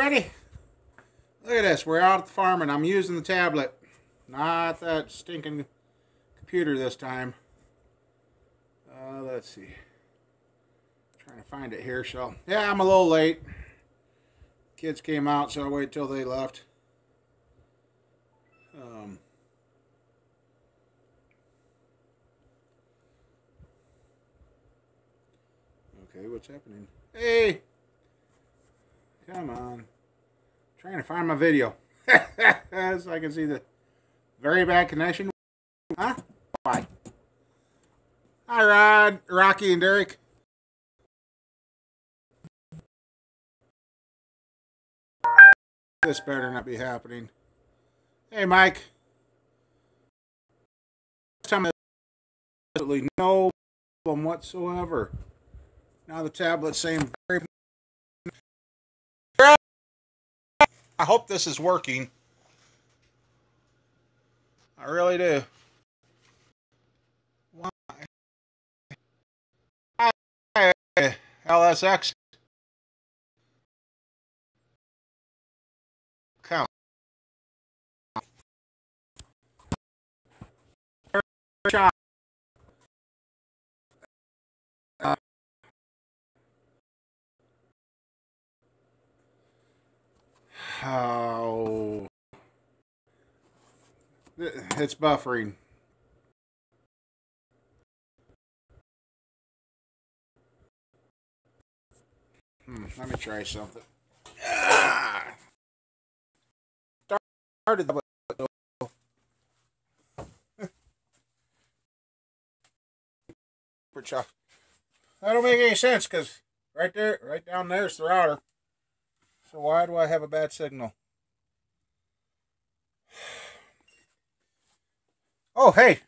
everybody. Look at this. We're out at the farm and I'm using the tablet. Not that stinking computer this time. Let's see. Trying to find it here. So, yeah, I'm a little late. Kids came out, so I'll wait till they left. Okay, what's happening? Hey! Come on. Trying to find my video. So I can see the very bad connection. Huh? Why? Hi, Rod, Rocky, and Derek. This better not be happening. Hey, Mike. Absolutely no problem whatsoever. Now the tablet's saying very. I hope this is working. I really do. Why? LSX. Come on. Oh. It's buffering. Let me try something. Started that don't make any sense because right there, right down there's the router. So why do I have a bad signal? Oh, hey.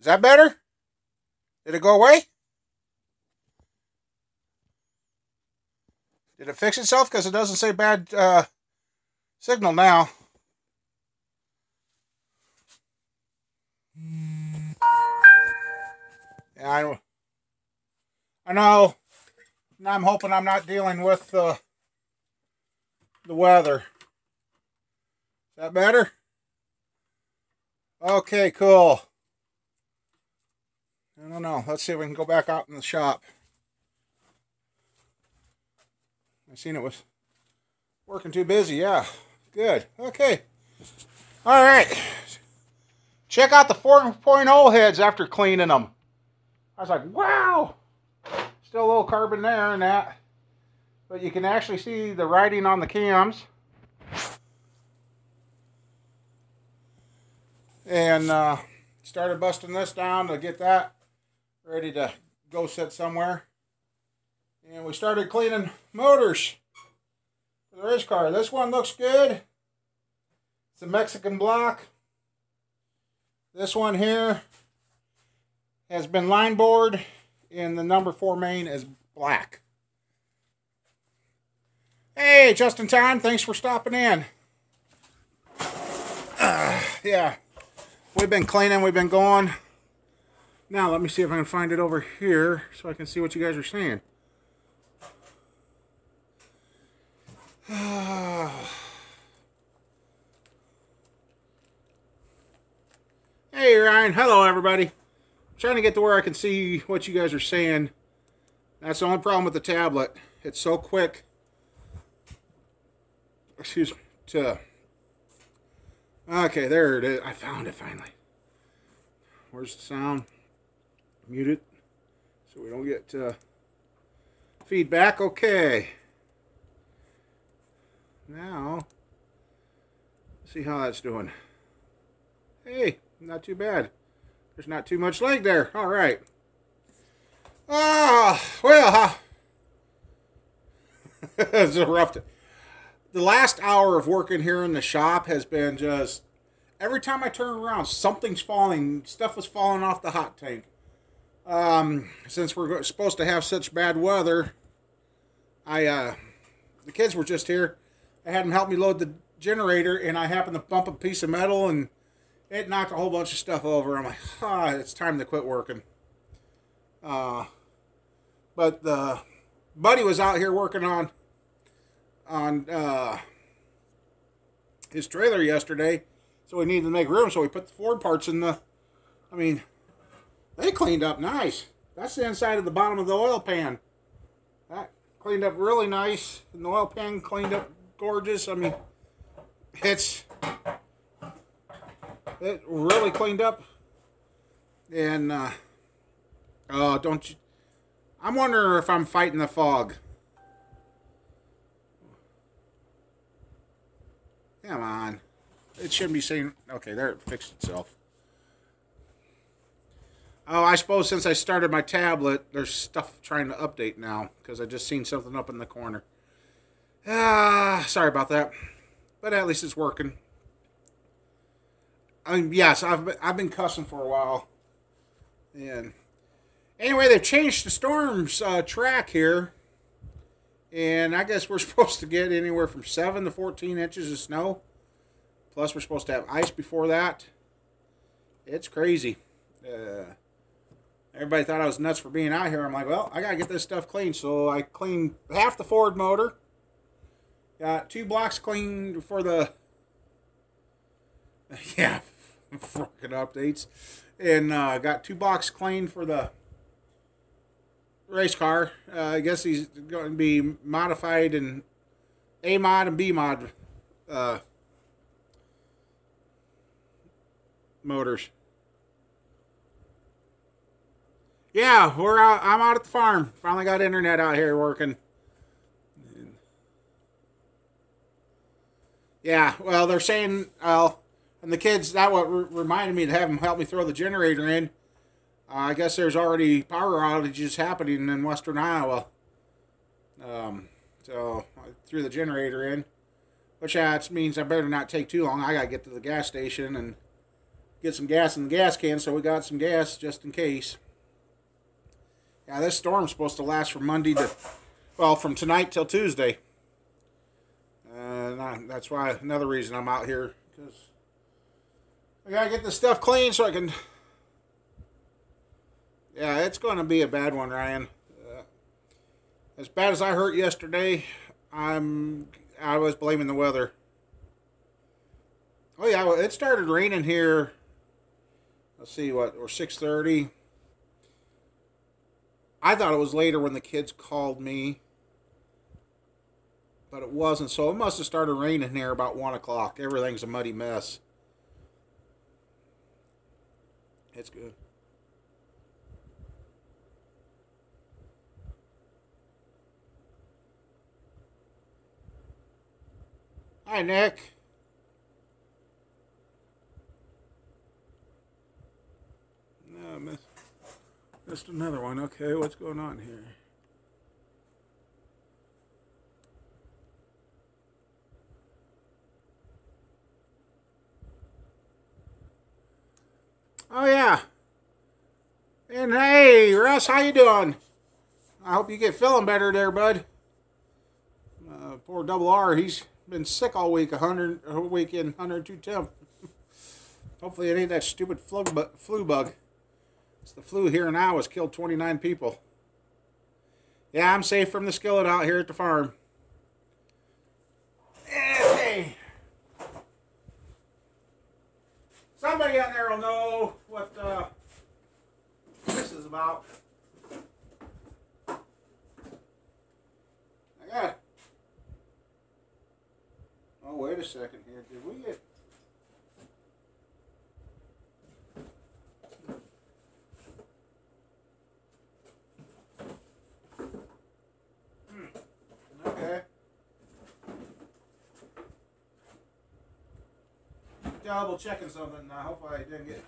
Is that better? Did it go away? Did it fix itself? Because it doesn't say bad signal now. Yeah, I know. Now I'm hoping I'm not dealing with the weather. Is that better? Okay, cool. I don't know. Let's see if we can go back out in the shop. I seen it was working too busy. Yeah, good. Okay. All right. Check out the 4.0 heads after cleaning them. I was like, wow. Still a little carbon there and that. But you can actually see the writing on the cams. And started busting this down to get that ready to go sit somewhere. And we started cleaning motors for the race car. This one looks good. It's a Mexican block. This one here has been line bored, and the number 4 main is black. Hey, just in time. Thanks for stopping in. Yeah, we've been cleaning. We've been going. Now, let me see if I can find it over here so I can see what you guys are saying. Hey, Ryan. Hello, everybody. I'm trying to get to where I can see what you guys are saying. That's the only problem with the tablet. It's so quick. Excuse me. Okay, there it is. I found it finally. Where's the sound? Mute it so we don't get feedback. Okay. Now, see how that's doing. Hey, not too bad. There's not too much lag there. All right. Well, it's a rough day. The last hour of working here in the shop has been just, every time I turn around, something's falling. Stuff was falling off the hot tank. Since we're supposed to have such bad weather, the kids were just here. I had them help me load the generator, and I happened to bump a piece of metal, and it knocked a whole bunch of stuff over. I'm like, it's time to quit working. But the buddy was out here working on on his trailer yesterday, so we needed to make room, so we put the Ford parts in the... I mean, they cleaned up nice. That's the inside of the bottom of the oil pan. That cleaned up really nice, and the oil pan cleaned up gorgeous. I mean, it really cleaned up. And, oh, don't you... I'm wondering if I'm fighting the fog. Come on. It shouldn't be saying... Okay, there, it fixed itself. Oh, I suppose since I started my tablet, there's stuff trying to update now, because I just seen something up in the corner. Sorry about that. But at least it's working. I mean, yes, I've been cussing for a while. And anyway, they've changed the storm's track here. And I guess we're supposed to get anywhere from 7 to 14 inches of snow. Plus, we're supposed to have ice before that. It's crazy. Everybody thought I was nuts for being out here. I'm like, well, I got to get this stuff cleaned. So I cleaned half the Ford motor. Got 2 blocks cleaned for the... Yeah, fucking updates. And got 2 blocks cleaned for the race car. I guess he's going to be modified in A mod and B mod motors. Yeah, we're out. I'm out at the farm. Finally got internet out here working. Yeah, well, they're saying, and the kids, that what reminded me to have them help me throw the generator in. I guess there's already power outages happening in western Iowa. So I threw the generator in, which means I better not take too long. I got to get to the gas station and get some gas in the gas can, so we got some gas just in case. Yeah, this storm's supposed to last from Monday to, well, from tonight till Tuesday. That's why, another reason I'm out here, because I gotta get this stuff clean so I can... Yeah, it's going to be a bad one, Ryan. As bad as I hurt yesterday, I was blaming the weather. Oh yeah, well, it started raining here. Let's see, or 6:30. I thought it was later when the kids called me, but it wasn't. So it must have started raining here about 1 o'clock. Everything's a muddy mess. It's good. Hi, Nick. No, missed another one. Okay, what's going on here? Oh, yeah. And hey, Russ, how you doing? I hope you get feeling better there, bud. Poor Double R, he's been sick all week, 102 temp. Hopefully it ain't that stupid flu bug. It's the flu here in Iowa's killed 29 people. Yeah, I'm safe from the skillet out here at the farm. Hey. Somebody on there will know what this is about. I got it. Oh, wait a second here. Did we get... Okay. Double checking something. I hope I didn't get...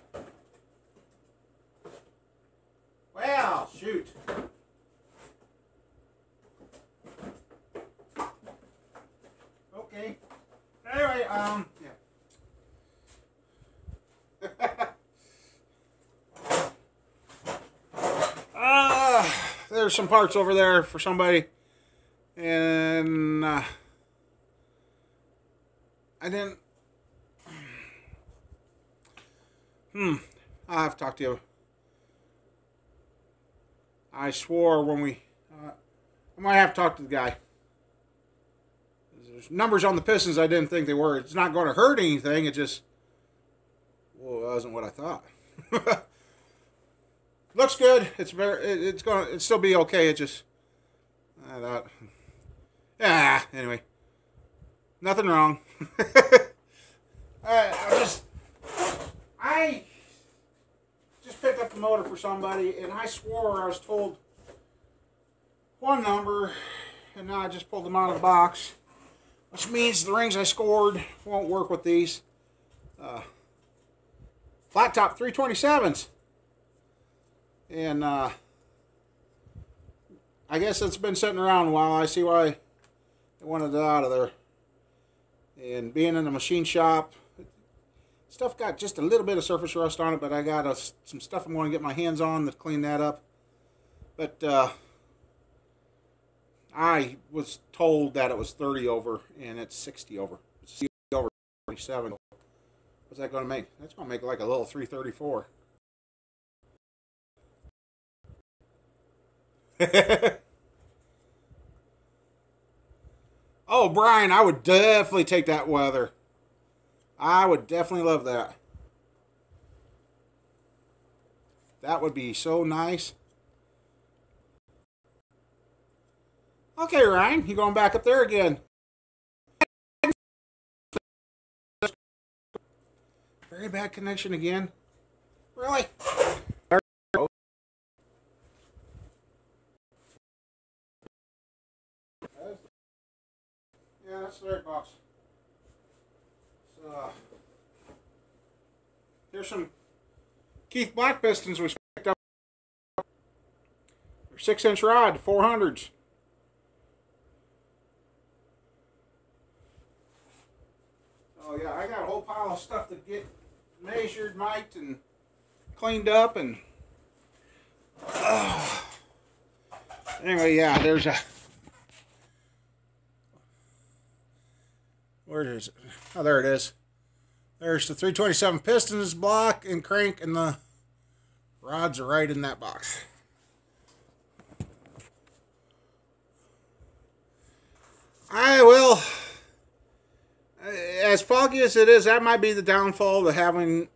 Well, shoot. Okay. Anyway, yeah. There's some parts over there for somebody, and I didn't. I'll have to talk to you. I swore when we. I might have to talk to the guy. there's numbers on the Pistons I didn't think they were. It's not going to hurt anything. It just, well, that wasn't what I thought. Looks good. It's still be okay. It just, anyway, nothing wrong. I just picked up the motor for somebody, and I swore I was told one number, and now I just pulled them out of the box, which means the rings I scored won't work with these. Flat top 327s. And I guess it's been sitting around a while. I see why they wanted it out of there. And being in the machine shop, stuff got just a little bit of surface rust on it, but I got some stuff I'm going to get my hands on to clean that up. But I was told that it was 30 over, and it's 60 over. It's 60 over 47. What's that going to make? That's going to make like a little 334. Oh, Brian, I would definitely take that weather. I would definitely love that. That would be so nice. Okay, Ryan, you going back up there again? Very bad connection again. Really? Yeah, that's the right box. So, here's some Keith Black pistons we picked up. They're 6-inch rod, 400s. Oh yeah, I got a whole pile of stuff to get measured, mic'd, and cleaned up, and anyway, yeah, there's a. Where is it? Oh, there it is. There's the 327 pistons, block, and crank, and the rods are right in that box. As foggy as it is, that might be the downfall of having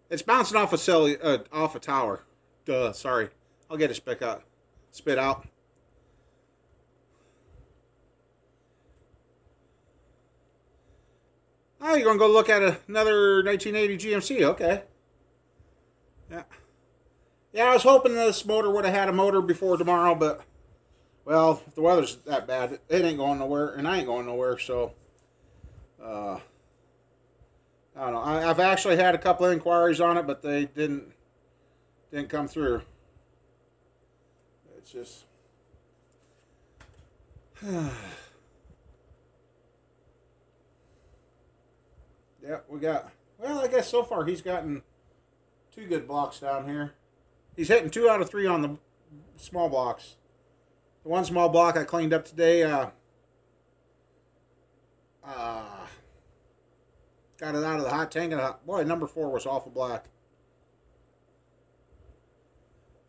it's bouncing off off a tower. Sorry. I'll get it spit out. Oh, you're going to go look at another 1980 GMC. Okay. Yeah. Yeah, I was hoping this motor would have had a motor before tomorrow, but, well, if the weather's that bad, it ain't going nowhere, and I ain't going nowhere, so, I don't know. I've actually had a couple of inquiries on it, but they didn't come through. It's just... Yeah, we got... Well, I guess so far he's gotten 2 good blocks down here. He's hitting 2 out of 3 on the small blocks. The one small block I cleaned up today, got it out of the hot tank. And boy, number 4 was awful black.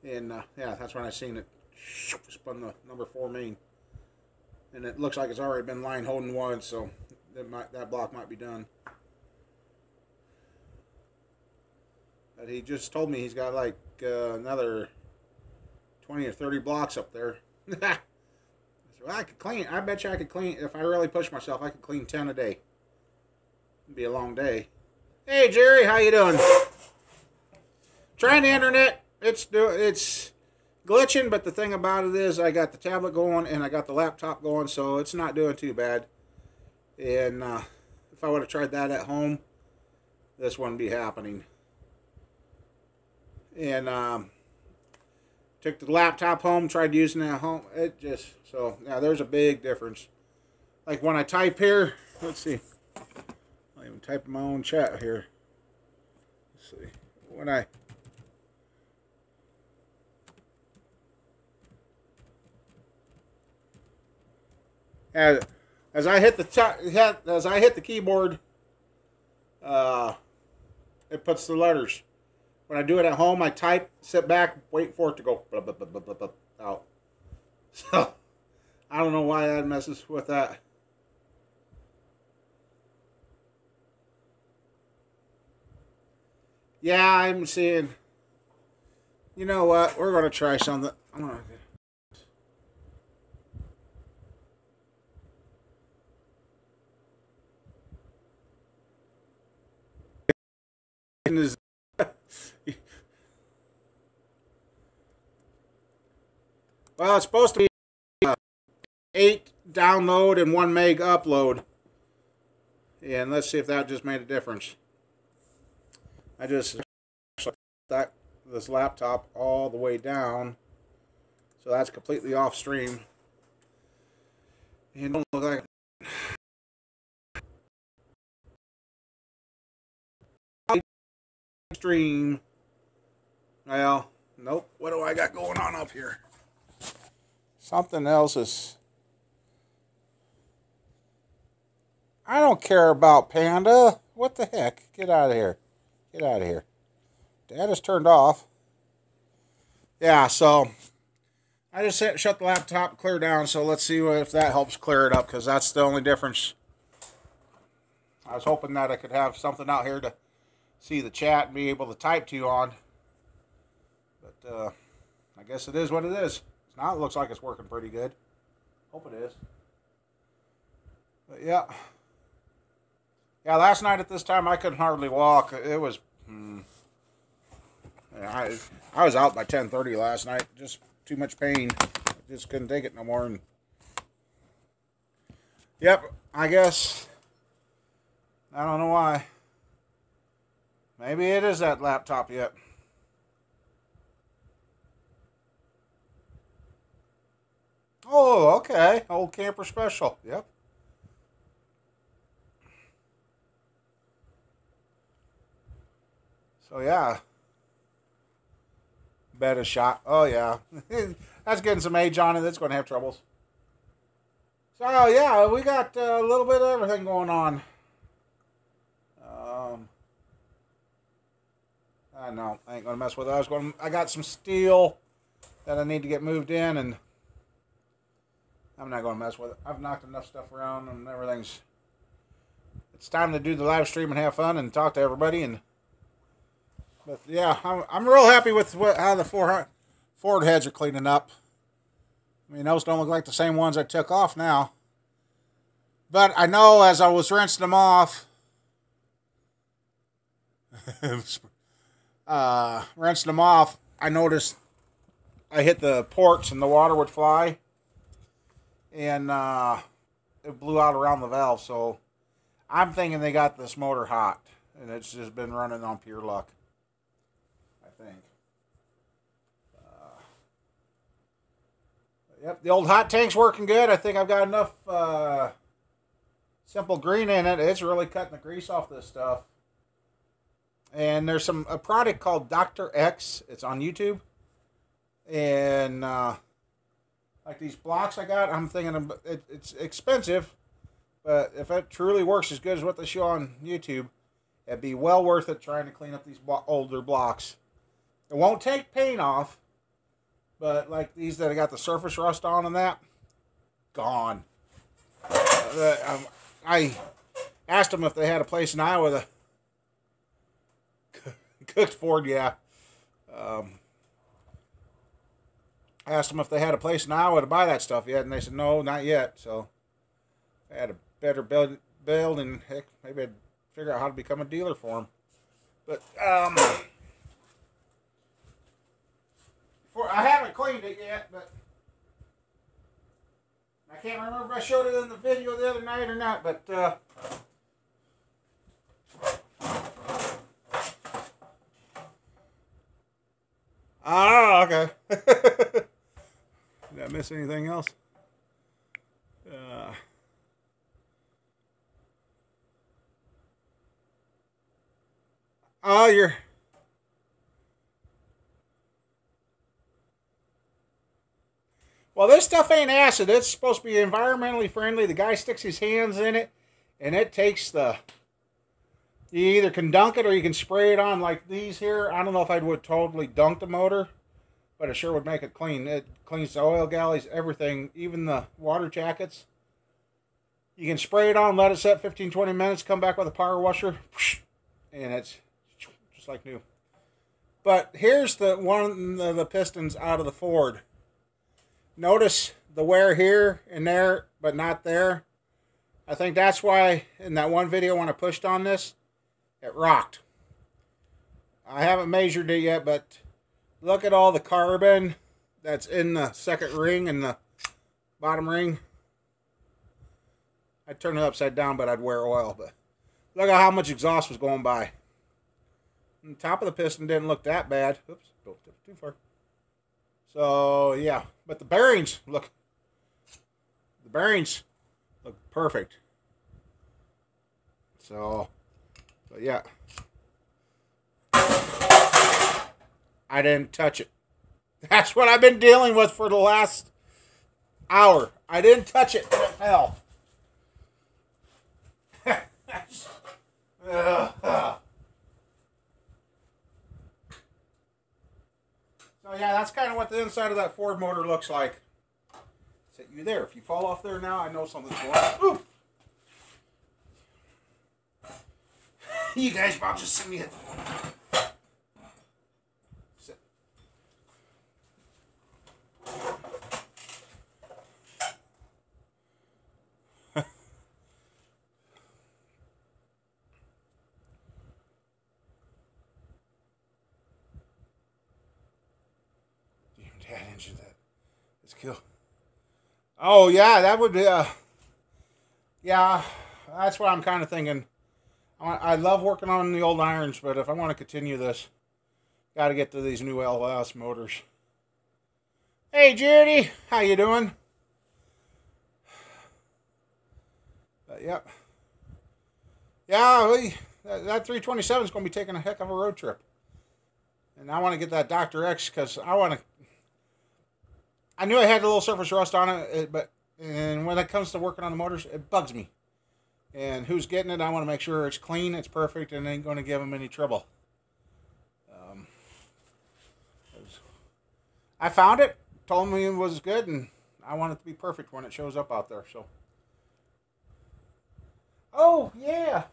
And, yeah, that's when I seen it. Spun the number 4 main. And it looks like it's already been line holding once, so that block might be done. But he just told me he's got like another 20 or 30 blocks up there. I said, well, I could clean. I bet you I could clean. If I really push myself, I could clean 10 a day. It'd be a long day. Hey, Jerry, how you doing? Trying the internet. It's glitching, but the thing about it is I got the tablet going and I got the laptop going, so it's not doing too bad. And if I would have tried that at home, this wouldn't be happening. And took the laptop home, tried using it at home. It just, so, yeah, there's a big difference. Like when I type here, let's see. I'll even type in my own chat here. Let's see. When I... As I hit the keyboard, it puts the letters. when I do it at home, I type, sit back, wait for it to go blah, blah, blah, blah, blah, blah, out. So, I don't know why that messes with that. Yeah, I'm seeing. You know what? We're going to try something. I'm going to. Well, it's supposed to be 8 download and 1 meg upload. And let's see if that just made a difference. I just that this laptop all the way down, so that's completely off stream. And don't look like stream. Well, nope. What do I got going on up here? Something else is. I don't care about Panda. What the heck? Get out of here. Get out of here. Data's turned off. Yeah, so I just shut the laptop, clear down, so let's see if that helps clear it up, because that's the only difference. I was hoping that I could have something out here to see the chat and be able to type to you on. But I guess it is what it is. Now it looks like it's working pretty good. Hope it is. But yeah. Yeah, last night at this time I couldn't hardly walk. It was... I was out by 10:30 last night. Just too much pain. I just couldn't take it no more. And yep, I guess. I don't know why. Maybe it is that laptop yet. Oh, okay. Old camper special. Yep. So yeah. Better shot. Oh yeah. That's getting some age on it. That's going to have troubles. So yeah, we got a little bit of everything going on. I know. I ain't going to mess with it. I got some steel that I need to get moved in, and I'm not going to mess with it. I've knocked enough stuff around and everything's... It's time to do the live stream and have fun and talk to everybody. But yeah, I'm real happy with how the Ford heads are cleaning up. I mean, those don't look like the same ones I took off now. But I know as I was rinsing them off... rinsing them off, I noticed I hit the ports and the water would fly. And it blew out around the valve, so I'm thinking they got this motor hot, and it's just been running on pure luck, I think. Yep, the old hot tank's working good. I think I've got enough Simple Green in it. It's really cutting the grease off this stuff. And there's a product called Dr. X. It's on YouTube. And like these blocks I got, I'm thinking it's expensive, but if it truly works as good as what they show on YouTube, it'd be well worth it trying to clean up these older blocks. It won't take paint off, but like these that I got the surface rust on and that, gone. I asked them if they had a place in Iowa that cooked Ford, yeah. I asked them if they had a place in Iowa to buy that stuff yet, and they said no, not yet. So if I had a better build, and heck, maybe I'd figure out how to become a dealer for them. But I haven't cleaned it yet, but I can't remember if I showed it in the video the other night or not. But okay. Did I miss anything else? You're... Well, this stuff ain't acid. It's supposed to be environmentally friendly. The guy sticks his hands in it, and it takes the You either can dunk it or you can spray it on like these here. I don't know if I would totally dunk the motor, but it sure would make it clean. It cleans the oil galleys, everything, even the water jackets. You can spray it on, let it set 15-20 minutes, come back with a power washer, and it's just like new. But here's the one of the pistons out of the Ford. Notice the wear here and there, but not there. I think that's why in that one video when I pushed on this, it rocked. I haven't measured it yet, but look at all the carbon that's in the second ring and the bottom ring. I'd turn it upside down, but I'd wear oil. But look at how much exhaust was going by. And the top of the piston didn't look that bad. Oops, don't tip too far. So, yeah. But the bearings look perfect. So yeah. I didn't touch it. That's what I've been dealing with for the last hour. I didn't touch it and it fell. So yeah, that's kind of what the inside of that Ford motor looks like. Sit you there. If you fall off there now, I know something's going on. Ooh. You guys about to see me hit. Sit. Dad injured that. Let's kill. Oh yeah, that would be. Yeah, that's what I'm kind of thinking. I love working on the old irons, but if I want to continue this, got to get to these new LS motors. Hey, Judy, how you doing? Yep. Yeah, that 327 is going to be taking a heck of a road trip. And I want to get that Dr. X because I knew I had a little surface rust on it, but when it comes to working on the motors, it bugs me. And who's getting it, I want to make sure it's clean, it's perfect, and ain't going to give them any trouble. I found it, told me it was good, and I want it to be perfect when it shows up out there. So, oh, yeah.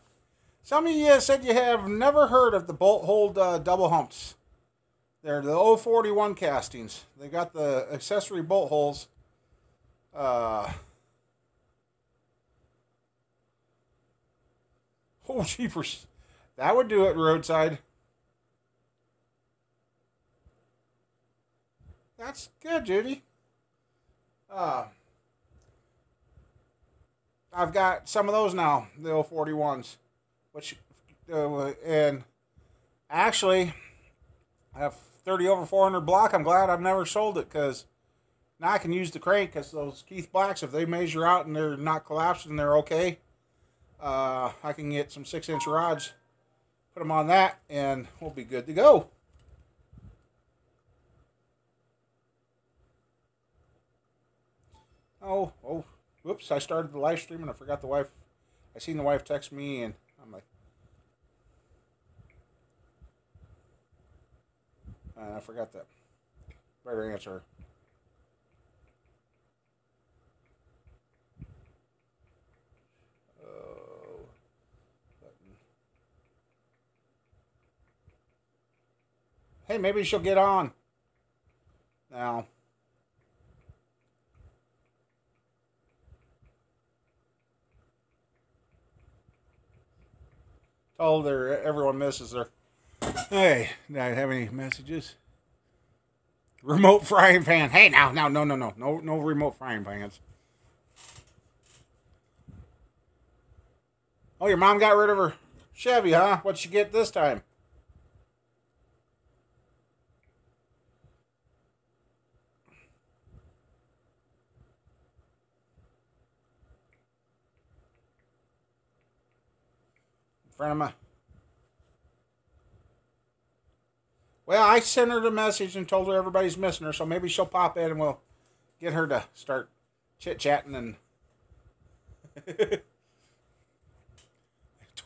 Some of you said you have never heard of the bolt hold double humps. They're the 041 castings. They got the accessory bolt holes. Oh, jeepers. That would do it roadside. That's good, Judy. I've got some of those now, the 041s. And actually, I have 30 over 400 block. I'm glad I've never sold it because now I can use the crank because those Keith Blacks, if they measure out and they're not collapsed and they're okay, I can get some 6-inch rods, put them on that, and we'll be good to go. Oh, whoops, I started the live stream and I forgot the wife. I seen the wife text me and I'm like, I forgot that. Better answer her. Hey, maybe she'll get on. Now. Told her everyone misses her. Hey, did I have any messages? Remote frying pan. Hey, now, no remote frying pans. Oh, your mom got rid of her Chevy, huh? What'd she get this time? Friend of mine. Well, I sent her the message and told her everybody's missing her, so maybe she'll pop in and we'll get her to start chit-chatting and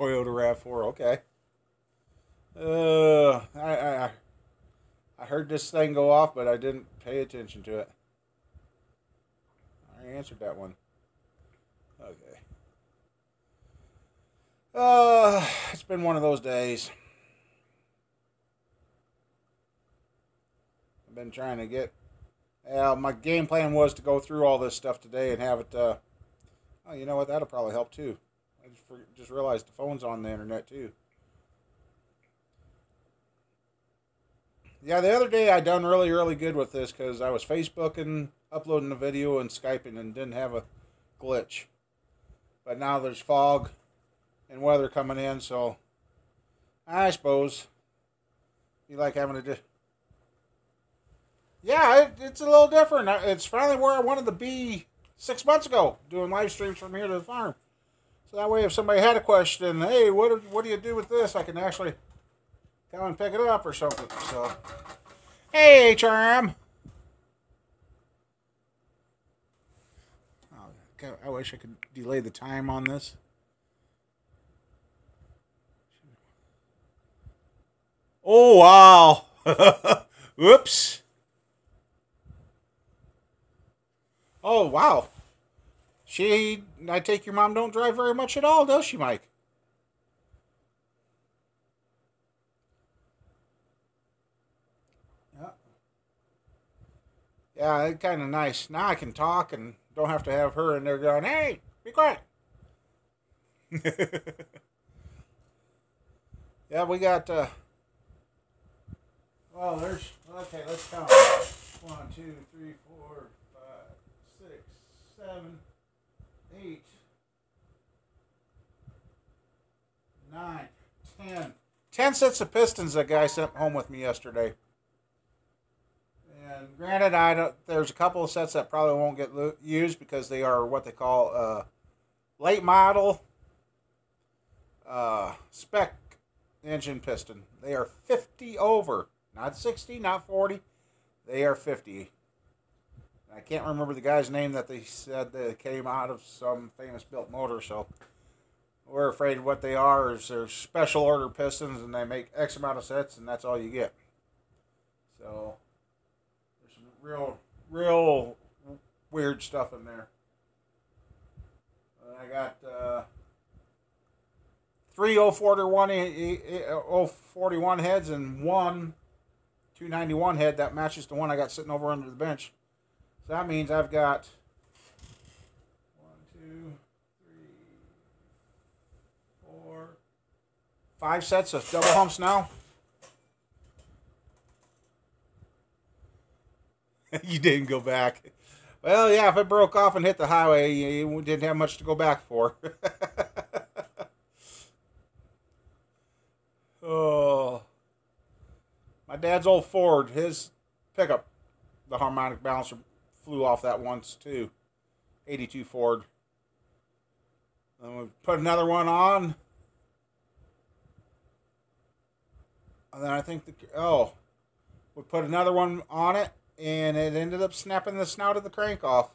Toyota RAV4. Okay. I heard this thing go off, but I didn't pay attention to it. I answered that one. Okay. It's been one of those days. I've been trying to get. My game plan was to go through all this stuff today and have it. Oh, you know what? That'll probably help too. I just realized the phone's on the internet too. Yeah, the other day I done really good with this because I was Facebooking, uploading the video, and Skyping and didn't have a glitch. But now there's fog and weather coming in, so I suppose you like having to do. Yeah, it's a little different. It's finally where I wanted to be 6 months ago, doing live streams from here to the farm. So that way, if somebody had a question, hey, what do you do with this? I can actually come and pick it up or something. So, hey, HRM. Oh, I wish I could delay the time on this. Oh, wow. Whoops. Oh, wow. I take your mom don't drive very much at all, does she, Mike? Yeah. Yeah, it's kind of nice. Now I can talk and don't have to have her in there going, hey, be quiet. Yeah, we got, well, okay, let's count. 1, 2, 3, 4, 5, 6, 7, 8, 9, 10. 10 sets of pistons that guy sent home with me yesterday. And granted, there's a couple of sets that probably won't get used because they are what they call late model spec engine piston. They are 50 over. Not 60, not 40. They are 50. I can't remember the guy's name that they said that came out of some famous built motor, so we're afraid what they are is they're special order pistons and they make X amount of sets and that's all you get. So there's some real weird stuff in there. I got 3 041 heads and one 291 head that matches the one I got sitting over under the bench. So that means I've got 1, 2, 3, 4, 5 sets of double humps now. You didn't go back. Well, yeah, if it broke off and hit the highway, you didn't have much to go back for. Oh. My dad's old Ford, his pickup, the harmonic balancer, flew off that once too. 82 Ford. And we put another one on. And then I think we put another one on it, and it ended up snapping the snout of the crank off.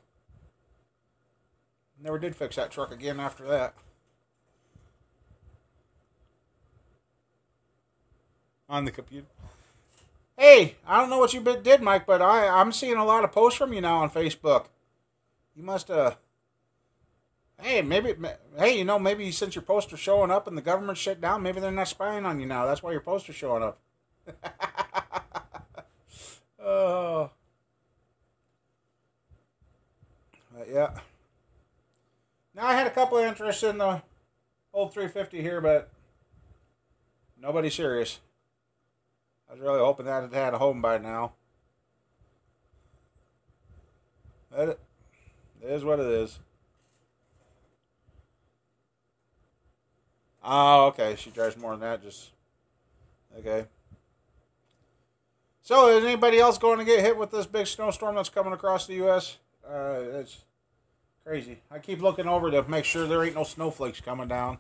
Never did fix that truck again after that. On the computer. Hey, I don't know what you did, Mike, but I'm seeing a lot of posts from you now on Facebook. You must hey, maybe since your posts are showing up and the government shut down, maybe they're not spying on you now. That's why your posts are showing up. Oh. Yeah. Now I had a couple of interests in the old 350 here, but nobody serious. I was really hoping that it had a home by now. But it is what it is. Oh, okay. She drives more than that. Just okay. So, is anybody else going to get hit with this big snowstorm that's coming across the U.S.? It's crazy. I keep looking over to make sure there ain't no snowflakes coming down.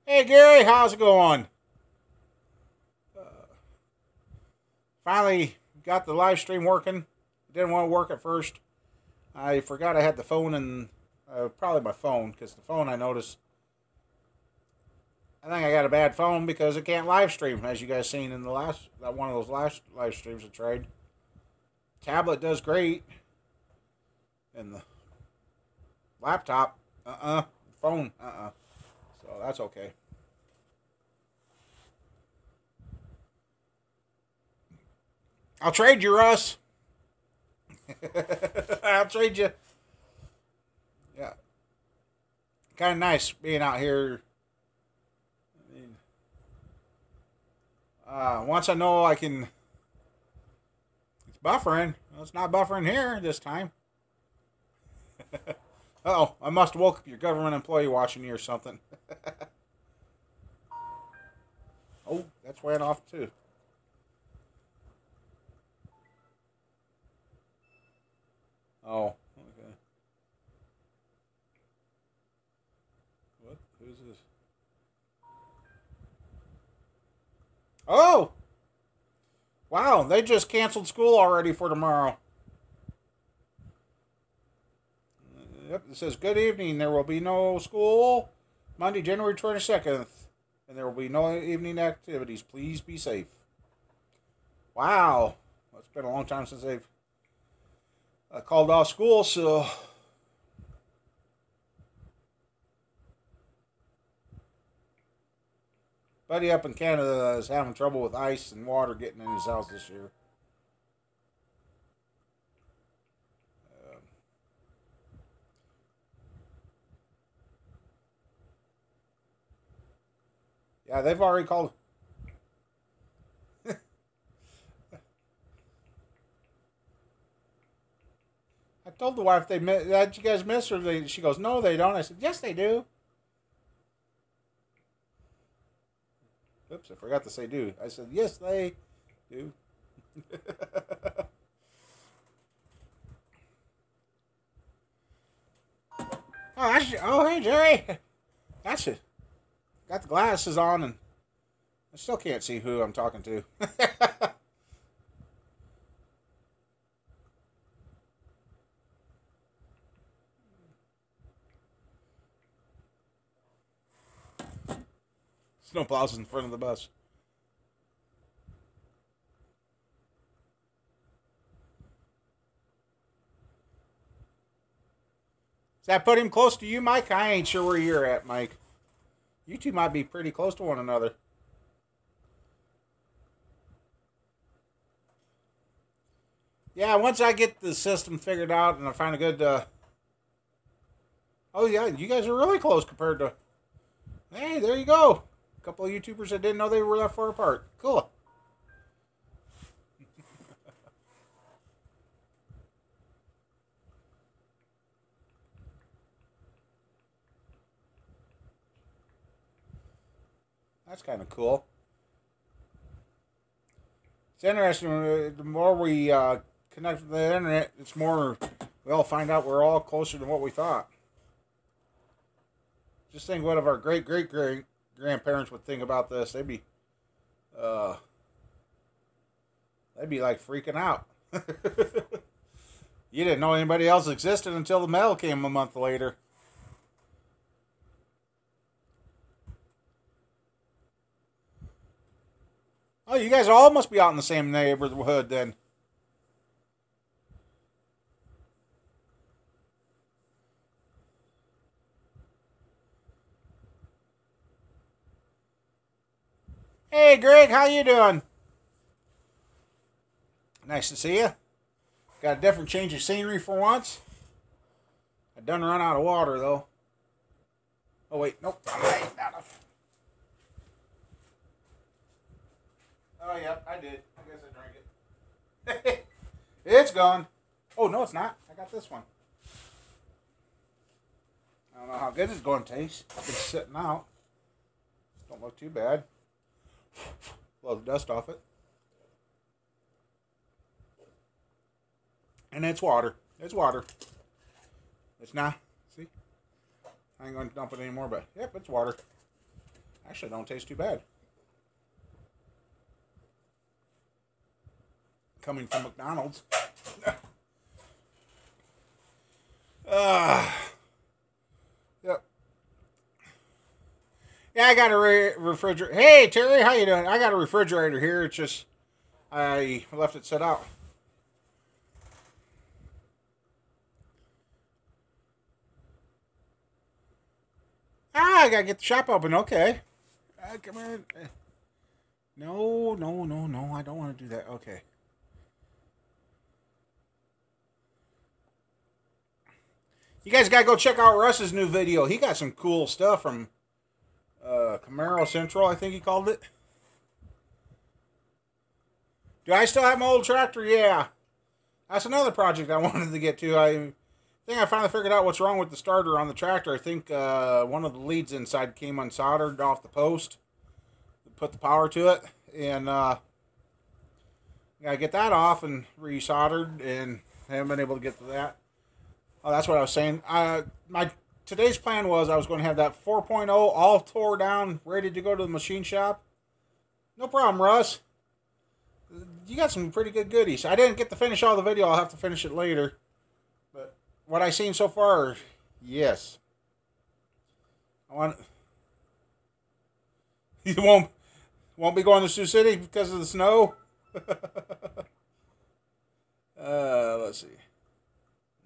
Hey, Gary, how's it going? Finally got the live stream working. Didn't want to work at first. I forgot I had the phone and probably my phone, because the phone I noticed I think I got a bad phone because it can't live stream, as you guys seen in the one of those last live streams I tried. Tablet does great, and the laptop, phone, So that's okay. I'll trade you, Russ. I'll trade you. Yeah, kind of nice being out here. Once I know I can. It's buffering. Well, it's not buffering here this time. Oh, I must have woke up your government employee watching you or something. Oh, that's went off too. Oh, okay. What? Who's this? Oh! Wow, they just canceled school already for tomorrow. Yep, it says, good evening. There will be no school Monday, January 22nd. And there will be no evening activities. Please be safe. Wow. It's been a long time since they've called off school, so... Buddy up in Canada is having trouble with ice and water getting in his house this year. Yeah, they've already called. I told the wife that you guys miss her. She goes, no, they don't. I said, yes, they do. Oops, I forgot to say do. I said, yes, they do. Oh, hey, Jerry. That's it. Got the glasses on, and I still can't see who I'm talking to. Snowplows in front of the bus. Does that put him close to you, Mike? I ain't sure where you're at, Mike. You two might be pretty close to one another. Yeah, once I get the system figured out and I find a good... Oh, yeah, you guys are really close compared to... Hey, there you go. A couple of YouTubers that didn't know they were that far apart. Cool. That's kind of cool. It's interesting. The more we connect with the internet, it's more we all find out we're all closer than what we thought. Just think what if our great grandparents would think about this. They'd be like freaking out. You didn't know anybody else existed until the mail came a month later. Oh, you guys all must be out in the same neighborhood then. Hey, Greg, how you doing? Nice to see you. Got a different change of scenery for once. I done run out of water, though. Oh, wait. Nope. I ain't got enough. Oh, yeah, I did. I guess I drank it. It's gone. Oh, no, it's not. I got this one. I don't know how good it's going to taste. It's been sitting out. Don't look too bad. Blow the dust off it. And it's water. It's water. It's not. See? I ain't going to dump it anymore, but yep, it's water. Actually, don't taste too bad. Coming from McDonald's. Yep. Yeah, I got a refrigerator. Hey, Terry, how you doing? I got a refrigerator here. It's just I left it set out. I gotta get the shop open. Okay. Come on. No, no, no, no. I don't want to do that. Okay. You guys gotta go check out Russ's new video. He got some cool stuff from Camaro Central, I think he called it. Do I still have my old tractor? Yeah. That's another project I wanted to get to. I think I finally figured out what's wrong with the starter on the tractor. I think one of the leads inside came unsoldered off the post. Put the power to it. And gotta get that off and resoldered, and haven't been able to get to that. Oh, that's what I was saying. My today's plan was I was going to have that 4.0 all tore down, ready to go to the machine shop. No problem, Russ. You got some pretty good goodies. I didn't get to finish all the video. I'll have to finish it later. But what I've seen so far, yes. I want. You won't be going to Sioux City because of the snow. Let's see.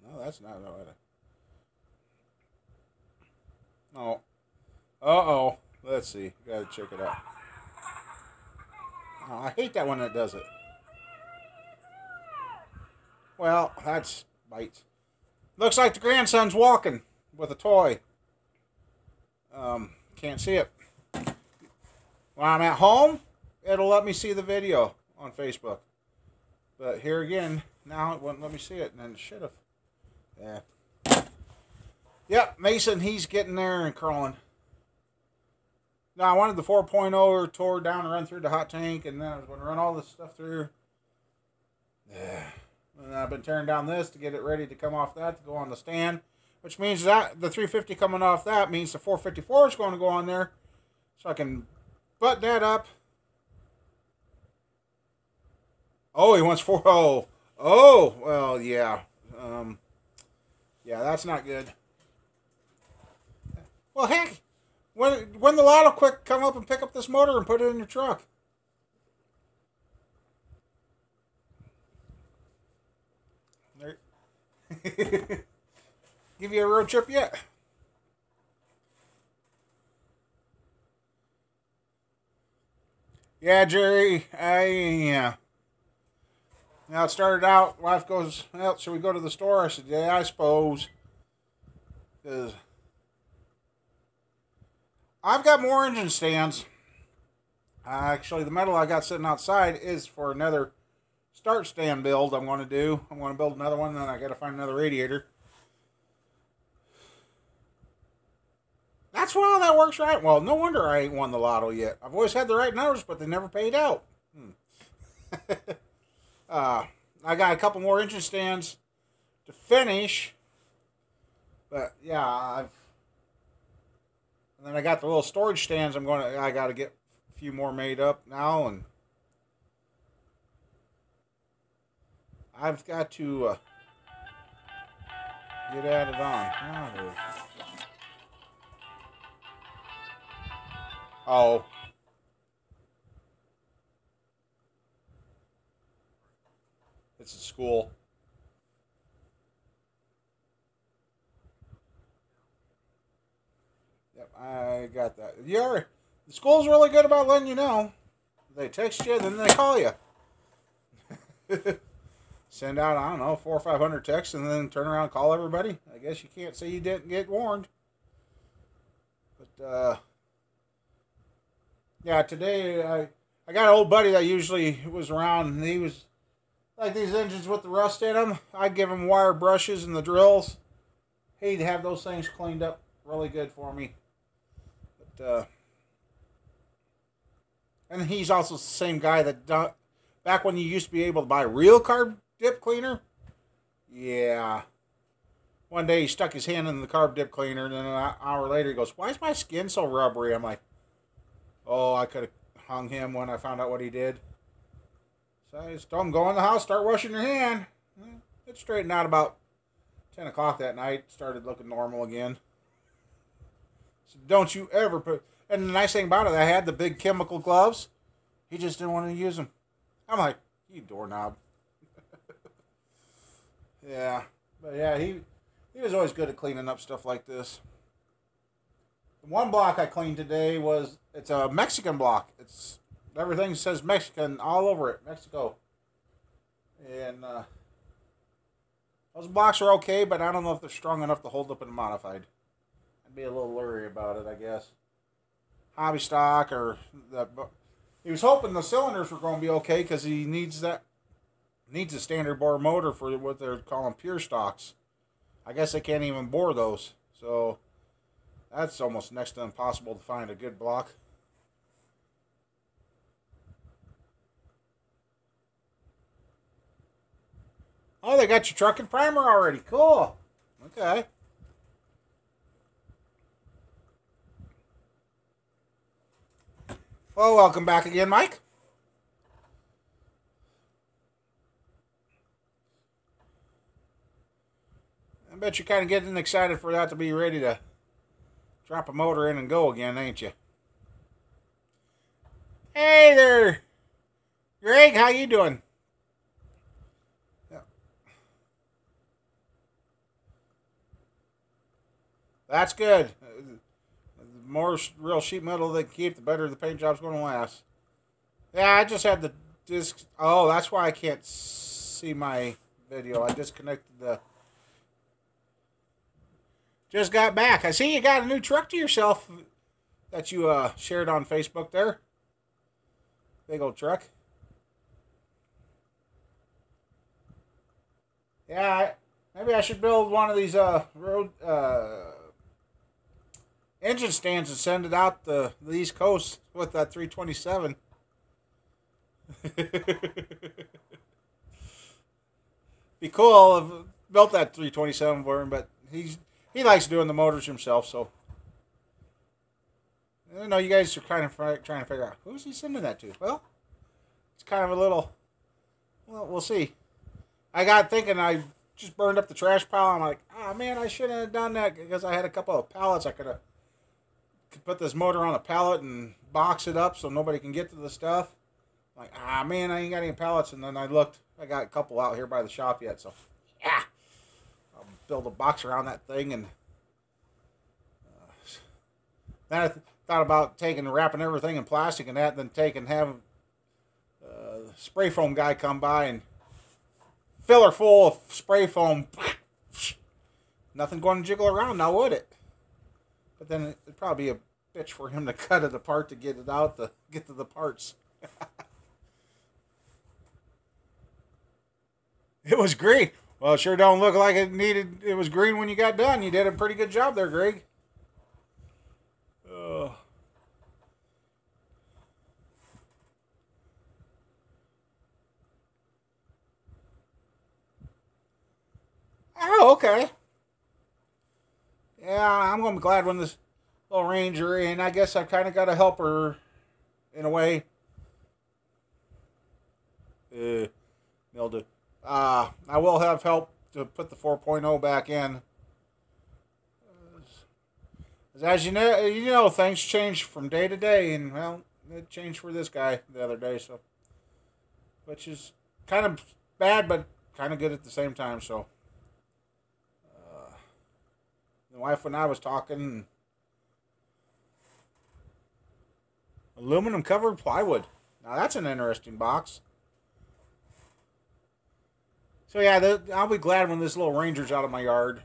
No, that's not right. No. Uh-oh. Let's see. Gotta check it out. Oh, I hate that one that does it. Well, that's bites. Looks like the grandson's walking with a toy. Can't see it. When I'm at home, it'll let me see the video on Facebook. But here again, now it wouldn't let me see it, and then it should have. Yeah. Yep, Mason, he's getting there and crawling. Now, I wanted the 4.0 tore down and run through the hot tank, and then I was going to run all this stuff through. Yeah. And I've been tearing down this to get it ready to come off that to go on the stand, which means that the 350 coming off that means the 454 is going to go on there, so I can butt that up. Oh, he wants 4.0. Oh, well, yeah. Yeah, that's not good. Well, heck, when the lotto quick come up and pick up this motor and put it in your truck. There. Give you a road trip yet? Yeah, Jerry, yeah. Now it started out, wife goes, well, should we go to the store? I said, yeah, I suppose. Because I've got more engine stands. Actually, the metal I got sitting outside is for another start stand build I'm going to do. I'm going to build another one, and then I got to find another radiator. That's why all that works right. Well, no wonder I ain't won the lotto yet. I've always had the right numbers, but they never paid out. I got a couple more engine stands to finish. But yeah, and then I got the little storage stands I got to get a few more made up now, and I've got to get added on. Oh. It's a school. Yep, I got that. The school's really good about letting you know. They text you, then they call you. Send out, I don't know, 400 or 500 texts, and then turn around and call everybody. I guess you can't say you didn't get warned. But, yeah, today I got an old buddy that usually was around, and he was like these engines with the rust in them. I'd give him wire brushes and the drills. He'd have those things cleaned up really good for me. But and he's also the same guy that back when you used to be able to buy real carb dip cleaner. Yeah. One day he stuck his hand in the carb dip cleaner, and then an hour later he goes, "Why is my skin so rubbery?" I'm like, "Oh, I could have hung him when I found out what he did." So I just told him, go in the house, start washing your hand. It straightened out about 10 o'clock that night. Started looking normal again. So don't you ever put... And the nice thing about it, I had the big chemical gloves. He just didn't want to use them. I'm like, you doorknob. Yeah. But yeah, he was always good at cleaning up stuff like this. The one block I cleaned today it's a Mexican block. It's everything says Mexican all over it. Mexico. And those blocks are okay, but I don't know if they're strong enough to hold up in a modified. I'd be a little leery about it, I guess. Hobby stock or he was hoping the cylinders were going to be okay because he needs a standard bore motor for what they're calling pure stocks. I guess they can't even bore those, so that's almost next to impossible to find a good block. Oh, they got your truck and primer already. Cool. Okay. Well, welcome back again, Mike. I bet you're kind of getting excited for that to be ready to drop a motor in and go again, ain't you? Hey there, Greg. How you doing? Yeah. That's good. The more real sheet metal they keep, the better the paint job's going to last. Yeah, I just had the disc. Oh, that's why I can't see my video. I disconnected the. Just got back. I see you got a new truck to yourself that you shared on Facebook there. Big old truck. Yeah, maybe I should build one of these road engine stands and send it out the East Coast with that 327. Be cool if built that 327 for him, but he likes doing the motors himself, so I know you guys are kind of trying to figure out who's he sending that to. Well, it's kind of a little. Well, we'll see. I got thinking I just burned up the trash pile. I'm like, oh man, I shouldn't have done that because I had a couple of pallets. I could put this motor on a pallet and box it up so nobody can get to the stuff. I'm like, man, I ain't got any pallets. And then I looked. I got a couple out here by the shop yet, so yeah. Build a box around that thing, and then I thought about wrapping everything in plastic and that, and then have the spray foam guy come by and fill her full of spray foam. Nothing going to jiggle around now, would it? But then it'd probably be a bitch for him to cut it apart to get it out to get to the parts. It was great. Well, it sure don't look like it was green when you got done. You did a pretty good job there, Greg. Oh, okay. Yeah, I'm going to be glad when this little Ranger, and I guess I've kind of got to help her in a way. Mildew. I will have help to put the 4.0 back in. As you know, things change from day to day, and well, it changed for this guy the other day, so which is kind of bad, but kind of good at the same time. So, the wife and I was talking aluminum covered plywood. Now that's an interesting box. So yeah, I'll be glad when this little Ranger's out of my yard.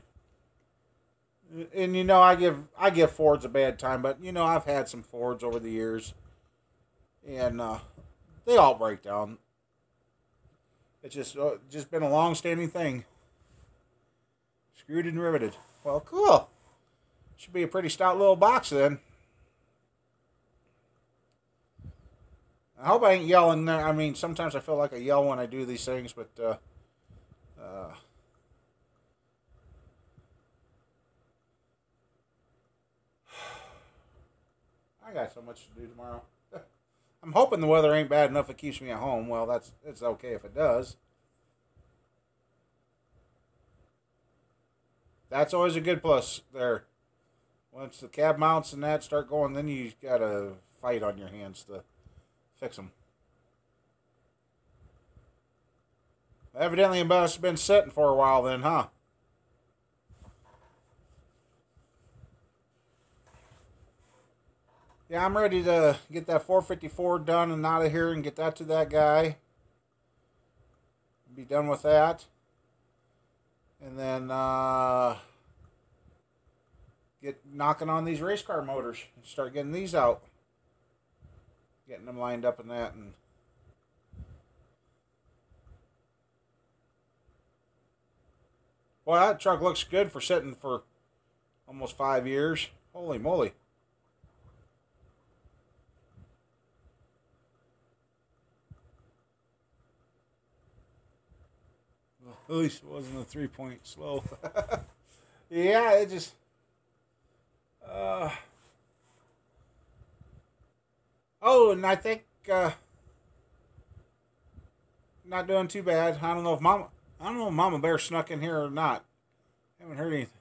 And I give Fords a bad time, but I've had some Fords over the years, and they all break down. It's just been a long-standing thing. Screwed and riveted. Well, cool. Should be a pretty stout little box then. I hope I ain't yelling there. I mean, sometimes I feel like I yell when I do these things, but I got so much to do tomorrow. I'm hoping the weather ain't bad enough it keeps me at home. Well, it's okay if it does. That's always a good plus there. Once the cab mounts and that start going, then you got a fight on your hands to fix them. Evidently, it must have been sitting for a while then, huh? Yeah, I'm ready to get that 454 done and out of here and get that to that guy. Be done with that. And then get knocking on these race car motors and start getting these out. Getting them lined up in that. And boy, that truck looks good for sitting for almost 5 years. Holy moly. At least it wasn't a 3-point slow. Yeah, it just... oh, and I think... not doing too bad. I don't know if Mama Bear snuck in here or not. Haven't heard anything.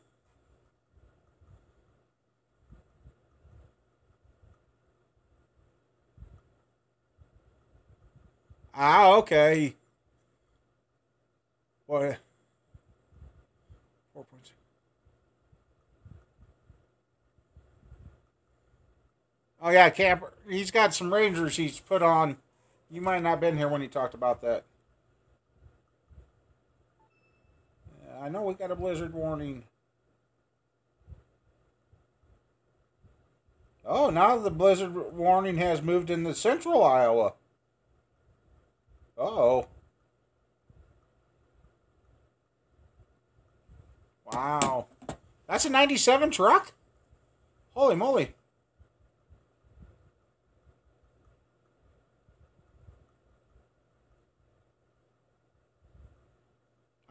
Ah, okay. What? 4 points. Oh yeah, camper. He's got some Rangers he's put on. You might not have been here when he talked about that. Yeah, I know we got a blizzard warning. Oh, now the blizzard warning has moved into central Iowa. Uh-oh. Wow. That's a 97 truck? Holy moly.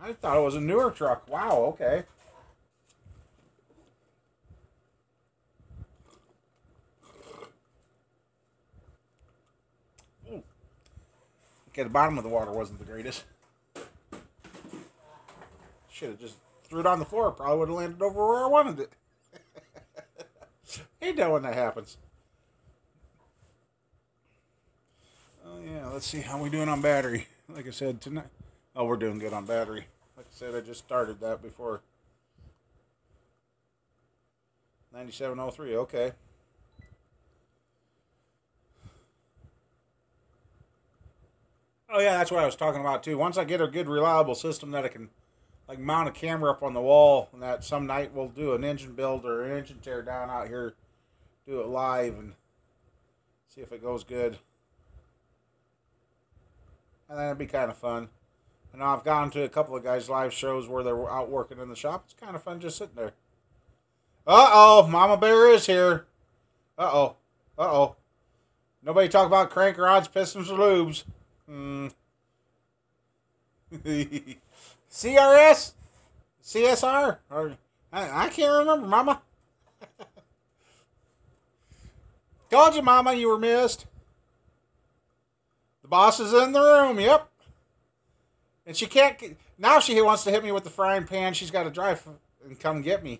I thought it was a newer truck. Wow, okay. Ooh. Okay, the bottom of the water wasn't the greatest. Should have just threw it on the floor. Probably would have landed over where I wanted it. Ain't that when that happens. Oh yeah, let's see how we doing on battery. Like I said tonight. Oh, we're doing good on battery. Like I said, I just started that before. 9703, okay. Oh yeah, that's what I was talking about too. Once I get a good reliable system that I can like mount a camera up on the wall, and that some night we'll do an engine build or an engine tear down out here, do it live and see if it goes good. And then it'd be kind of fun. And I've gone to a couple of guys' live shows where they're out working in the shop. It's kind of fun just sitting there. Uh-oh, Mama Bear is here. Uh-oh, uh-oh. Nobody talk about crank rods, pistons, or lubes. CRS? CSR? Or, I can't remember, Mama. Told you, Mama, you were missed. The boss is in the room, yep. And she can't... Now she wants to hit me with the frying pan. She's got to drive and come get me.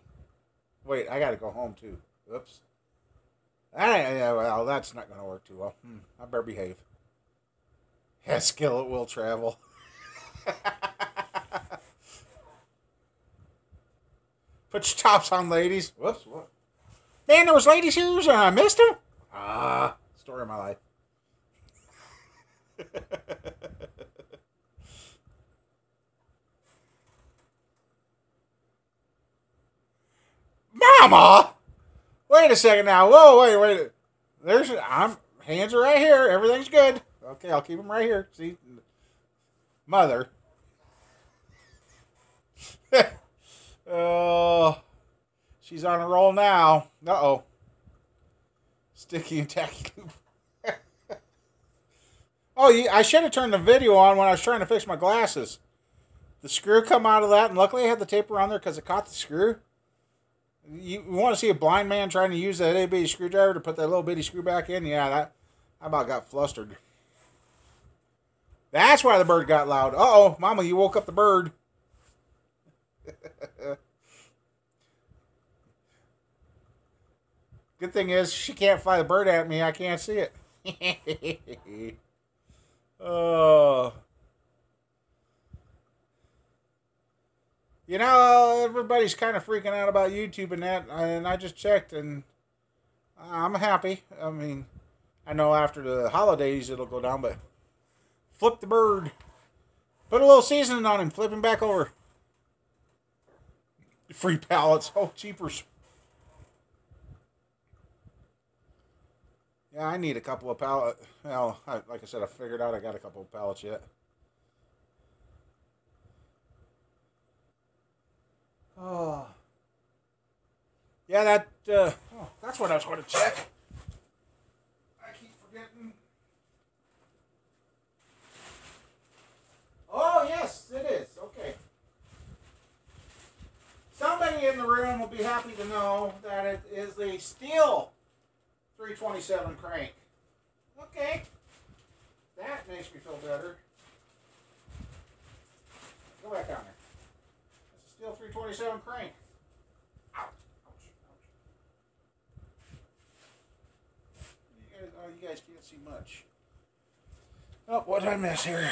Wait, I got to go home, too. Oops. Well, that's not going to work too well. I better behave. Yeah, skillet will travel. Put your tops on, ladies. Whoops. What? Man, there was ladies here and I missed them? Story of my life. Mama! Wait a second now. Whoa, wait. Hands are right here. Everything's good. Okay, I'll keep them right here. See? Mother. Oh, she's on a roll now. Uh-oh. Sticky and tacky loop. Oh, I should have turned the video on when I was trying to fix my glasses. The screw come out of that, and luckily I had the tape around there because it caught the screw. You want to see a blind man trying to use that itty bitty screwdriver to put that little bitty screw back in? Yeah, I about got flustered. That's why the bird got loud. Uh-oh, Mama, you woke up the bird. Good thing is she can't fly the bird at me. I can't see it. Oh. You know, everybody's kind of freaking out about YouTube and that, and I just checked, and I'm happy. I mean, I know after the holidays it'll go down, but flip the bird. Put a little seasoning on him. Flip him back over. Free pallets. Oh, cheapers. Yeah, I need a couple of pallets. Well, like I said, I figured out I got a couple of pallets yet. Oh. Yeah, that's what I was going to check. I keep forgetting. Oh, yes, it is. Okay. Somebody in the room will be happy to know that it is a Stihl 327 crank. Okay. That makes me feel better. Go back down there. It's a Stihl 327 crank. Ouch. Ouch. Ouch. You guys can't see much. Oh, what did I miss here?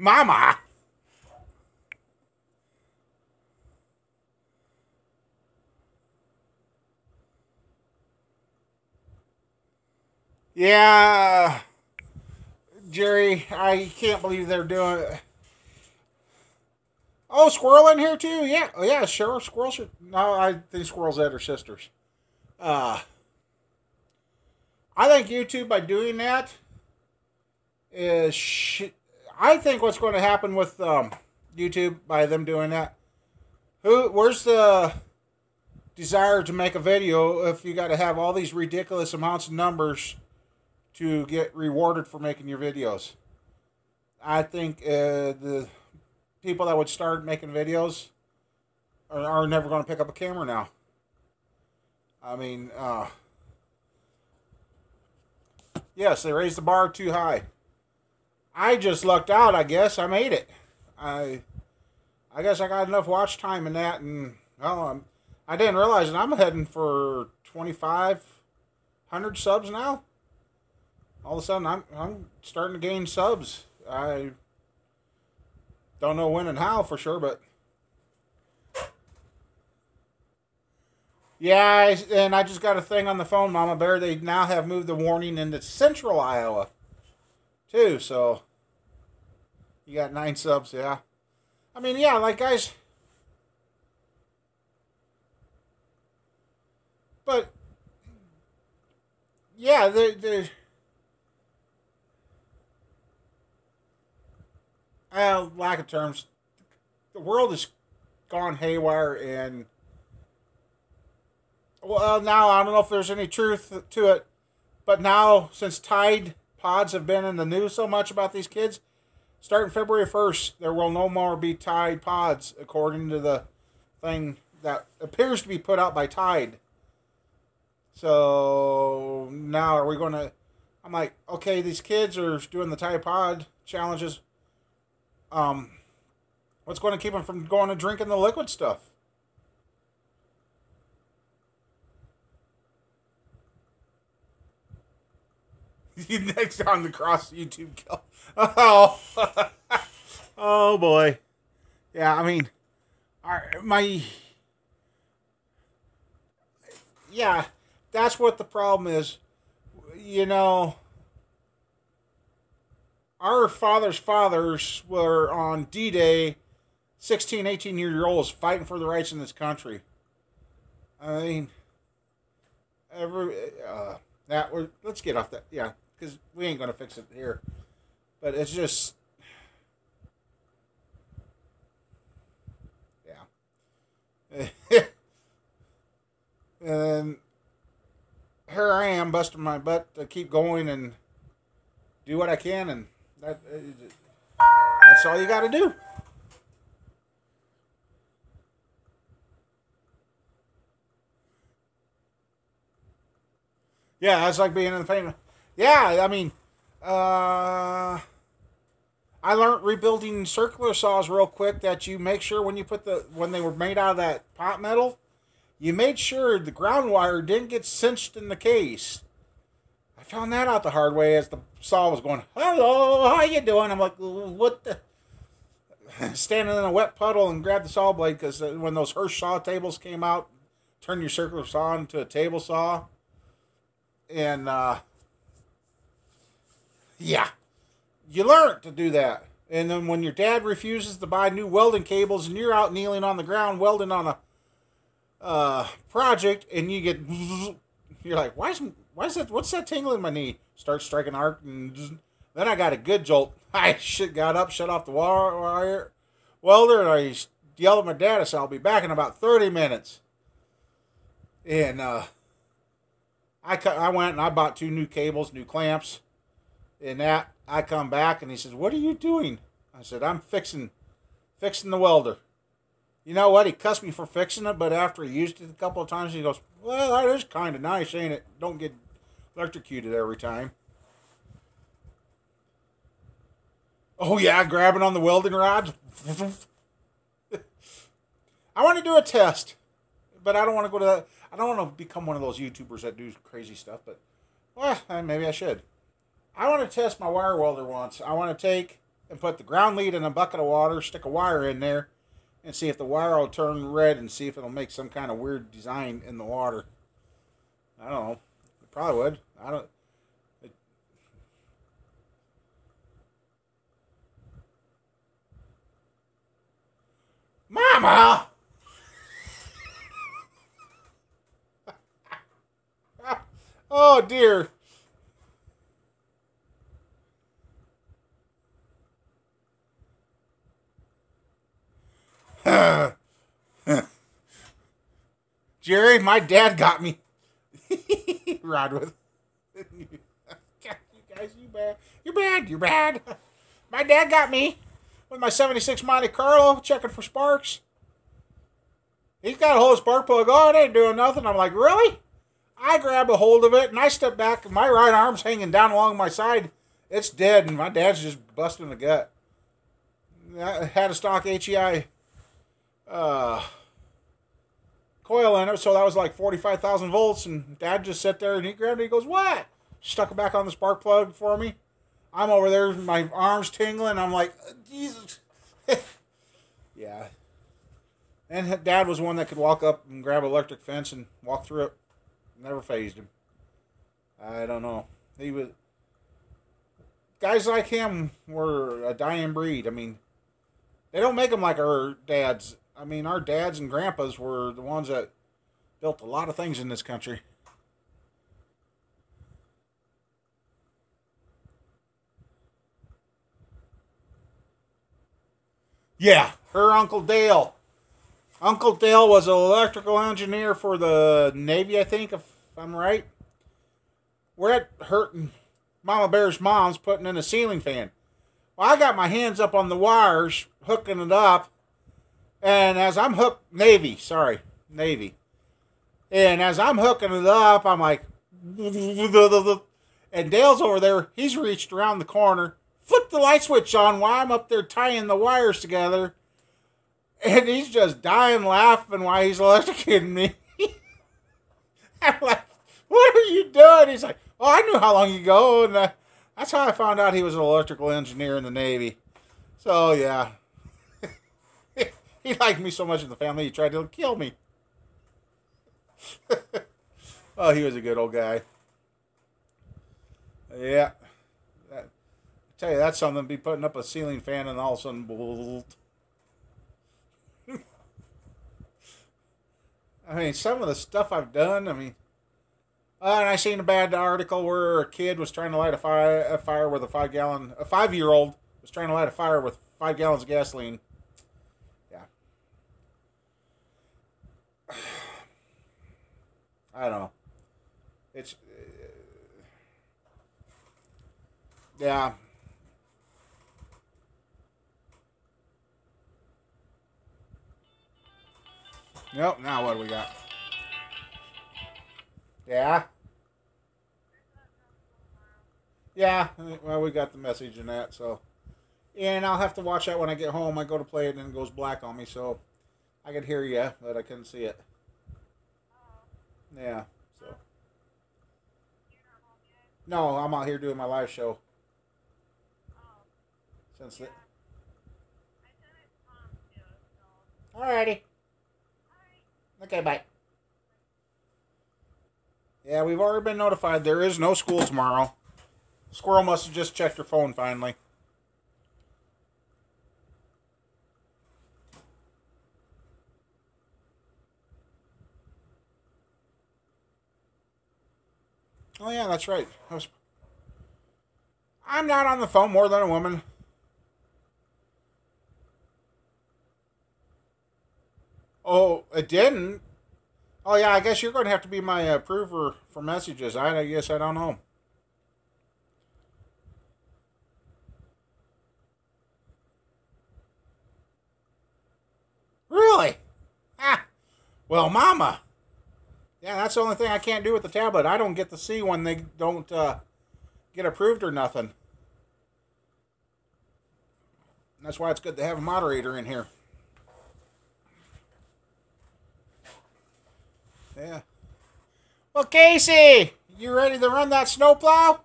Mama! Yeah, Jerry, I can't believe they're doing it. Oh, Squirrel in here too? Yeah, oh, yeah, sure, Squirrel should. No, I think Squirrel's at her sister's. I think YouTube, by doing that, I think what's going to happen with YouTube by them doing that. Where's the desire to make a video if you got to have all these ridiculous amounts of numbers to get rewarded for making your videos? I think the people that would start making videos are never going to pick up a camera now. I mean, yes, they raised the bar too high. I just lucked out, I guess. I made it. I guess I got enough watch time in that, and well, I didn't realize that I'm heading for 2,500 subs now. All of a sudden, I'm starting to gain subs. I don't know when and how for sure, but yeah. And I just got a thing on the phone, Mama Bear. They now have moved the warning into Central Iowa too. So you got 9 subs, yeah. I mean, yeah, like guys, but yeah, the lack of terms, the world has gone haywire, and well, now I don't know if there's any truth to it, but now since Tide Pods have been in the news so much about these kids, starting February 1st, there will no more be Tide Pods, according to the thing that appears to be put out by Tide. So now are we going to... I'm like, okay, these kids are doing the Tide Pod challenges. What's going to keep them from going and drinking the liquid stuff? Next on the cross YouTube kill. Oh, oh boy. Yeah, I mean, yeah, that's what the problem is. You know, our fathers were on D-Day, 16, 18-year-olds fighting for the rights in this country. I mean, let's get off that. Yeah, because we ain't going to fix it here. But it's just, yeah. And here I am busting my butt to keep going and do what I can, and that's all you got to do. Yeah, that's like being in the famous. Yeah, I mean, I learned rebuilding circular saws real quick that you make sure when they were made out of that pot metal, you made sure the ground wire didn't get cinched in the case. I found that out the hard way as the saw was going, "Hello, how you doing?" I'm like, "What the?" Standing in a wet puddle and grabbed the saw blade because when those Hirsch saw tables came out, turn your circular saw into a table saw, and yeah, you learn to do that. And then when your dad refuses to buy new welding cables and you're out kneeling on the ground welding on a project, and you get, you're like, why is that? What's that tingle in my knee? Start striking arc, and then I got a good jolt. I got up, shut off the wire welder, and I yelled at my dad. I said, "I'll be back in about 30 minutes." And I went and I bought 2 new cables, new clamps, and that. I come back and he says, "What are you doing?" I said, "I'm fixing the welder." You know what? He cussed me for fixing it, but after he used it a couple of times, he goes, "Well, that is kind of nice, ain't it? Don't get electrocuted every time." Oh yeah, grabbing on the welding rods. I want to do a test, but I don't want to go to that. I don't want to become one of those YouTubers that do crazy stuff, but well, maybe I should. I want to test my wire welder once. I want to take and put the ground lead in a bucket of water, stick a wire in there, and see if the wire will turn red and see if it'll make some kind of weird design in the water. I don't know. It probably would. I don't. Mama! Oh dear. Jerry, my dad got me. Rod with. You guys, you bad. You're bad. You're bad. My dad got me with my 76 Monte Carlo checking for sparks. He's got a whole spark plug. Oh, it ain't doing nothing. I'm like, really? I grab a hold of it and I step back. And my right arm's hanging down along my side. It's dead, and my dad's just busting the gut. I had a stock HEI coil in it, so that was like 45,000 volts, and Dad just sat there and he grabbed it. He goes, "What?" Stuck it back on the spark plug for me. I'm over there, my arms tingling. I'm like, Jesus. Yeah. And Dad was one that could walk up and grab an electric fence and walk through it. Never fazed him. I don't know. He was. Guys like him were a dying breed. I mean, they don't make them like our dads. I mean, our dads and grandpas were the ones that built a lot of things in this country. Yeah, her Uncle Dale. Uncle Dale was an electrical engineer for the Navy, I think, if I'm right. We're at hurting Mama Bear's mom's putting in a ceiling fan. Well, I got my hands up on the wires, hooking it up, and as I'm Navy. And as I'm hooking it up, I'm like, and Dale's over there. He's reached around the corner, flipped the light switch on while I'm up there tying the wires together. And he's just dying laughing while he's electrocuting me. I'm like, "What are you doing?" He's like, "Oh, I knew how long ago." And that's how I found out he was an electrical engineer in the Navy. So, yeah. He liked me so much in the family, he tried to kill me. Oh, he was a good old guy. Yeah. I tell you, that's something to be putting up a ceiling fan and all of a sudden, I mean, some of the stuff I've done, I mean, and I seen a bad article where a kid was trying to light a fire with a 5-year-old was trying to light a fire with 5 gallons of gasoline. Yeah. I don't know. It's, yeah. Nope, now what do we got? Yeah. Yeah, well, we got the message in that, so And I'll have to watch that when I get home. I go to play it and it goes black on me, so I could hear you, but I couldn't see it. Yeah, so. No, I'm out here doing my live show. Since the... Alrighty. Okay, bye. Yeah, we've already been notified there is no school tomorrow. Squirrel must have just checked her phone finally. Oh, yeah, that's right. I'm not on the phone more than a woman. Oh, it didn't? Oh, yeah, I guess you're going to have to be my approver for messages. I guess I don't know. Really? Ah, well, mama. Yeah, that's the only thing I can't do with the tablet. I don't get to see when they don't get approved or nothing. That's why it's good to have a moderator in here. Yeah. Well, Casey, you ready to run that snowplow?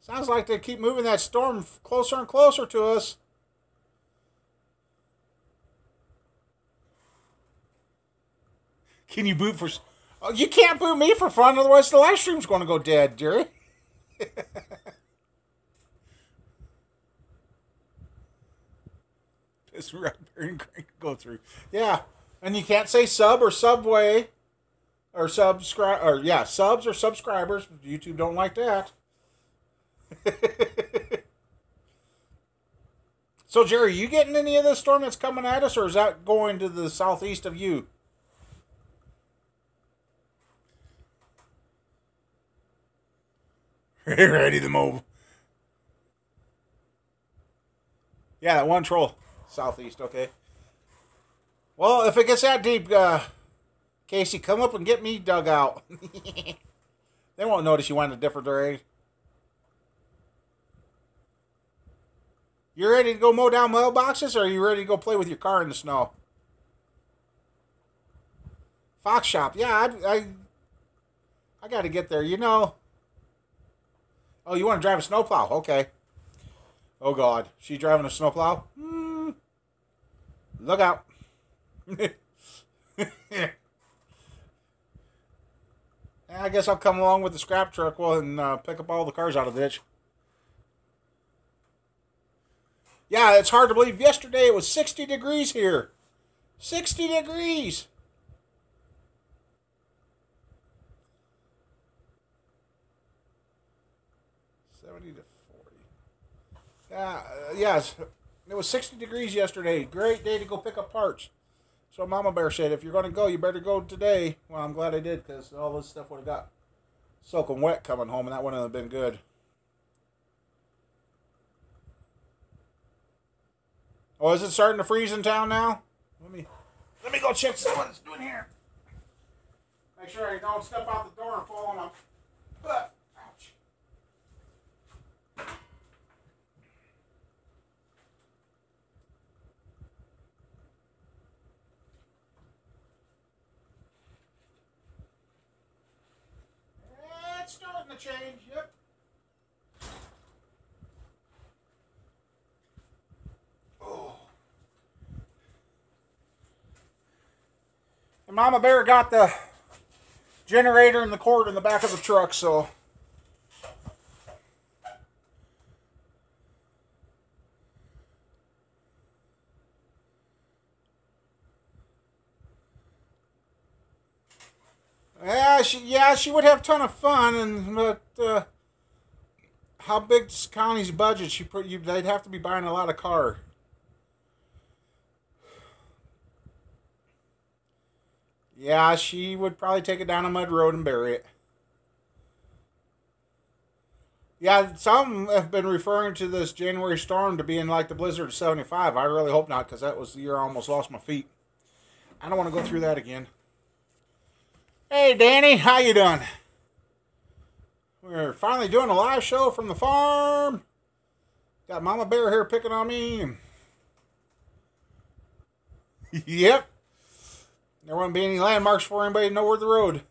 Sounds like they keep moving that storm closer and closer to us. Can you boot for... Oh, you can't boot me for fun, otherwise the live stream's going to go dead, Jerry. This Raspberry and Crank go through. Yeah, and you can't say sub or subway or subscribe or yeah subs or subscribers. YouTube don't like that. So Jerry, you getting any of this storm that's coming at us, or is that going to the southeast of you? Ready to move. Yeah, that one troll. Southeast, okay. Well, if it gets that deep, Casey, come up and get me dug out. They won't notice you went a different direction. You ready to go mow down mailboxes, or are you ready to go play with your car in the snow? Fox shop, yeah, I got to get there, you know. Oh, you want to drive a snowplow? Okay. Oh, God. She driving a snowplow? Look out. I guess I'll come along with the scrap truck and pick up all the cars out of the ditch. Yeah, it's hard to believe. Yesterday it was 60 degrees here. 60 degrees. Yes, it was 60 degrees yesterday. Great day to go pick up parts. So Mama Bear said, if you're going to go, you better go today. Well, I'm glad I did, because all this stuff would have got soaking wet coming home, and that wouldn't have been good. Oh, is it starting to freeze in town now? Let me go check see what it's doing here. Make sure I don't step out the door and fall on my butt. Ouch. It's starting to change, yep. Oh. And Mama Bear got the generator and the cord in the back of the truck, so... she would have a ton of fun, but how big's Connie's budget? They'd have to be buying a lot of car. Yeah, she would probably take it down a mud road and bury it. Yeah, some have been referring to this January storm to being like the blizzard of 75. I really hope not, because that was the year I almost lost my feet. I don't want to go through that again. Hey, Danny, how you doing? We're finally doing a live show from the farm. Got Mama Bear here picking on me. Yep. There wouldn't be any landmarks for anybody to know where the road.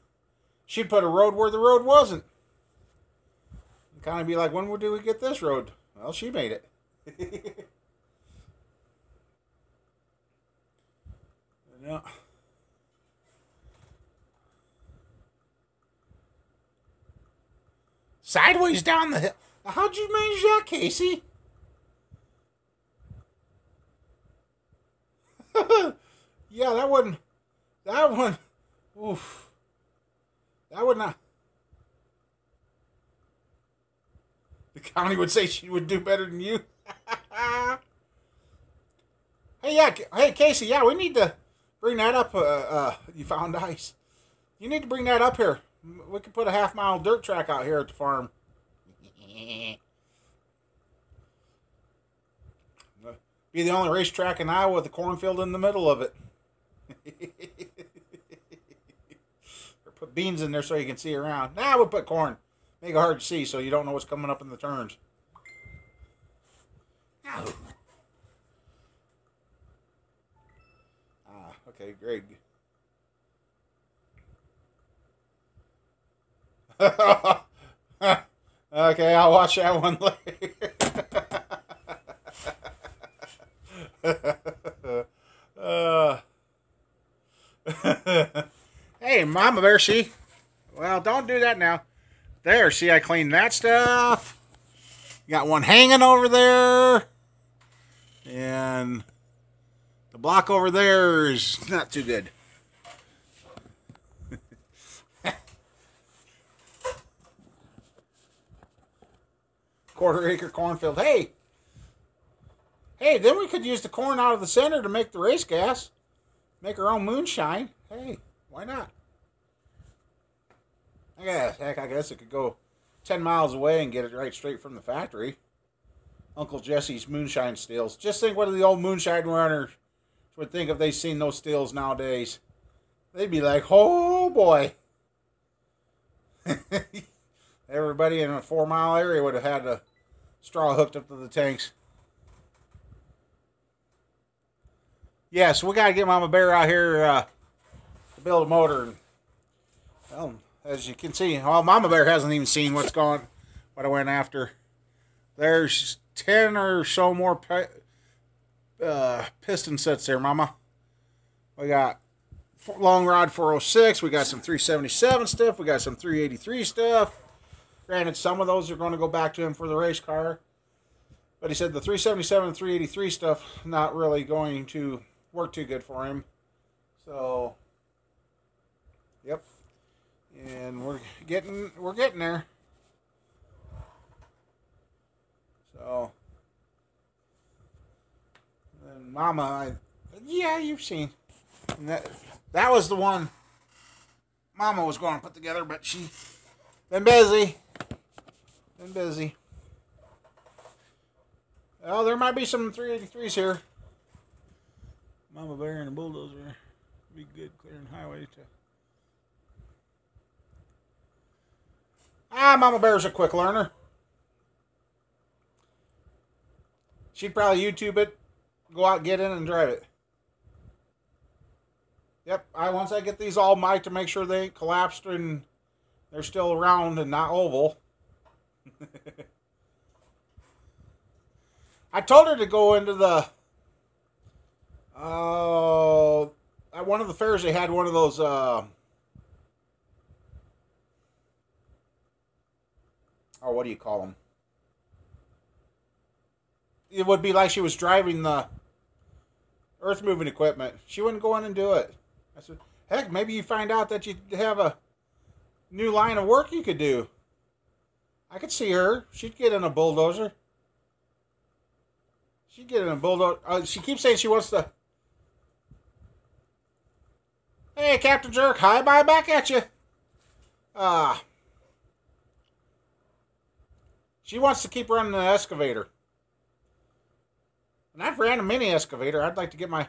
She'd put a road where the road wasn't. Kind of be like, when do we get this road? Well, she made it. Yeah. Sideways down the hill. How'd you manage that, Casey? Yeah, that one. Oof. That would not. The county would say she would do better than you. Hey, Casey, yeah, we need to bring that up. You found ice. You need to bring that up here. We could put a half-mile dirt track out here at the farm. Be the only racetrack in Iowa with a cornfield in the middle of it. Or put beans in there so you can see around. Nah, we'll put corn. Make it hard to see so you don't know what's coming up in the turns. Ow. Okay, Greg. Okay, I'll watch that one later. Hey, Mama Bear, see? Well, don't do that now. There, see, I cleaned that stuff. Got one hanging over there. And the block over there is not too good. Quarter-acre cornfield. Hey, then we could use the corn out of the center to make the race gas. Make our own moonshine. Hey, why not? I guess it could go 10 miles away and get it right straight from the factory. Uncle Jesse's moonshine stills. Just think what the old moonshine runners would think if they seen those stills nowadays. They'd be like, oh boy. Everybody in a 4-mile area would have had a straw hooked up to the tanks. Yeah, so we got to get Mama Bear out here to build a motor. Well, as you can see, well, Mama Bear hasn't even seen what I went after. There's 10 or so more piston sets there, Mama. We got long rod 406. We got some 377 stuff. We got some 383 stuff. Granted, some of those are going to go back to him for the race car. But he said the 377 and 383 stuff not really going to work too good for him. So, yep. And we're getting there. So, and Mama, yeah, you've seen. And that was the one Mama was going to put together, but she been busy. Well, there might be some 383s here. Mama Bear and a bulldozer be good clearing highway to. Mama Bear's a quick learner. She'd probably YouTube it, go out, get in, and drive it. Yep, once I get these all mic'd to make sure they ain't collapsed and they're still round and not oval. I told her to go into the at one of the fairs they had one of those what do you call them? It would be like she was driving the earth moving equipment. She wouldn't go in and do it. I said, heck, maybe you find out that you have a new line of work you could do. I could see her. She'd get in a bulldozer. She keeps saying she wants to. Hey, Captain Jerk. Hi, bye, back at you. She wants to keep running the excavator. And I've ran a mini excavator. I'd like to get my.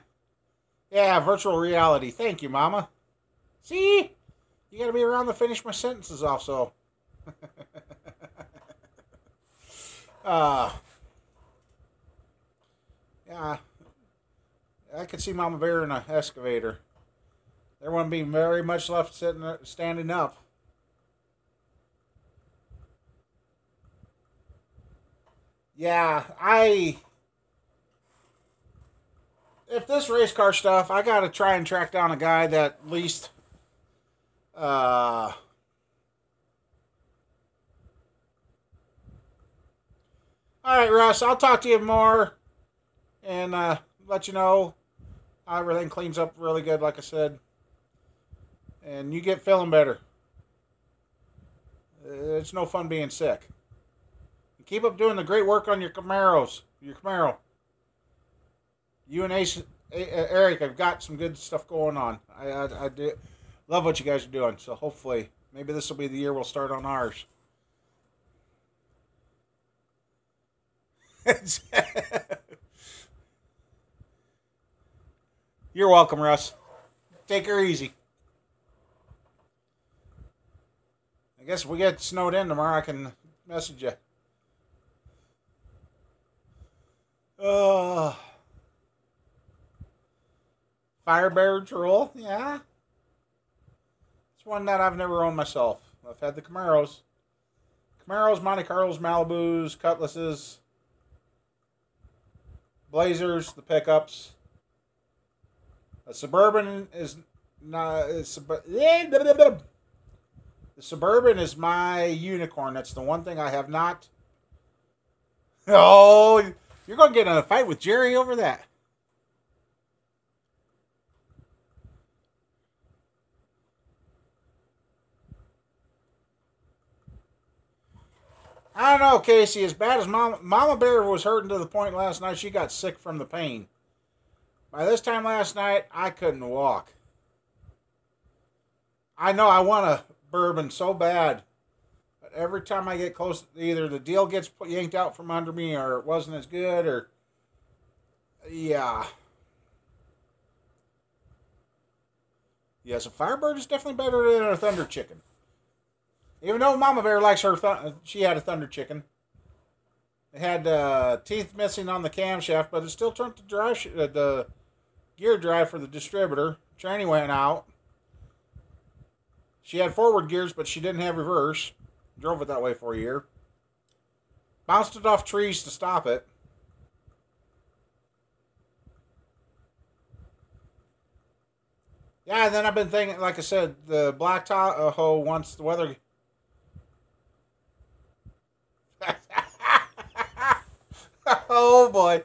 Yeah, virtual reality. Thank you, Mama. See? You gotta be around to finish my sentences off, so. Yeah, I could see Mama Bear in an excavator. There wouldn't be very much left standing up. Yeah, if this race car stuff, I gotta try and track down a guy that at least, uh, all right, Russ, I'll talk to you more and let you know how everything cleans up really good, like I said, and you get feeling better. It's no fun being sick. Keep up doing the great work on your Camaros. Your Camaro. You and Eric have got some good stuff going on. I do love what you guys are doing. So hopefully, maybe this will be the year we'll start on ours. You're welcome, Russ. Take her easy. I guess if we get snowed in tomorrow, I can message you. Firebear Drool, yeah. It's one that I've never owned myself. I've had the Camaros. Camaros, Monte Carlos, Malibus, Cutlasses, Blazers, the pickups. A Suburban is not. The Suburban is my unicorn. That's the one thing I have not. Oh, you're going to get in a fight with Jerry over that. I don't know, Casey. As bad as Mama Bear was hurting to the point last night, she got sick from the pain. By this time last night, I couldn't walk. I know I want a bourbon so bad. But every time I get close, either the deal gets yanked out from under me or it wasn't as good or... Yeah. Yes, a Firebird is definitely better than a Thunder Chicken. Even though Mama Bear likes her, she had a Thunder Chicken. It had teeth missing on the camshaft, but it still turned to the gear drive for the distributor. Tranny went out. She had forward gears, but she didn't have reverse. Drove it that way for a year. Bounced it off trees to stop it. Yeah, and then I've been thinking, like I said, the Black Tahoe once the weather... Oh, boy.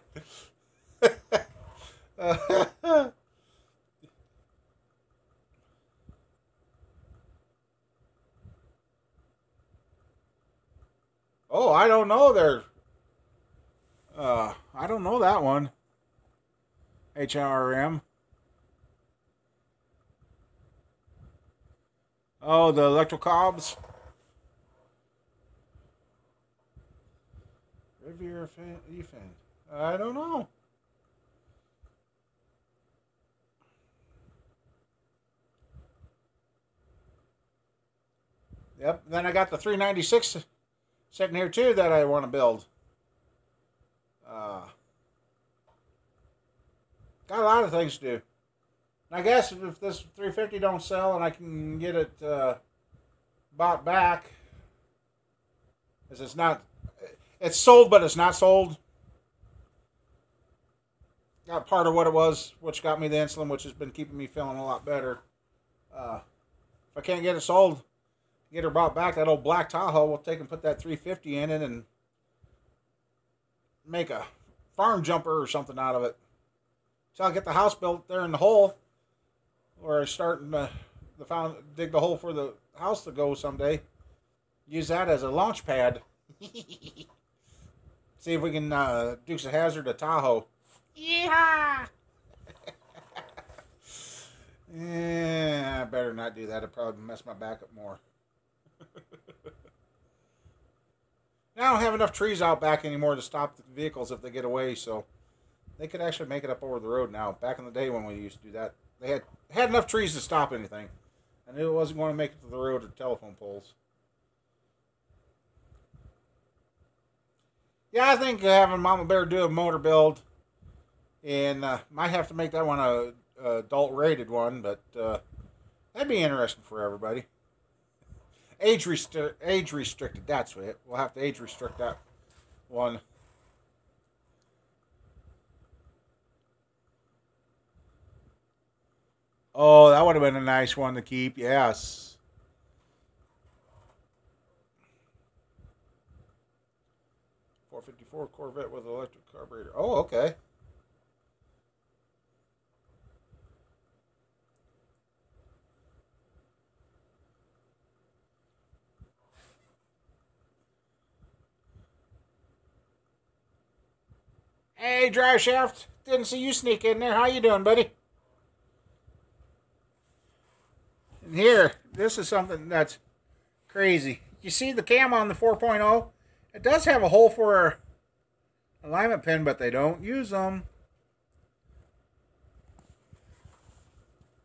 Oh, I don't know there. I don't know that one. HRM. Oh, the Electrocobs. Riviera Efan. I don't know. Yep. Then I got the 396 sitting here too that I want to build. Got a lot of things to do. And I guess if this 350 don't sell and I can get it bought back, because it's not, it's sold but it's not sold. Got part of what it was, which got me the insulin, which has been keeping me feeling a lot better. If I can't get it sold, get her bought back, that old Black Tahoe, we'll take and put that 350 in it and make a farm jumper or something out of it. So I'll get the house built there in the hole, or I start dig the hole for the house to go someday. Use that as a launch pad. See if we can Dukes of Hazzard a Tahoe. Yeah. Yeah, I better not do that. It'll probably mess my back up more. Now I don't have enough trees out back anymore to stop the vehicles if they get away, so they could actually make it up over the road now. Back in the day when we used to do that, they had enough trees to stop anything. I knew it wasn't going to make it to the road or telephone poles. Yeah, I think having Mama Bear do a motor build And might have to make that one a adult rated one, but that'd be interesting for everybody. Age restricted. That's it. We'll have to age restrict that one. Oh, that would have been a nice one to keep. Yes. 454 Corvette with electric carburetor. Oh, okay. Hey, Drive Shaft. Didn't see you sneak in there. How you doing, buddy? And here, this is something that's crazy. You see the cam on the 4.0? It does have a hole for an alignment pin, but they don't use them.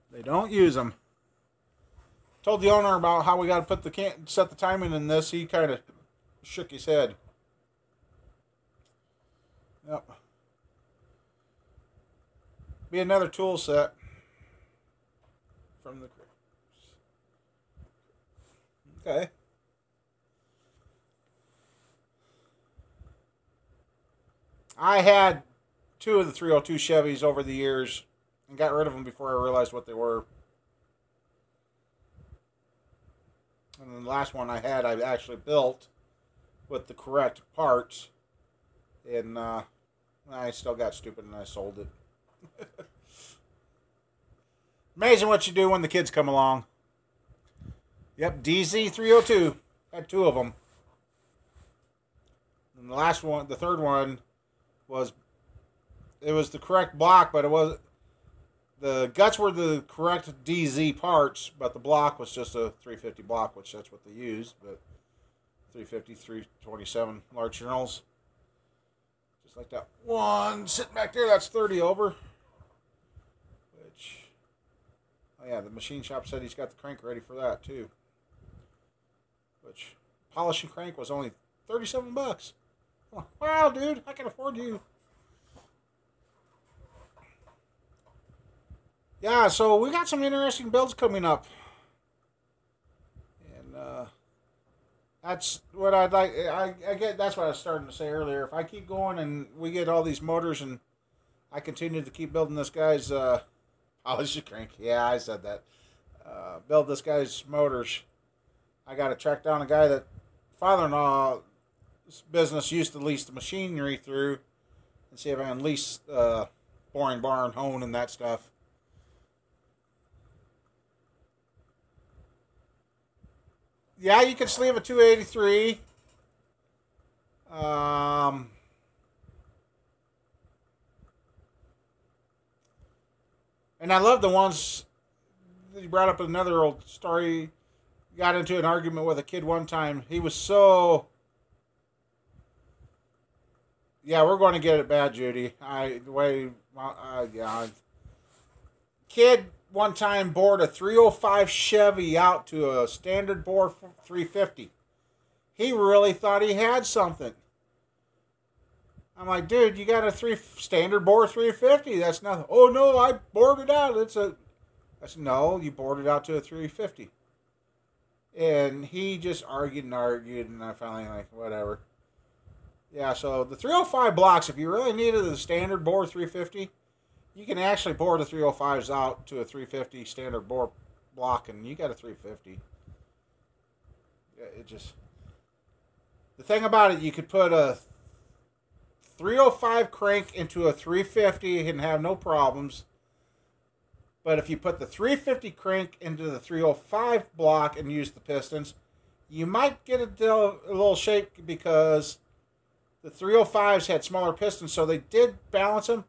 They don't use them. Told the owner about how we got to put set the timing in this. He kind of shook his head. Yep. Be another tool set from the okay. I had two of the 302 Chevys over the years and got rid of them before I realized what they were. And then the last one I had, I actually built with the correct parts. And I still got stupid and I sold it. Amazing what you do when the kids come along. Yep, DZ302. Had two of them. And the last one, the third one, was the correct block, but it was the guts were the correct DZ parts, but the block was just a 350 block, which that's what they used. But 350, 327 large journals. Just like that one sitting back there, that's 30 over. Which, oh yeah, the machine shop said he's got the crank ready for that too. Which, polishing crank was only $37. Wow, dude, I can afford you. Yeah, so we got some interesting builds coming up. And that's what I'd like. I get that's what I was starting to say earlier. If I keep going and we get all these motors and I continue to keep building this guy's polish crank. Yeah, I said that. Build this guy's motors. I got to track down a guy that father-in-law business used to lease the machinery through and see if I can lease boring barn, hone, and that stuff. Yeah, you can sleeve a 283. And I love the ones that you brought up. Another old story. Got into an argument with a kid one time. He was so... Yeah, we're going to get it bad, Judy. Kid one time bored a 305 Chevy out to a standard bore 350. He really thought he had something. I'm like, dude, you got a standard bore 350. That's nothing. Oh no, I bored it out. I said, no, you bored it out to a 350. And he just argued, and I finally like, whatever. Yeah, so the 305 blocks, if you really needed the standard bore 350, you can actually bore the 305s out to a 350 standard bore block, and you got a 350. It just... The thing about it, you could put a 305 crank into a 350 and have no problems. But if you put the 350 crank into the 305 block and use the pistons, you might get a little shake because the 305s had smaller pistons, so they did balance them.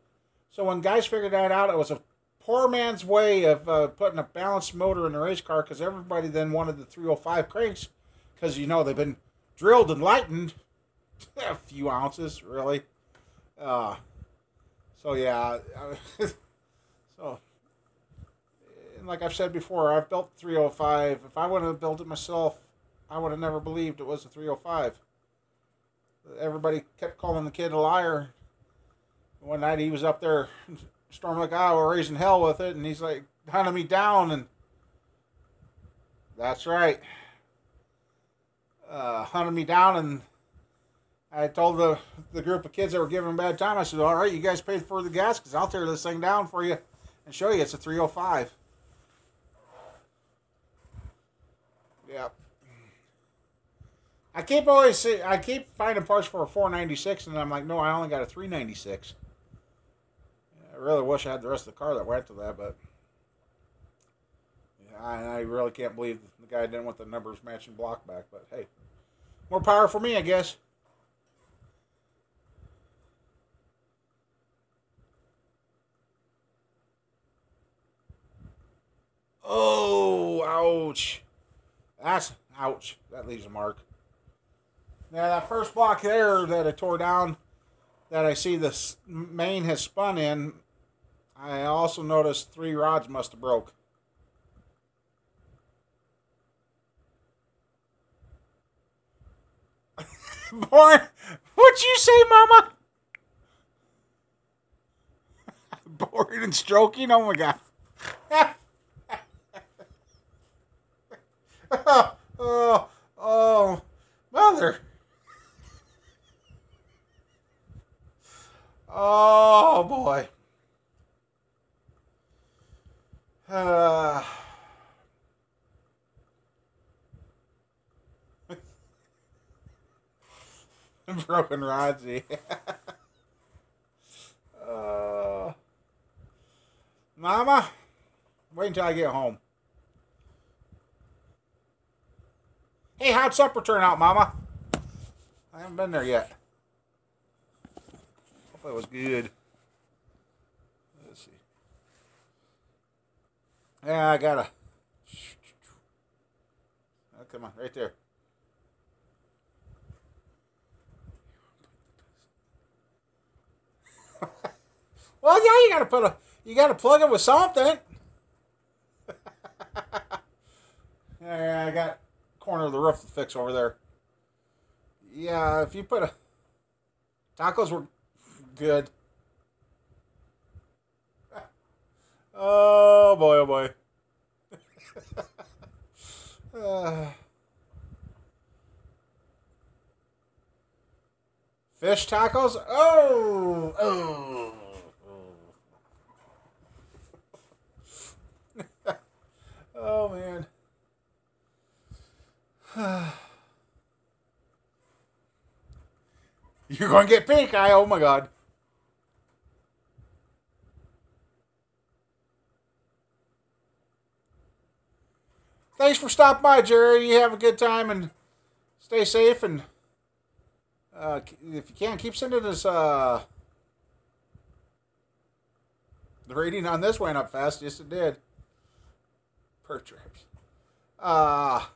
So when guys figured that out, it was a poor man's way of putting a balanced motor in a race car, because everybody then wanted the 305 cranks because, you know, they've been drilled and lightened a few ounces, really. So, yeah. So, and like I've said before, I've built 305. If I wouldn't have built it myself, I would have never believed it was a 305. Everybody kept calling the kid a liar. One night he was up there, Storm Lake, Iowa, raising hell with it, and he's like hunting me down, and that's right, hunted me down, and I told the group of kids that were giving him a bad time, I said, all right, you guys pay for the gas, because I'll tear this thing down for you and show you it's a 305. Yep. I keep finding parts for a 496, and I'm like, no, I only got a 396. I really wish I had the rest of the car that went to that, but yeah, I really can't believe the guy didn't want the numbers matching block back. But hey, more power for me, I guess. Oh, ouch. That's ouch. That leaves a mark. Now, that first block there that I tore down, that I see the main has spun in, I also noticed 3 rods must have broke. Boring. What'd you say, Mama? Boring and stroking? Oh, my God. oh, mother. Oh, boy. Broken rods. Mama, wait until I get home. Hey, how'd supper turn out, Mama? I haven't been there yet. Hope it was good. Let's see. Yeah, I gotta. Oh, come on, right there. Well, yeah, you gotta plug it with something. Yeah, I got corner of the roof to fix over there. Yeah, if you put a tacos were good. Oh boy, oh boy. Fish tacos? Oh. Oh, man. You're going to get pink eye. Oh, my God. Thanks for stopping by, Jerry. You have a good time and stay safe. And if you can, keep sending us the rating on this went up fast. Yes, it did. Per trips. Yeah,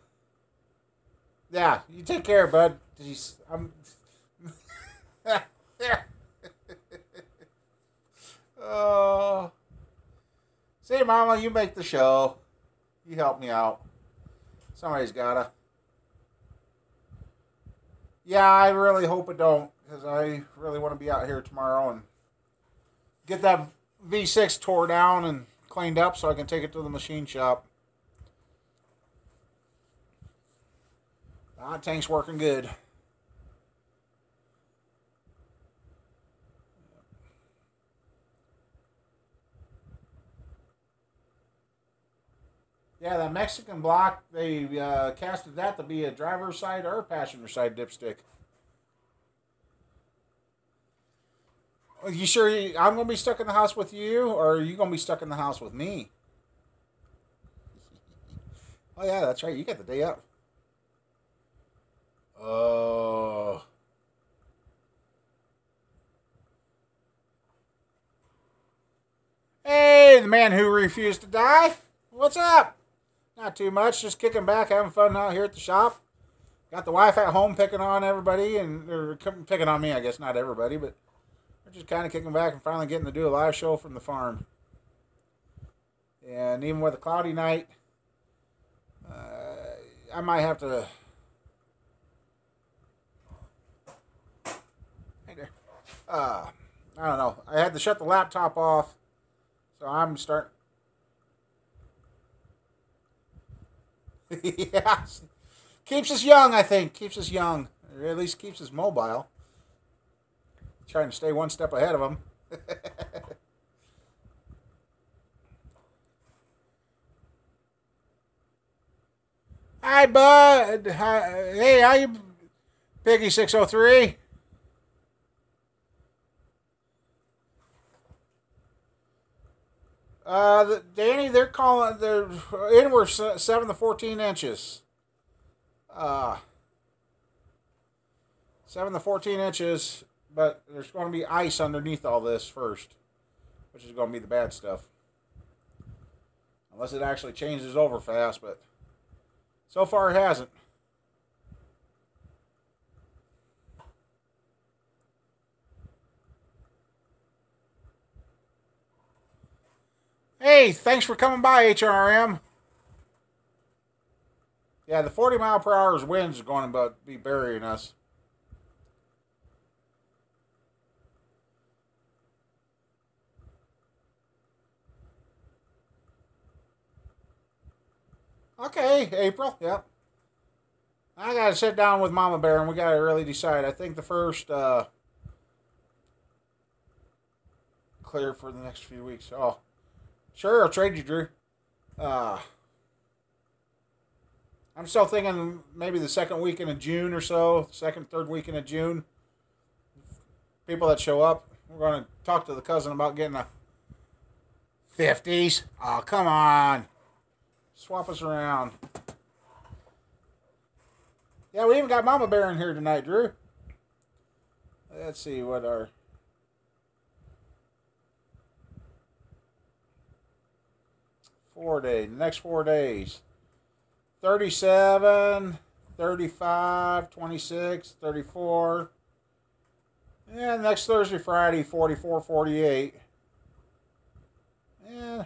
you take care, bud. I'm. See, Mama, you make the show. You help me out. Somebody's gotta. Yeah, I really hope it don't, because I really want to be out here tomorrow and get that V6 tore down and cleaned up so I can take it to the machine shop. The hot tank's working good. Yeah, that Mexican block, they casted that to be a driver's side or passenger side dipstick. Are you sure I'm going to be stuck in the house with you, or are you going to be stuck in the house with me? Oh, yeah, that's right. You got the day up. Oh. Hey, the man who refused to die. What's up? Not too much. Just kicking back, having fun out here at the shop. Got the wife at home picking on everybody, and they're picking on me, I guess. Not everybody, but we're just kind of kicking back and finally getting to do a live show from the farm. And even with a cloudy night, I might have to. Hey there. I don't know. I had to shut the laptop off, so I'm starting. Yeah, keeps us young. I think keeps us young, or at least keeps us mobile. Trying to stay one step ahead of them. Hi, bud. Hi, hey, how you, Piggy 603? Danny, they're inward 7 to 14 inches. Uh, 7 to 14 inches, but there's going to be ice underneath all this first, which is going to be the bad stuff. Unless it actually changes over fast, but so far it hasn't. Hey, thanks for coming by, HRM. Yeah, the 40-mile-per-hour winds are going to be burying us. Okay, April. Yep. I got to sit down with Mama Bear and we got to really decide. I think the first clear for the next few weeks. Oh, sure, I'll trade you, Drew. Uh, I'm still thinking maybe the second weekend of June or so, second, third weekend of June. People that show up, we're going to talk to the cousin about getting a 50s. Oh, come on. Swap us around. Yeah, we even got Mama Bear in here tonight, Drew. Let's see what our 4 day, the next 4 days. 37, 35, 26, 34. And next Thursday, Friday, 44, 48. Yeah.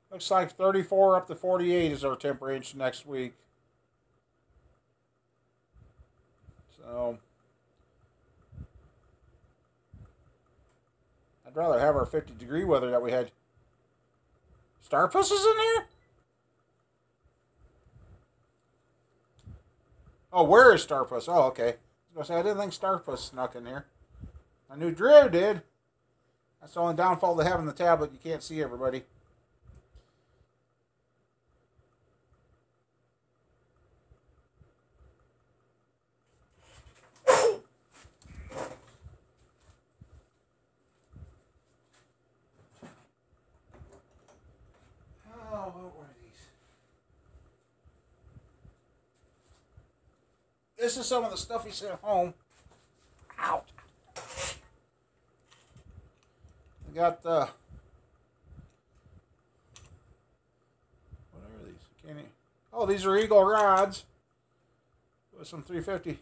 Looks like 34 up to 48 is our temperature next week. So, I'd rather have our 50-degree weather that we had. Star Puss is in here? Oh, where is Star Puss? Oh, okay. I was going to say, I didn't think Star Puss snuck in here. I knew Drew did. That's the only downfall to having the tablet. You can't see everybody. Oh, what were these? This is some of the stuff he sent home. Ouch. I got what are these? Can't even, oh, these are Eagle rods with some 350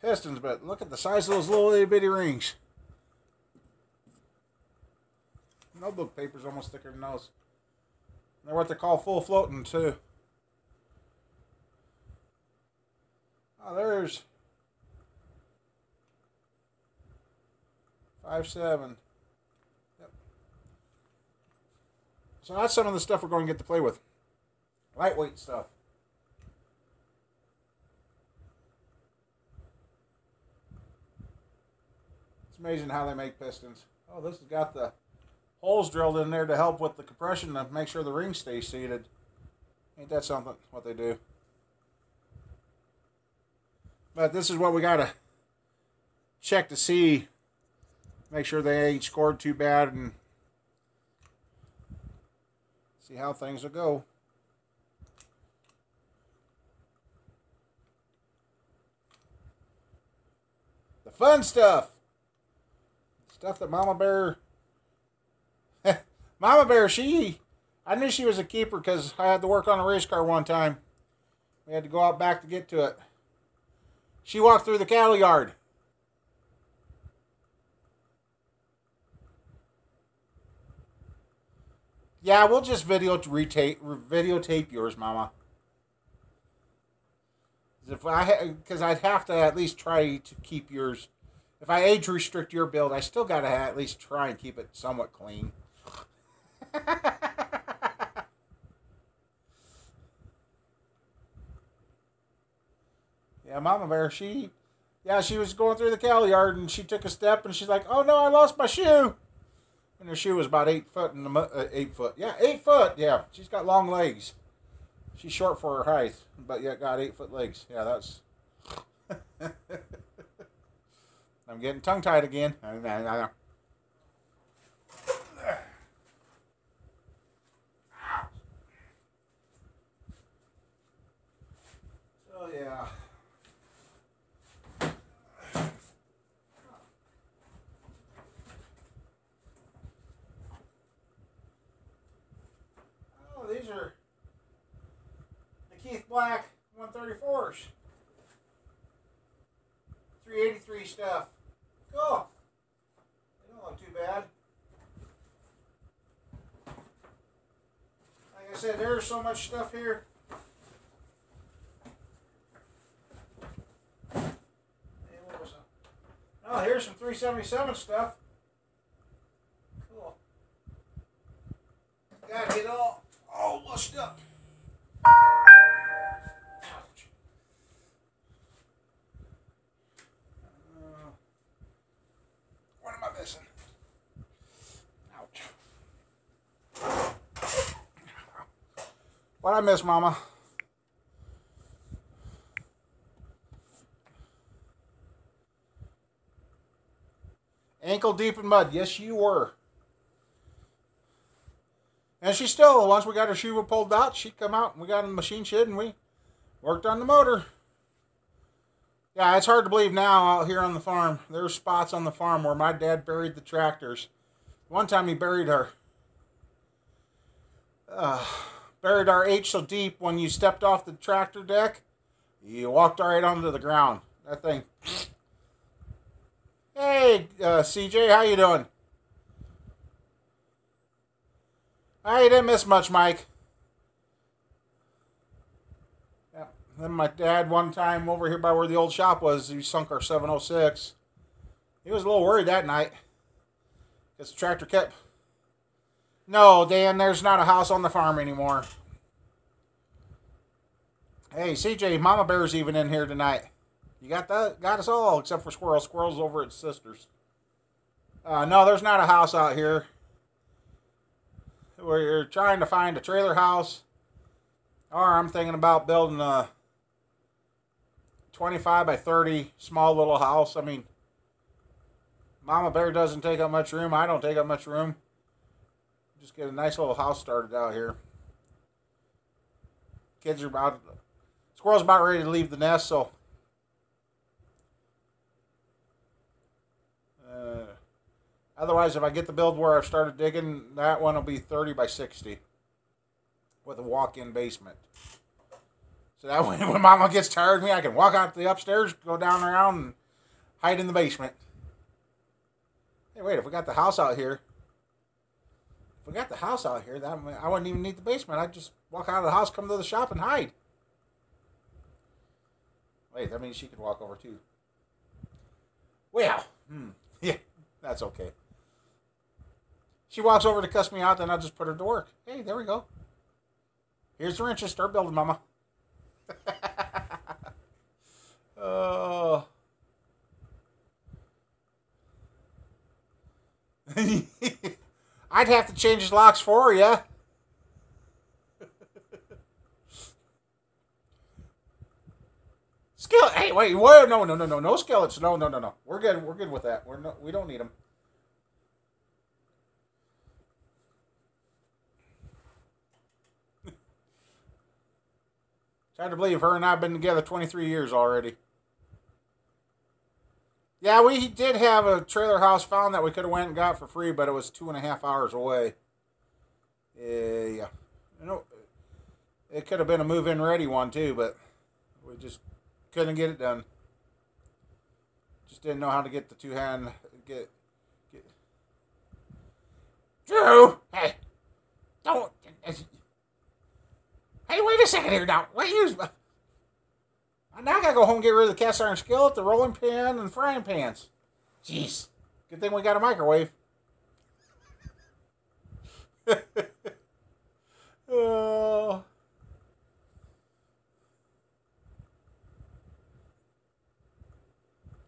pistons, but look at the size of those little itty bitty rings. Notebook paper's almost thicker than those. They're what they call full floating too. Oh, there's 5.7. Yep. So that's some of the stuff we're going to get to play with. Lightweight stuff. It's amazing how they make pistons. Oh, this has got the holes drilled in there to help with the compression to make sure the ring stays seated. Ain't that something, what they do? But this is what we got to check to see. Make sure they ain't scored too bad and see how things will go. The fun stuff. Stuff that Mama Bear... Mama Bear, I knew she was a keeper because I had to work on a race car one time. We had to go out back to get to it. She walked through the cattle yard. Yeah, we'll just videotape yours, Mama. Because I'd have to at least try to keep yours If I age restrict your build, I still gotta at least try and keep it somewhat clean. Yeah, Mama Bear, she was going through the cow yard and she took a step and she's like, "Oh no, I lost my shoe." And her shoe was about 8 foot in the 8 foot. Yeah, 8 foot. Yeah, she's got long legs. She's short for her height, but yet got 8 foot legs. Yeah, that's. I'm getting tongue tied again. Oh yeah. Oh, these are the Keith Black 134s. 383 stuff. Cool. They don't look too bad. Like I said, there's so much stuff here. Oh, here's some 377 stuff. Cool. Gotta get all lushed up. Ouch. What am I missing? Ouch. What I miss, Mama? Ankle deep in mud. Yes, you were. And she still, once we got her shoe pulled out, she'd come out and we got in the machine shed and we worked on the motor. Yeah, it's hard to believe now out here on the farm. There's spots on the farm where my dad buried the tractors. One time he buried our H so deep when you stepped off the tractor deck, you walked right onto the ground. That thing. Hey, CJ, how you doing? I didn't miss much, Mike. Yeah. Then my dad, one time over here by where the old shop was, he sunk our 706. He was a little worried that night because the tractor kept. No, Dan, there's not a house on the farm anymore. Hey, CJ, Mama Bear's even in here tonight. You got us all except for Squirrel. Squirrel's over at Sisters. No, there's not a house out here. We're trying to find a trailer house. Or I'm thinking about building a 25 by 30 small little house. I mean, Mama Bear doesn't take up much room. I don't take up much room. Just get a nice little house started out here. Squirrel's about ready to leave the nest, so. Otherwise, if I get the build where I've started digging, that one will be 30 by 60 with a walk-in basement. So that way, when Mama gets tired of me, I can walk out to the upstairs, go down around, and hide in the basement. Hey, wait, if we got the house out here, that I wouldn't even need the basement. I'd just walk out of the house, come to the shop, and hide. Wait, that means she could walk over too. Well, yeah, that's okay. She walks over to cuss me out, then I'll just put her to work. Hey, there we go. Here's the wrenches. Start building, Mama. Oh. I'd have to change his locks for you. Hey, wait, what? No skillets. No. We're good with that. We don't need them. It's hard to believe her and I have been together 23 years already. Yeah, we did have a trailer house found that we could have went and got for free, but it was 2.5 hours away. Yeah. It could have been a move-in ready one too, but we just couldn't get it done. Just didn't know how to get the two-hand... Get... Drew! Hey! Don't... Hey, wait a second here now. Now I gotta go home and get rid of the cast iron skillet, the rolling pan, and the frying pans. Jeez. Good thing we got a microwave. Oh.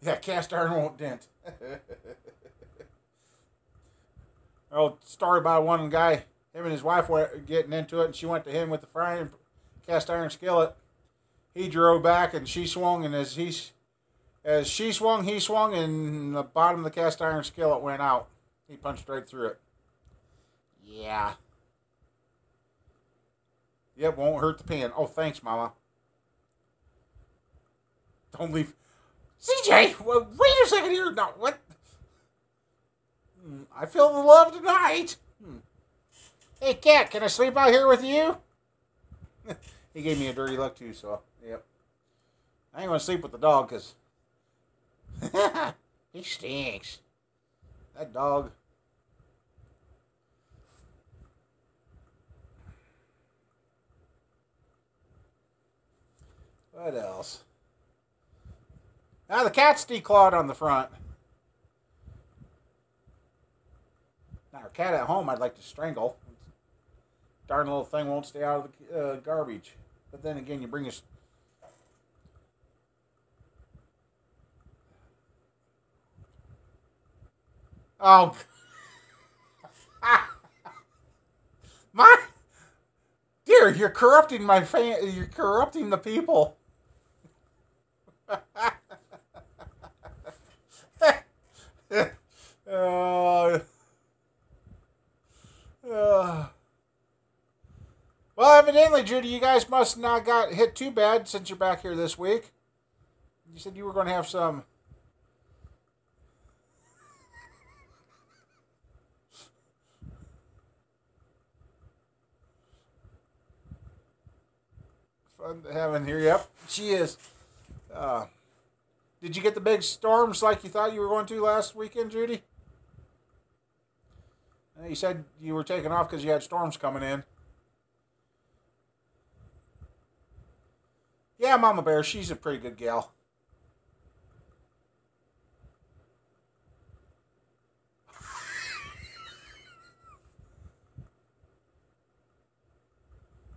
Yeah, cast iron won't dent. Oh, story about one guy, him and his wife were getting into it, and she went to him with the frying cast iron skillet. He drove back, and she swung, and as she swung, he swung, and the bottom of the cast iron skillet went out. He punched right through it. Yeah. Yep, won't hurt the pan. Oh, thanks, Mama. Don't leave. CJ, well, wait a second here. No, what? I feel the love tonight. Hey, cat, can I sleep out here with you? He gave me a dirty look, too, so, yep. I ain't going to sleep with the dog, because he stinks. That dog. What else? Now the cat's declawed on the front. Now our cat at home I'd like to strangle. Darn little thing won't stay out of the garbage. But then again, you bring us. Oh. My. Dear, you're corrupting my you're corrupting the people. Well, evidently, Judy, you guys must not got hit too bad since you're back here this week. You said you were going to have some. Fun to have in here. Yep, she is. Did you get the big storms like you thought you were going to last weekend, Judy? You said you were taking off because you had storms coming in. Yeah, Mama Bear, she's a pretty good gal.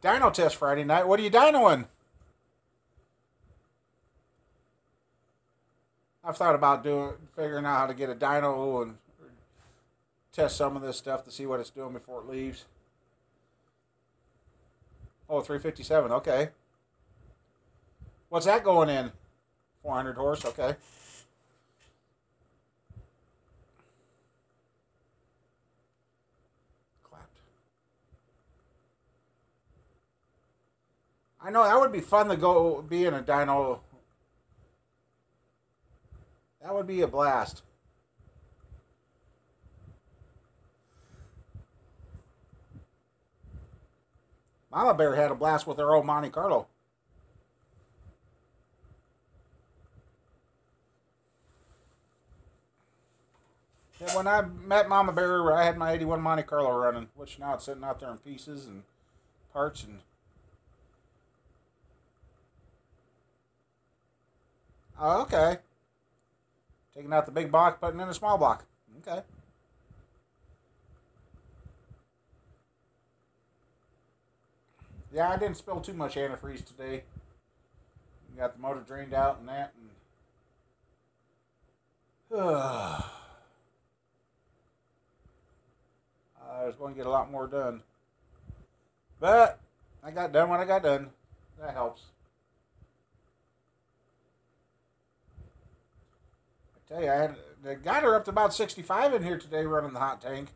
Dino test Friday night. What are you dinoing? I've thought about figuring out how to get a dyno and test some of this stuff to see what it's doing before it leaves. Oh, 357. Okay. What's that going in? 400 horse. Okay. Clapped. I know that would be fun to go be in a dyno. That would be a blast. Mama Bear had a blast with her old Monte Carlo. Yeah, when I met Mama Bear, I had my 81 Monte Carlo running, which now it's sitting out there in pieces and parts and. Oh, okay. Taking out the big block, putting in a small block. Okay. Yeah, I didn't spill too much antifreeze today. Got the motor drained out and that. And I was going to get a lot more done. But I got done when I got done. That helps. I tell you, I got her up to about 65 in here today running the hot tank.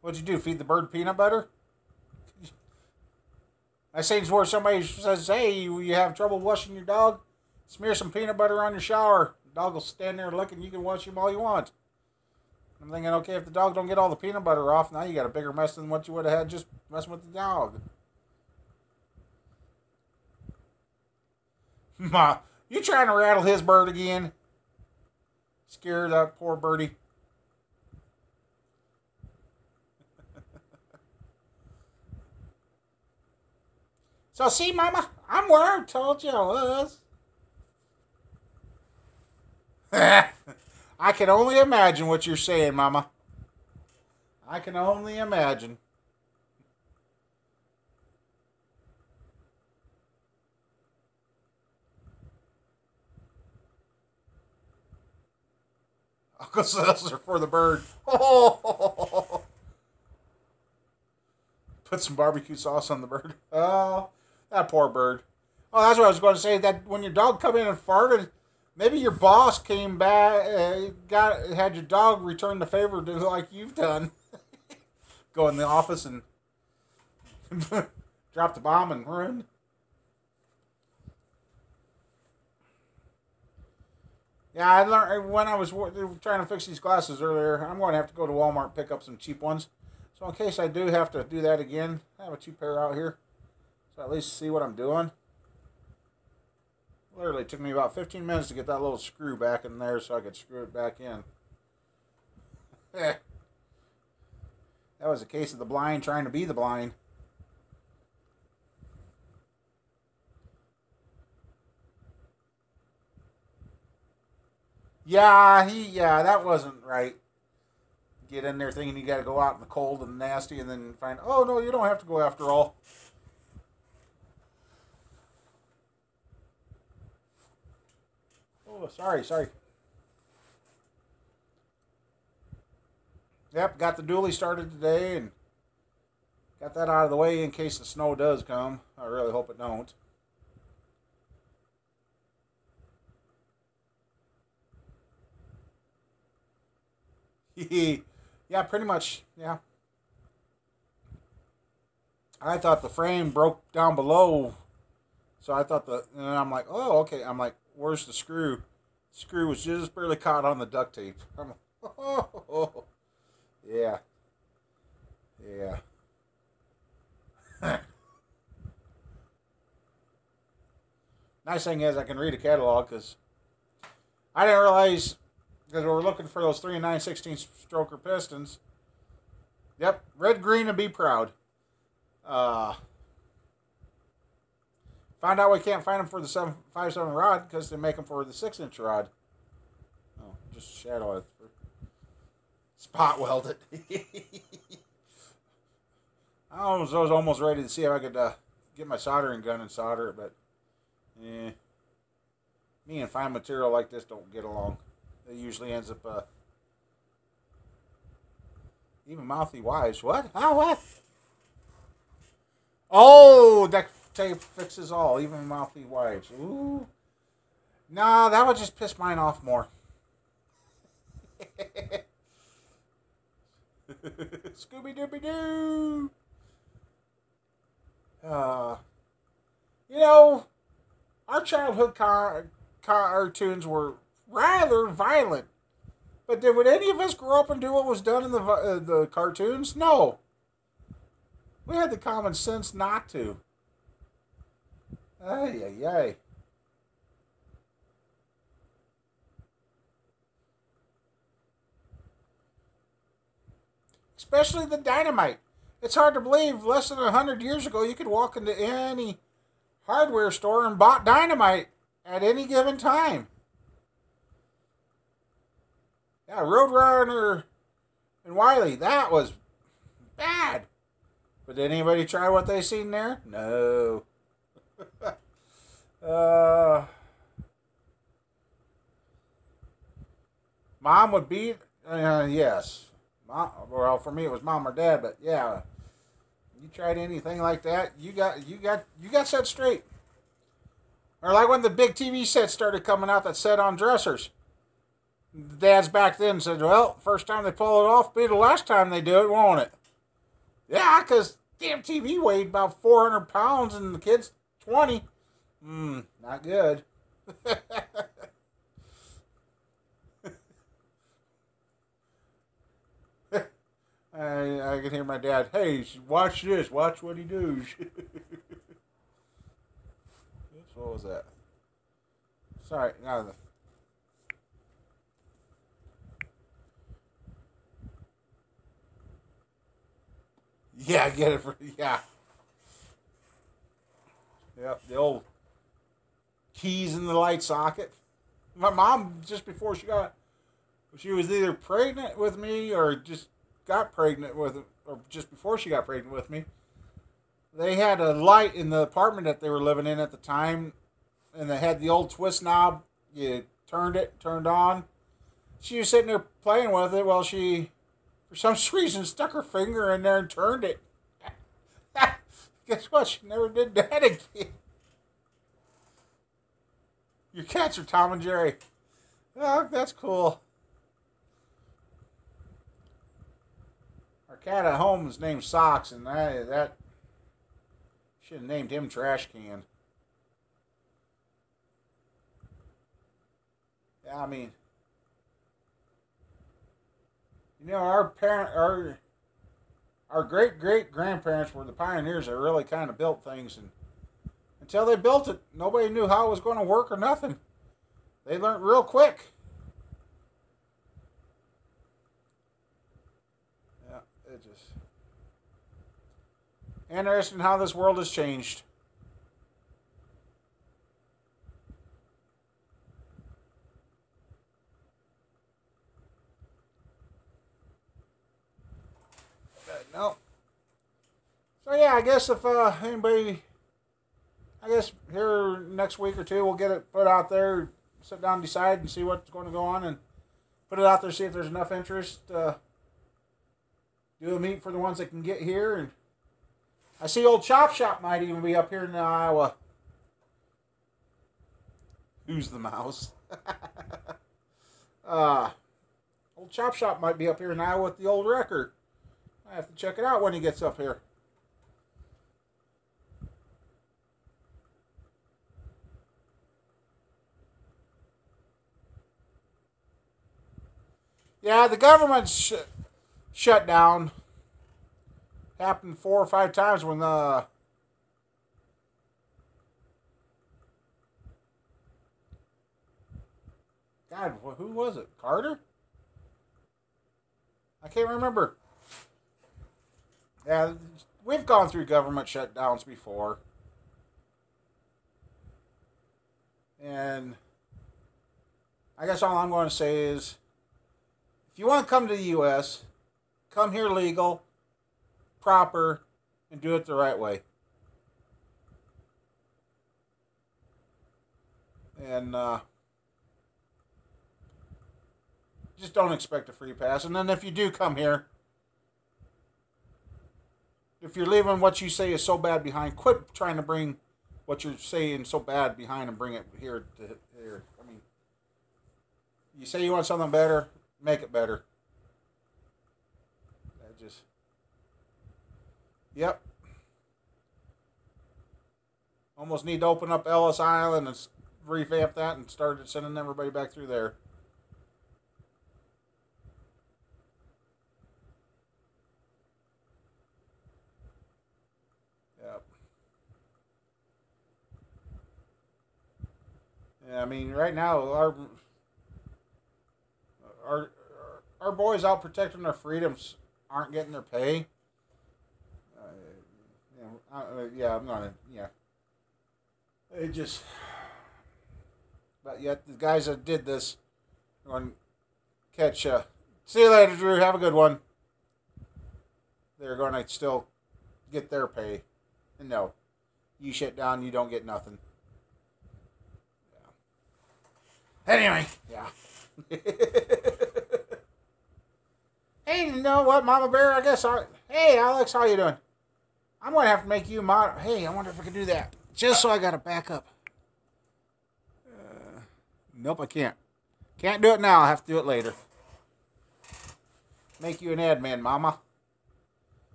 What'd you do? Feed the bird peanut butter? I seen where somebody says, hey, you have trouble washing your dog? Smear some peanut butter on your shower. The dog will stand there looking. You can wash him all you want. I'm thinking, okay, if the dog don't get all the peanut butter off, now you got a bigger mess than what you would have had just messing with the dog. Ma, you trying to rattle his bird again? Scare that poor birdie. So, see, Mama, I'm where I told you I was. I can only imagine what you're saying, Mama. I can only imagine. Uncle Seltzer for the bird. Oh, put some barbecue sauce on the bird. Oh, that poor bird. Oh, that's what I was going to say. That when your dog come in and farted, maybe your boss came back, had your dog return the favor to like you've done. Go in the office and drop the bomb and run. Yeah, I learned when I was trying to fix these glasses earlier. I'm going to have to go to Walmart and pick up some cheap ones. So in case I do have to do that again, I have a cheap pair out here. So at least see what I'm doing. Literally took me about 15 minutes to get that little screw back in there so I could screw it back in. That was a case of the blind trying to be the blind. Yeah, that wasn't right. Get in there thinking you got to go out in the cold and nasty, and then find, oh no, you don't have to go after all. Oh, sorry. Yep, got the dually started today, and got that out of the way in case the snow does come. I really hope it don't. Yeah, pretty much. Yeah. I thought the frame broke down below, so I thought and I'm like, oh, okay. I'm like, where's the screw? The screw was just barely caught on the duct tape. I'm like, oh, yeah, yeah. Nice thing is I can read a catalog because I didn't realize because we were looking for those 3 and 9/16 stroker pistons. Yep, red, green, and be proud. Uh, Found out we can't find them for the 757 rod because they make them for the 6-inch rod. Oh, just shadow it. Spot weld it. I was almost ready to see if I could get my soldering gun and solder it, but me and fine material like this don't get along. It usually ends up even mouthy wives. What? Oh, what? Oh, that tape fixes all, even mouthy wives. Ooh. Nah, that would just piss mine off more. Scooby Dooby Doo. You know, our childhood cartoons were rather violent. But would any of us grow up and do what was done in the cartoons? No. We had the common sense not to. Ay, ay, ay. Especially the dynamite. It's hard to believe less than 100 years ago you could walk into any hardware store and bought dynamite at any given time. Yeah, Roadrunner and Wiley, that was bad. But did anybody try what they seen there? No. uh, Mom would beat. Yes. Mom, well, for me it was mom or dad, but yeah, you tried anything like that, you got set straight. Or like when the big TV sets started coming out that sat on dressers. Dads back then said, well, first time they pull it off, be the last time they do it, won't it? Yeah, because damn TV weighed about 400 pounds and the kid's 20. Not good. I can hear my dad, hey, watch this, watch what he does. What was that? Sorry, no. Yeah, get it for, yeah. Yep, the old keys in the light socket. My mom, just before she was either pregnant with me or just got pregnant with, or just before she got pregnant with me. They had a light in the apartment that they were living in at the time, and they had the old twist knob. You turned on. She was sitting there playing with it while she, for some reason, stuck her finger in there and turned it. Guess what? She never did that again. Your cats are Tom and Jerry. Oh, that's cool. Our cat at home is named Socks, and that should have named him Trash Can. Yeah, I mean, our great grandparents were the pioneers that really kind of built things, and until they built it, nobody knew how it was going to work or nothing. They learned real quick. Yeah, it just interesting how this world has changed. But no. So yeah, I guess if anybody, I guess here next week or two we'll get it put out there, sit down and decide and see what's going to go on and put it out there, see if there's enough interest. Do a meet for the ones that can get here. And I see old Chop Shop might even be up here in Iowa. Who's the mouse? Old Chop Shop might be up here in Iowa with the old record. I have to check it out when he gets up here. Yeah, the government's shut down. Happened 4 or 5 times when the God, who was it? Carter? I can't remember. Yeah, we've gone through government shutdowns before. And I guess all I'm going to say is if you want to come to the U.S., come here legal, proper, and do it the right way. And just don't expect a free pass. And then if you do come here, if you're leaving what you say is so bad behind, quit trying to bring what you're saying so bad behind and bring it here to here. I mean, you say you want something better, make it better. Yep. Almost need to open up Ellis Island and revamp that and start sending everybody back through there. Yep. Yeah, I mean, right now our our boys out protecting their freedoms aren't getting their pay. Yeah, I'm not. Yeah, it just. But yet the guys that did this are going to catch. See you later, Drew. Have a good one. They're going to still get their pay, and no, you shut down, you don't get nothing. Yeah. Anyway, yeah. Hey, you know what, Mama Bear? Hey, Alex, how you doing? I'm going to have to make you mod. Hey, I wonder if I can do that. Just so I got to back up. Nope, I can't. Can't do it now. I'll have to do it later. Make you an admin, Mama.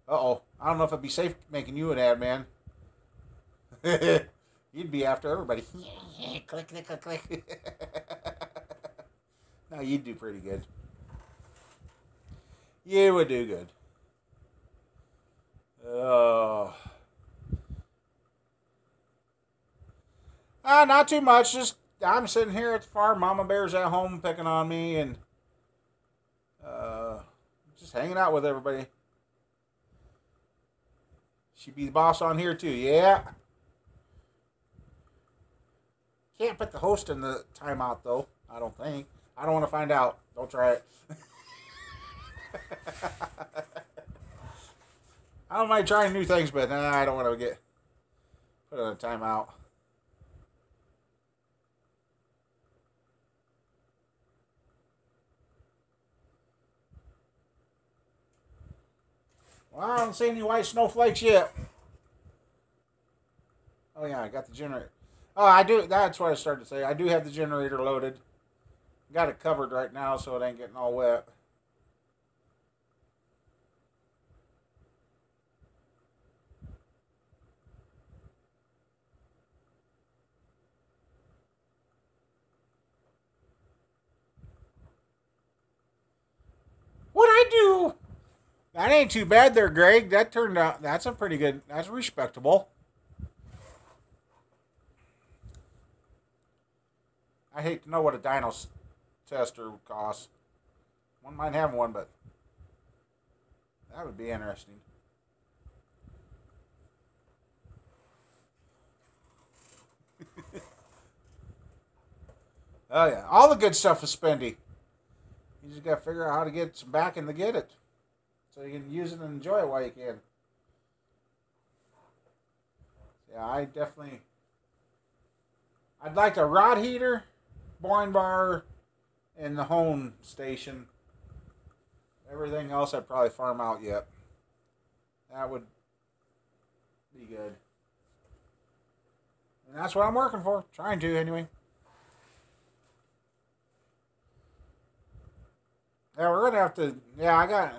Uh-oh. I don't know if it'd be safe making you an admin. You'd be after everybody. Click, click, click, click. No, you'd do pretty good. You would do good. Oh. Not too much. Just I'm sitting here at the farm. Mama Bear's at home picking on me and just hanging out with everybody. She be the boss on here too. Yeah. can't put the host in the timeout, though. I don't think. I don't want to find out. Don't try it. I don't mind trying new things, but I don't want to get put in a timeout. Well, I don't see any white snowflakes yet. Oh yeah, I got the generator. Oh, I do. That's what I started to say. I do have the generator loaded. Got it covered right now, so it ain't getting all wet. What'd I do? That ain't too bad there, Greg. That turned out, that's a pretty good, that's respectable. I hate to know what a dyno tester costs. One might have one, but that would be interesting. Oh yeah, all the good stuff is spendy. You just got to figure out how to get some backing to get it, so you can use it and enjoy it while you can. Yeah, I'd like a rod heater, boring bar, and the hone station. Everything else I'd probably farm out yet. That would be good. And that's what I'm working for. Trying to, anyway. Yeah, we're going to have to... Yeah, I got...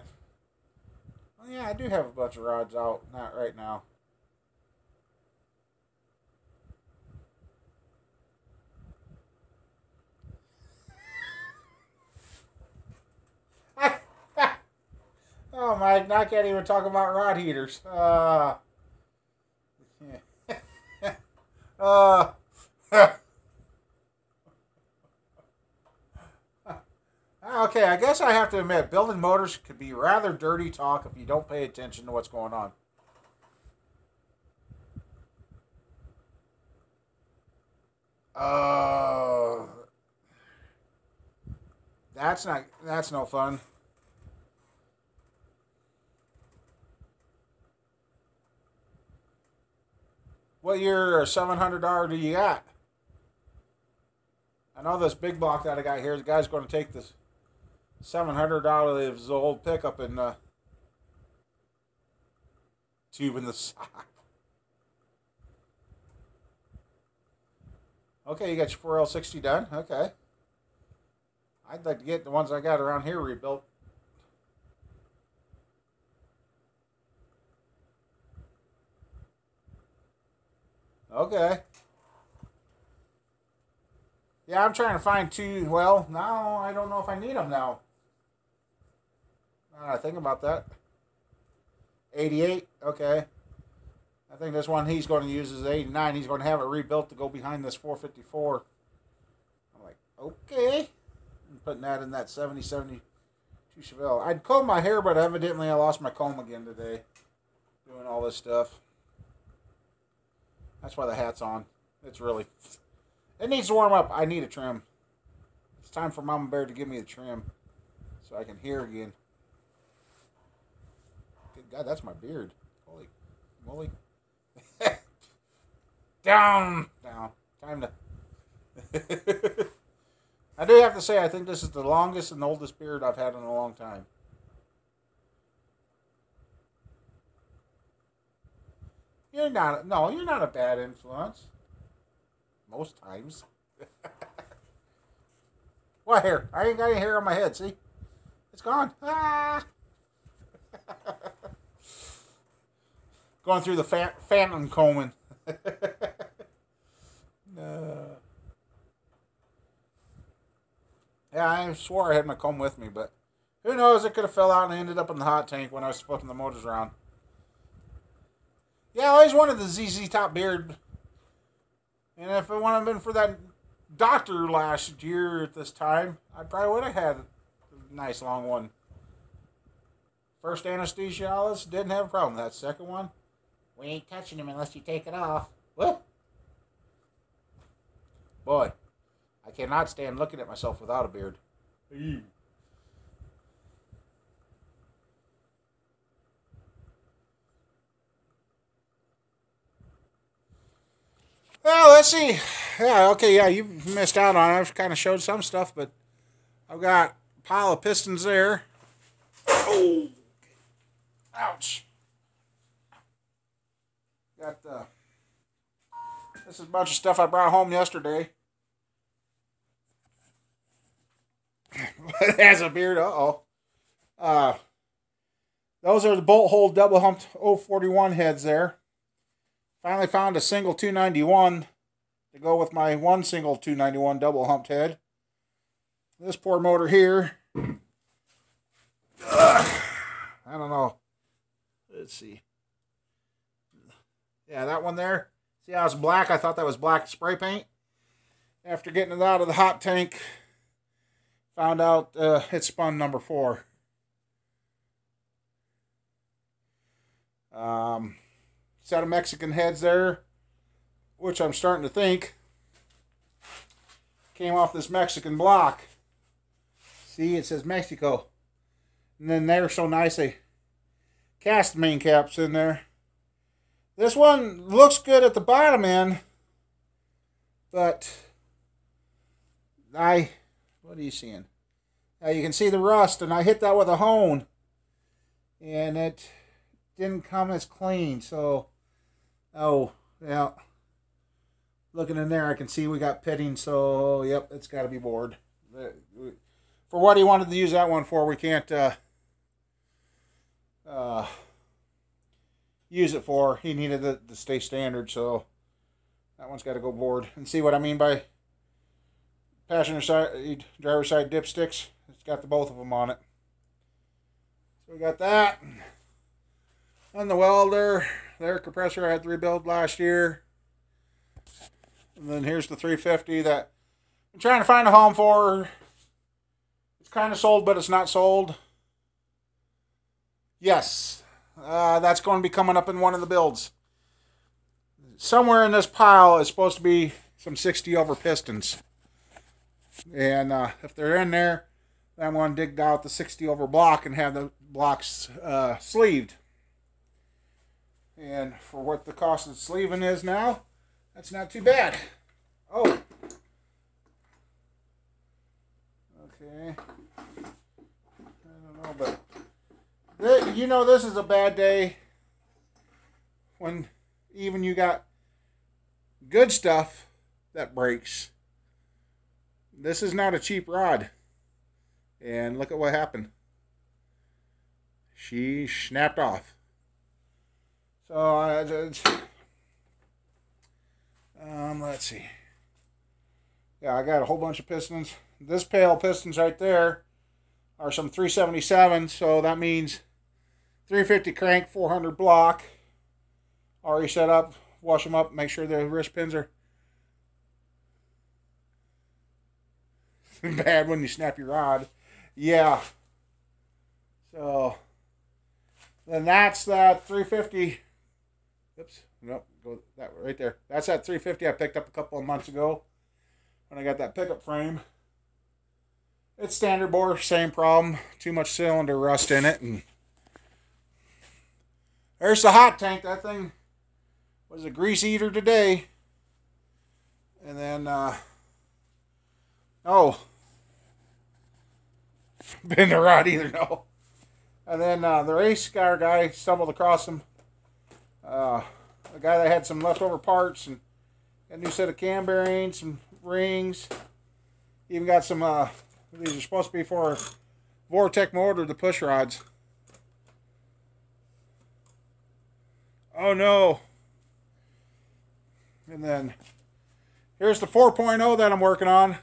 Well, yeah, I do have a bunch of rods out. Not right now. Oh, Mike, I can't even talk about rod heaters. Okay, I guess I have to admit, building motors could be rather dirty talk if you don't pay attention to what's going on. That's no fun. What year $700 do you got? I know this big block that I got here, the guy's going to take this $700 of his old pickup and tube in the sock. Okay, you got your 4L60 done? Okay. I'd like to get the ones I got around here rebuilt. Okay. Yeah, I'm trying to find two. Well, now I don't know if I need them now. I think about that. 88. Okay. I think this one he's going to use is 89. He's going to have it rebuilt to go behind this 454. I'm like, okay. I'm putting that in that 70-72 Chevelle. I'd comb my hair, but evidently I lost my comb again today. Doing all this stuff. That's why the hat's on. It's really... It needs to warm up. I need a trim. It's time for Mama Bear to give me a trim so I can hear again. Good God, that's my beard. Holy moly. Down. Time to... I do have to say, I think this is the longest and oldest beard I've had in a long time. You're not a bad influence. Most times. What hair? I ain't got any hair on my head, see? It's gone. Ah! Going through the phantom combing. Yeah, I swore I had my comb with me, but who knows? It could have fell out and ended up in the hot tank when I was flipping the motors around. Yeah, I always wanted the ZZ Top beard. And if it wouldn't have been for that doctor last year at this time, I probably would have had a nice long one. First anesthesiologist didn't have a problem. That second one, we ain't touching him unless you take it off. What? boy, I cannot stand looking at myself without a beard. Ew. Well, let's see. Yeah, okay, yeah, you missed out on it. I've kind of showed some stuff, but I've got a pile of pistons there. Oh, ouch. Got this is a bunch of stuff I brought home yesterday. It has a beard. Those are the bolt hole double humped 041 heads there. Finally found a single 291 to go with my one single 291 double humped head. This poor motor here. I don't know. Let's see. Yeah, that one there. See how it's black? I thought that was black spray paint. After getting it out of the hot tank, found out it spun number 4. Set of Mexican heads there, which I'm starting to think came off this Mexican block. See, it says Mexico. And then they're so nice they cast the main caps in there. This one looks good at the bottom end, but what are you seeing? You can see the rust, and I hit that with a hone, and it didn't come as clean. So, yeah. Looking in there, I can see we got pitting, so, yep, it's got to be bored. For what he wanted to use that one for, we can't use it for. He needed it to stay standard, so that one's got to go board. And see what I mean by passenger side, driver side dipsticks? It's got the both of them on it. So we got that. And the welder, their compressor I had to rebuild last year. And then here's the 350 that I'm trying to find a home for. It's kind of sold, but it's not sold. Yes. That's going to be coming up in one of the builds. Somewhere in this pile is supposed to be some 60 over pistons. And if they're in there, then I'm going to dig out the 60 over block and have the blocks sleeved. And for what the cost of sleeving is now, that's not too bad. Oh. Okay. I don't know, but you know this is a bad day when even you got good stuff that breaks. This is not a cheap rod. And look at what happened. She snapped off. So, let's see. Yeah, I got a whole bunch of pistons. This pail of pistons right there are some 377, so that means 350 crank, 400 block. Already set up, wash them up, make sure the wrist pins are bad when you snap your rod. Yeah. So, then that's that 350. Oops, nope, go that right there. That's that 350 I picked up a couple of months ago when I got that pickup frame. It's standard bore, same problem. Too much cylinder rust in it. And there's the hot tank. That thing was a grease eater today. And then, been the rod either, no. And then the race car guy stumbled across him. A guy that had some leftover parts and a new set of cam bearings, some rings. Even got some, these are supposed to be for Vortec motor, the push rods. Oh no. And then here's the 4.0 that I'm working on.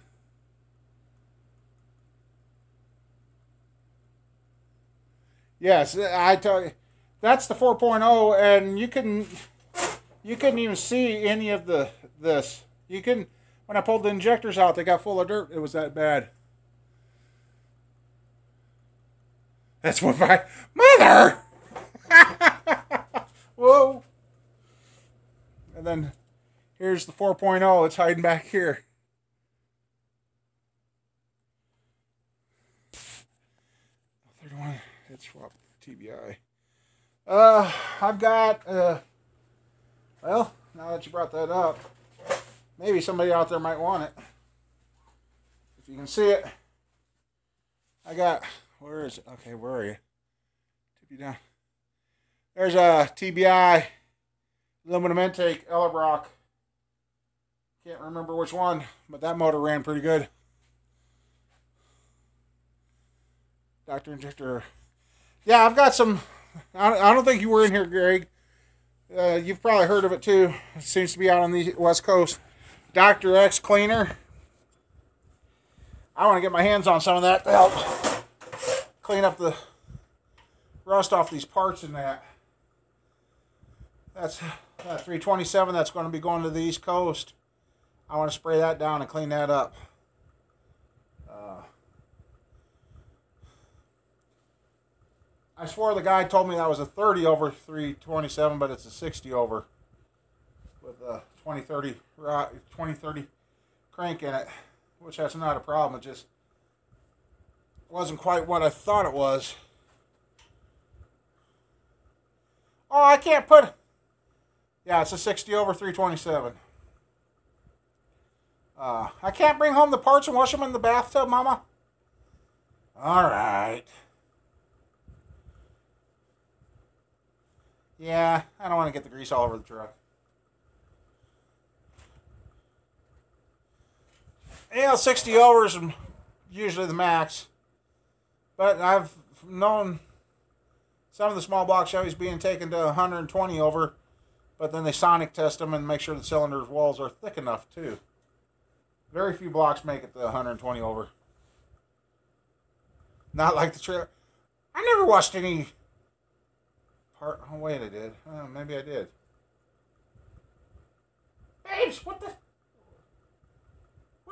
Yes, I tell you, that's the 4.0, and you couldn't even see any of this. You couldn't. When I pulled the injectors out, they got full of dirt. It was that bad. That's what mother. Whoa. And then here's the 4.0. It's hiding back here. Let's swap TBI. I've got, well, now that you brought that up, maybe somebody out there might want it. If you can see it, I got, where is it? Okay, where are you? Tip you down. There's a TBI aluminum intake, Edelbrock. Can't remember which one, but that motor ran pretty good. Dr. Injector. Yeah, I've got some. I don't think you were in here, Greg. You've probably heard of it too. It seems to be out on the West Coast. Dr. X Cleaner. I want to get my hands on some of that to help clean up the rust off these parts in that. That's 327 that's going to be going to the East Coast. I want to spray that down and clean that up. I swore the guy told me that was a 30 over 327, but it's a 60 over with a 2030 crank in it, which that's not a problem. It just wasn't quite what I thought it was. Oh, I can't put... Yeah, it's a 60 over 327. I can't bring home the parts and wash them in the bathtub, Mama? All right. Yeah, I don't want to get the grease all over the truck. Yeah, 60 over is usually the max. But I've known some of the small block Chevys being taken to 120 over, but then they sonic test them and make sure the cylinder walls are thick enough too. Very few blocks make it to 120 over. Not like the trailer. I never watched any part. Oh wait, I did. Maybe I did. Babes, what are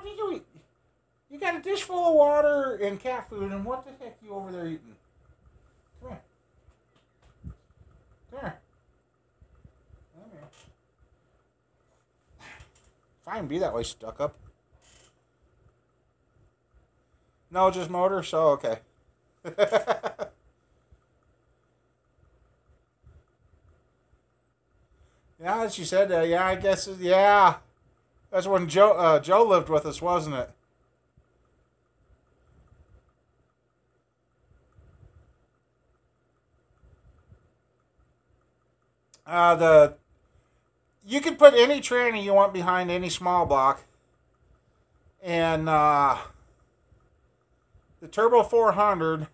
you doing? You got a dish full of water and cat food, and what the heck are you over there eating? Come here. Come here. Come here. Fine, be that way, stuck up. No, just motor, so okay. Yeah, she said that. Yeah, I guess, yeah. That's when Joe lived with us, wasn't it? You can put any tranny you want behind any small block. And, the Turbo 400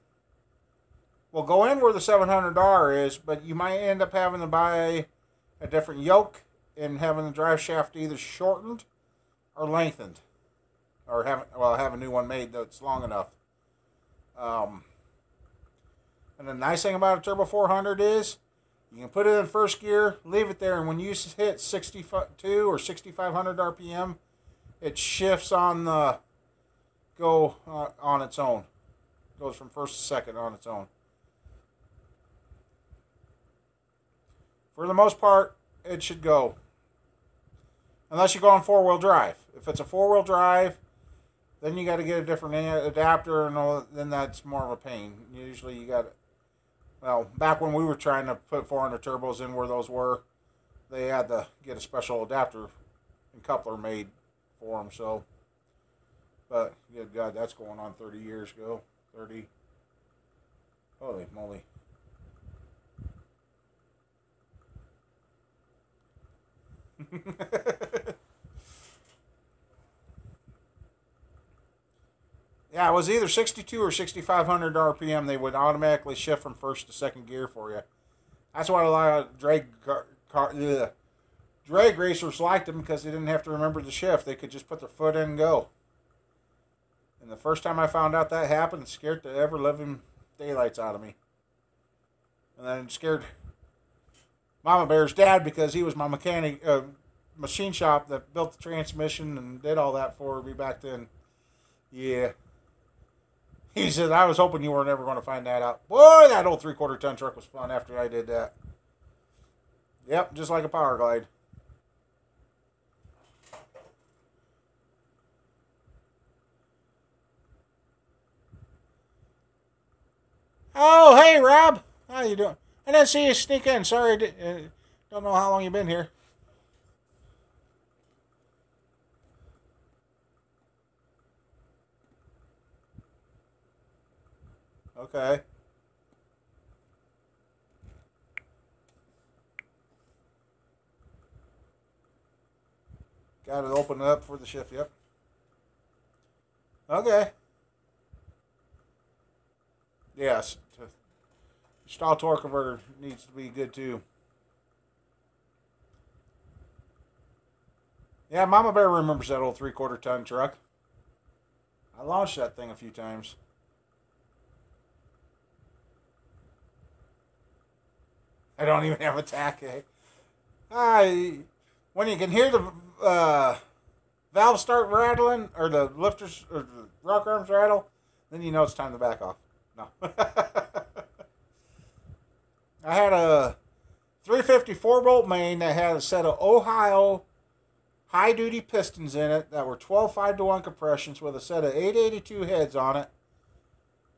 will go in where the 700R is, but you might end up having to buy a different yoke and having the drive shaft either shortened or lengthened, or have a new one made that's long enough. And the nice thing about a Turbo 400 is you can put it in first gear, leave it there, and when you hit 62 or 6500 RPM, it shifts on the go on its own. Goes from first to second on its own. For the most part, it should go. Unless you go on four-wheel drive. If it's a four-wheel drive, then you got to get a different adapter, and all, then that's more of a pain. Usually you got, well, back when we were trying to put 400 turbos in where those were, they had to get a special adapter and coupler made for them, so. But, good God, that's going on 30 years ago. 30. Holy moly. Yeah, it was either 62 or 6500 RPM. They would automatically shift from first to second gear for you. That's why a lot of drag racers liked them, because they didn't have to remember the shift. They could just put their foot in and go. And the first time I found out that happened, it scared the ever-living daylights out of me. And then it scared Mama Bear's dad, because he was my machine shop that built the transmission and did all that for me back then. Yeah. He said, I was hoping you weren't ever going to find that out. Boy, that old 3/4 ton truck was fun after I did that. Yep, just like a Power Glide. Oh, hey, Rob. How you doing? I didn't see you sneak in. Sorry, don't know how long you've been here. Okay. Got it open up for the shift. Yep. Okay. Yes. Stall torque converter needs to be good too. Yeah, Mama Bear remembers that old 3/4 ton truck. I launched that thing a few times. I don't even have a tack. When you can hear the valve start rattling or the lifters or the rock arms rattle, then you know it's time to back off. No. I had a 350 4-bolt main that had a set of Ohio high-duty pistons in it that were 12 5-to-1 compressions with a set of 882 heads on it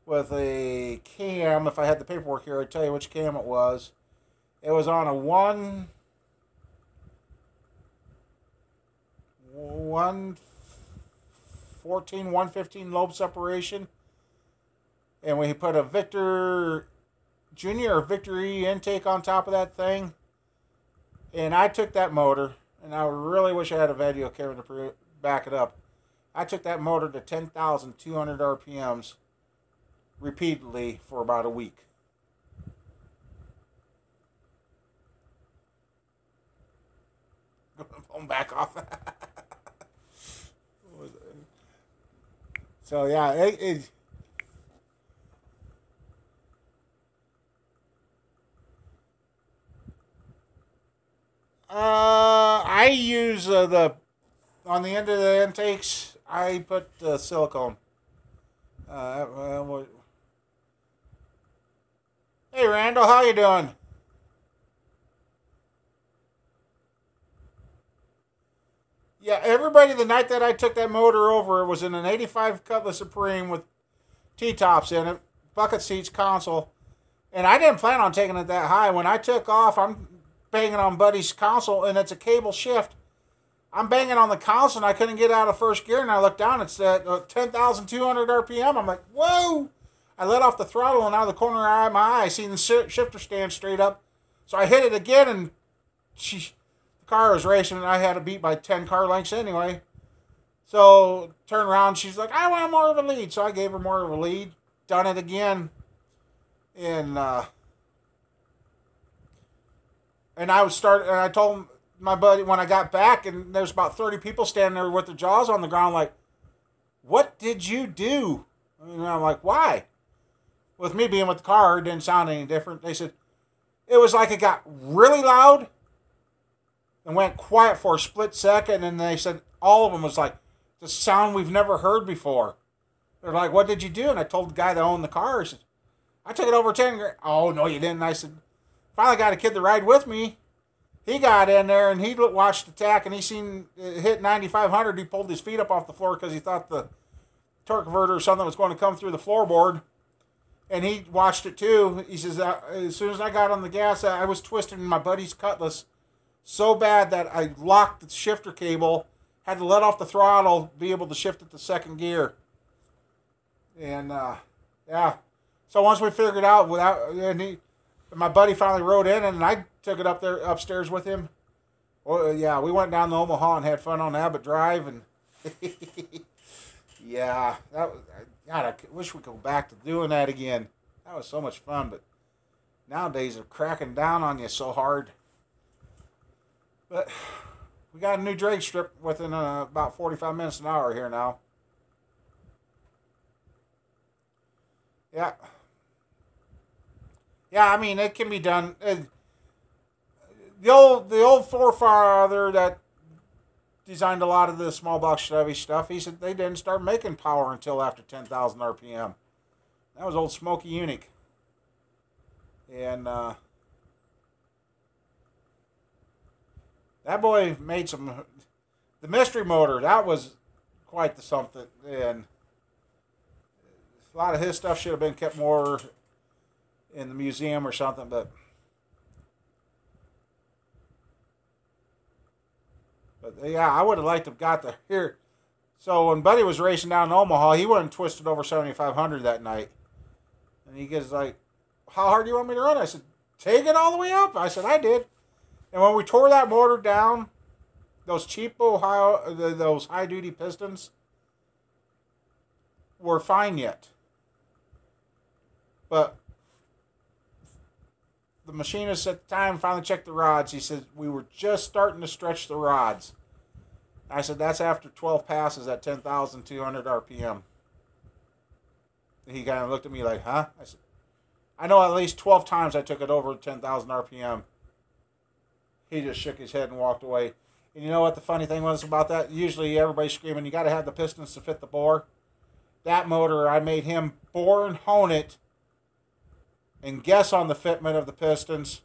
with a cam. If I had the paperwork here, I'd tell you which cam it was. It was on a 115 lobe separation. And we put a Victor Junior or Victor E intake on top of that thing. And I took that motor, and I really wish I had a video camera to back it up. I took that motor to 10,200 RPMs repeatedly for about a week. Phone back off. So yeah, I use the on the end of the intakes. I put silicone. Hey Randall, how you doing? Yeah, everybody, the night that I took that motor over, it was in an 85 Cutlass Supreme with T-tops in it, bucket seats, console. And I didn't plan on taking it that high. When I took off, I'm banging on Buddy's console, and it's a cable shift. I'm banging on the console, and I couldn't get out of first gear, and I looked down, it's at 10,200 RPM. I'm like, whoa! I let off the throttle, and out of the corner of my eye, I seen the shifter stand straight up. So I hit it again, and the car was racing, and I had to beat by 10 car lengths anyway. So, turn around, she's like, I want more of a lead. So I gave her more of a lead. Done it again. And I told my buddy when I got back, and there's about 30 people standing there with their jaws on the ground like, what did you do? And I'm like, why? With me being with the car, it didn't sound any different. They said, it was like it got really loud and went quiet for a split second, and they said all of them was like the sound we've never heard before. They're like, what did you do? And I told the guy that owned the car, I said, I took it over 10 grand. Oh, no, you didn't. I said, finally got a kid to ride with me. He got in there, and he watched the tack, and he seen it hit 9,500. He pulled his feet up off the floor because he thought the torque converter or something was going to come through the floorboard. And he watched it too. He says, as soon as I got on the gas, I was twisting my buddy's Cutlass so bad that I locked the shifter cable, had to let off the throttle, be able to shift it to second gear. And, yeah. So once we figured out, my buddy finally rode in, and I took it up there upstairs with him. Well, yeah, we went down to Omaha and had fun on Abbott Drive, and yeah, God, I wish we could go back to doing that again. That was so much fun, but nowadays they're cracking down on you so hard. But we got a new drag strip within about 45 minutes an hour here now. Yeah. Yeah, I mean, it can be done. The old forefather that designed a lot of the small box Chevy stuff, he said they didn't start making power until after 10,000 RPM. That was old Smokey Unique. And that boy made the mystery motor, that was quite the something. And a lot of his stuff should have been kept more in the museum or something, but yeah, I would have liked to have got to here. So when Buddy was racing down in Omaha, he went and twisted over 7,500 that night. And he gets like, how hard do you want me to run? I said, take it all the way up. I said, I did. And when we tore that motor down, those cheap Ohio, those high-duty pistons were fine yet. But the machinist at the time finally checked the rods. He said, we were just starting to stretch the rods. I said, that's after 12 passes at 10,200 RPM. He kind of looked at me like, huh? I said, I know at least 12 times I took it over 10,000 RPM. He just shook his head and walked away. And you know what the funny thing was about that? Usually everybody's screaming, you got to have the pistons to fit the bore. That motor, I made him bore and hone it and guess on the fitment of the pistons.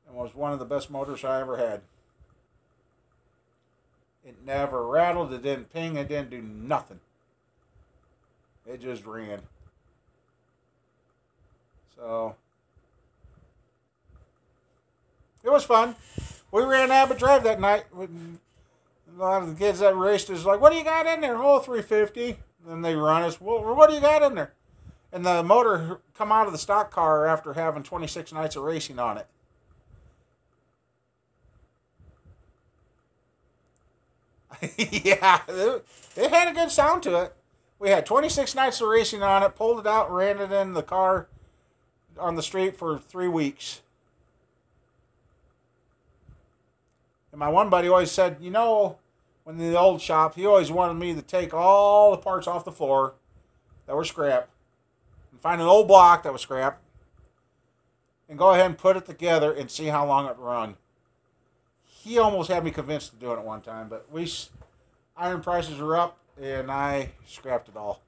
And was one of the best motors I ever had. It never rattled, it didn't ping, it didn't do nothing. It just ran. So, it was fun. We ran Abbott Drive that night. A lot of the kids that raced is like, what do you got in there? Oh, 350. Then they run us, well, what do you got in there? And the motor come out of the stock car after having 26 nights of racing on it. Yeah, it had a good sound to it. We had 26 nights of racing on it, pulled it out, ran it in the car on the street for 3 weeks. And my one buddy always said, you know, when in the old shop, he always wanted me to take all the parts off the floor that were scrap and find an old block that was scrap and go ahead and put it together and see how long it would run. He almost had me convinced of doing it one time, but iron prices were up, and I scrapped it all.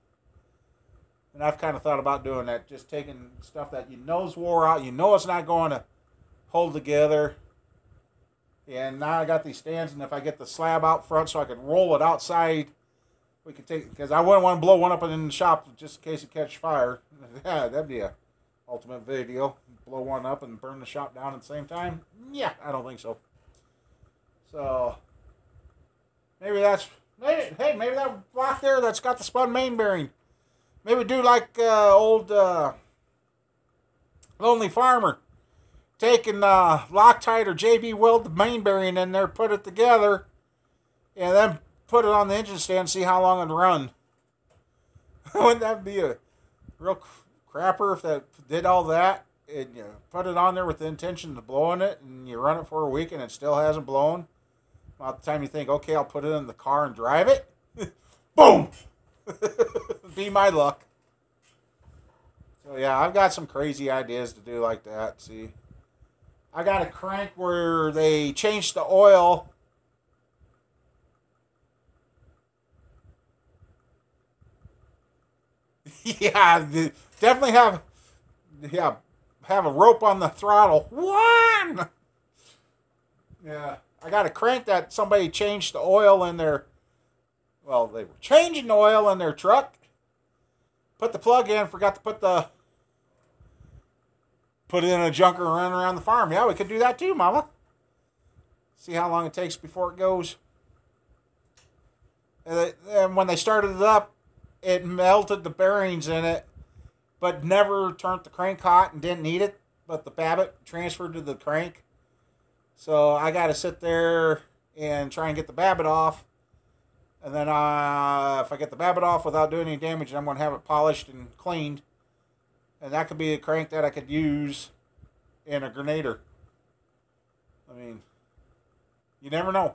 And I've kind of thought about doing that, just taking stuff that you know's wore out, you know it's not going to hold together. And now I got these stands, and if I get the slab out front so I could roll it outside, we could take, because I wouldn't want to blow one up in the shop just in case it catches fire. Yeah, that'd be a ultimate video. Blow one up and burn the shop down at the same time? Yeah, I don't think so. So, maybe that block there that's got the spun main bearing. Maybe do like old Lonely Farmer. Taking Loctite or JB Weld the main bearing in there, put it together, and then put it on the engine stand and see how long it'd run. Wouldn't that be a real crapper if that did all that? And you put it on there with the intention of blowing it, and you run it for a week and it still hasn't blown. By the time you think, okay, I'll put it in the car and drive it, boom! Be my luck. So yeah, I've got some crazy ideas to do like that. See, I got a crank where they changed the oil. Yeah, definitely have a rope on the throttle. One! Yeah, I got a crank that somebody changed the oil in their, well, they were changing the oil in their truck. Put the plug in, forgot to put it in a junker and run around the farm. Yeah, we could do that too, Mama. See how long it takes before it goes. And when they started it up, it melted the bearings in it, but never turned the crank hot and didn't need it. But the Babbitt transferred to the crank. So I got to sit there and try and get the Babbitt off. And then if I get the Babbitt off without doing any damage, I'm going to have it polished and cleaned. And that could be a crank that I could use in a Grenader. I mean, you never know.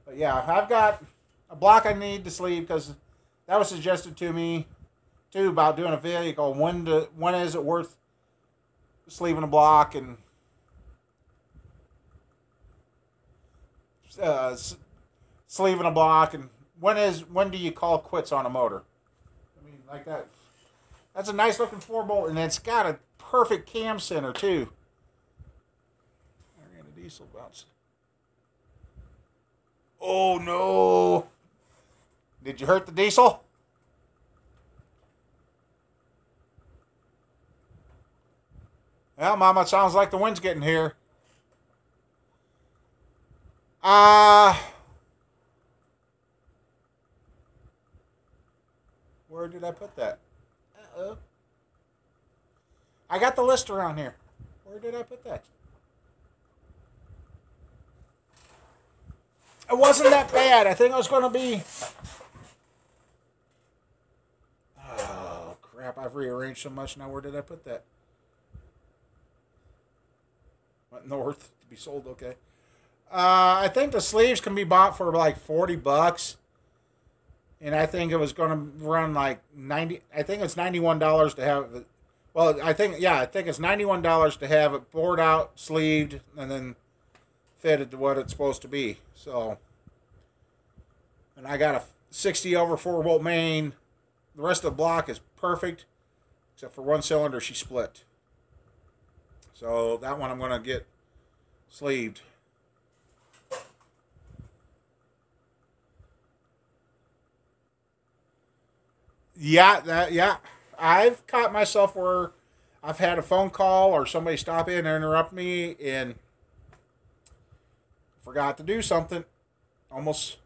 But yeah, I've got a block I need to sleeve because that was suggested to me too about doing a video. When is it worth sleeving a block and sleeving a block, and when do you call quits on a motor? I mean, like that. That's a nice looking 4-bolt, and it's got a perfect cam center too. I ran a diesel bounce. Oh no! Did you hurt the diesel? Well, Mama, it sounds like the wind's getting here. Where did I put that? Uh-oh. I got the list around here. Where did I put that? It wasn't that bad. I think it was going to be... Oh, crap. I've rearranged so much now. Where did I put that? Went north to be sold. Okay. I think the sleeves can be bought for like $40. And I think it was going to run like 90. I think it's $91 to have it. Well, I think it's $91 to have it bored out, sleeved, and then fitted to what it's supposed to be. So, and I got a 60 over 4-volt main. The rest of the block is perfect, except for one cylinder she split. So that one I'm going to get sleeved. Yeah. I've caught myself where I've had a phone call or somebody stop in and interrupt me and forgot to do something. Almost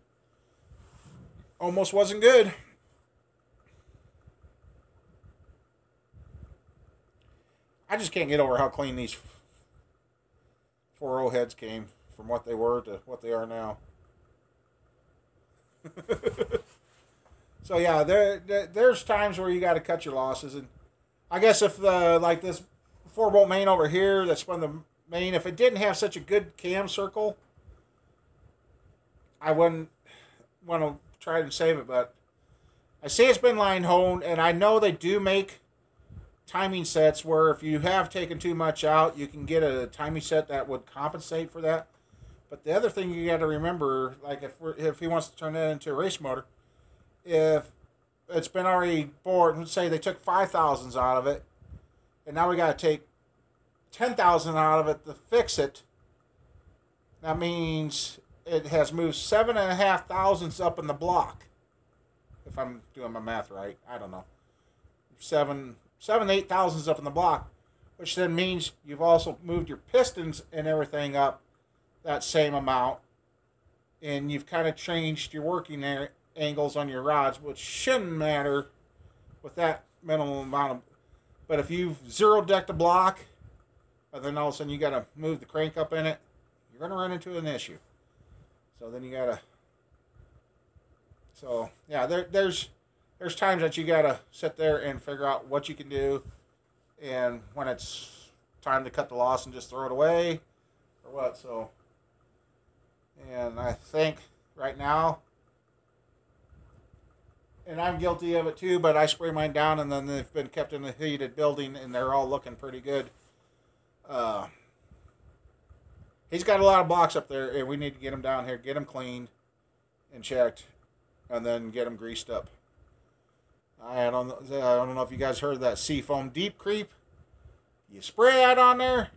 wasn't good. I just can't get over how clean these 4.0 heads came from what they were to what they are now. So yeah, there's times where you got to cut your losses, and I guess if like this 4-volt main over here that spun the main, if it didn't have such a good cam circle, I wouldn't want to try to save it. But I see it's been line honed, and I know they do make timing sets where if you have taken too much out, you can get a timing set that would compensate for that. But the other thing you got to remember, like if he wants to turn that into a race motor, if it's been already bored, let's say they took 5,000s out of it, and now we got to take 10,000 out of it to fix it. That means it has moved 7.5 thousandths up in the block. If I'm doing my math right, I don't know. 8 thousandths up in the block, which then means you've also moved your pistons and everything up that same amount, and you've kind of changed your working angles on your rods, which shouldn't matter with that minimal amount of. But if you've zero decked a block, and then all of a sudden you got to move the crank up in it, you're going to run into an issue. So then you got to. So yeah, there's times that you got to sit there and figure out what you can do, and when it's time to cut the loss and just throw it away, or what. So, and I think right now. And I'm guilty of it too, but I spray mine down, and then they've been kept in a heated building, and they're all looking pretty good. He's got a lot of blocks up there, and we need to get him down here, get them cleaned and checked, and then get them greased up. I don't know if you guys heard of that Seafoam Deep Creep. You spray that on there.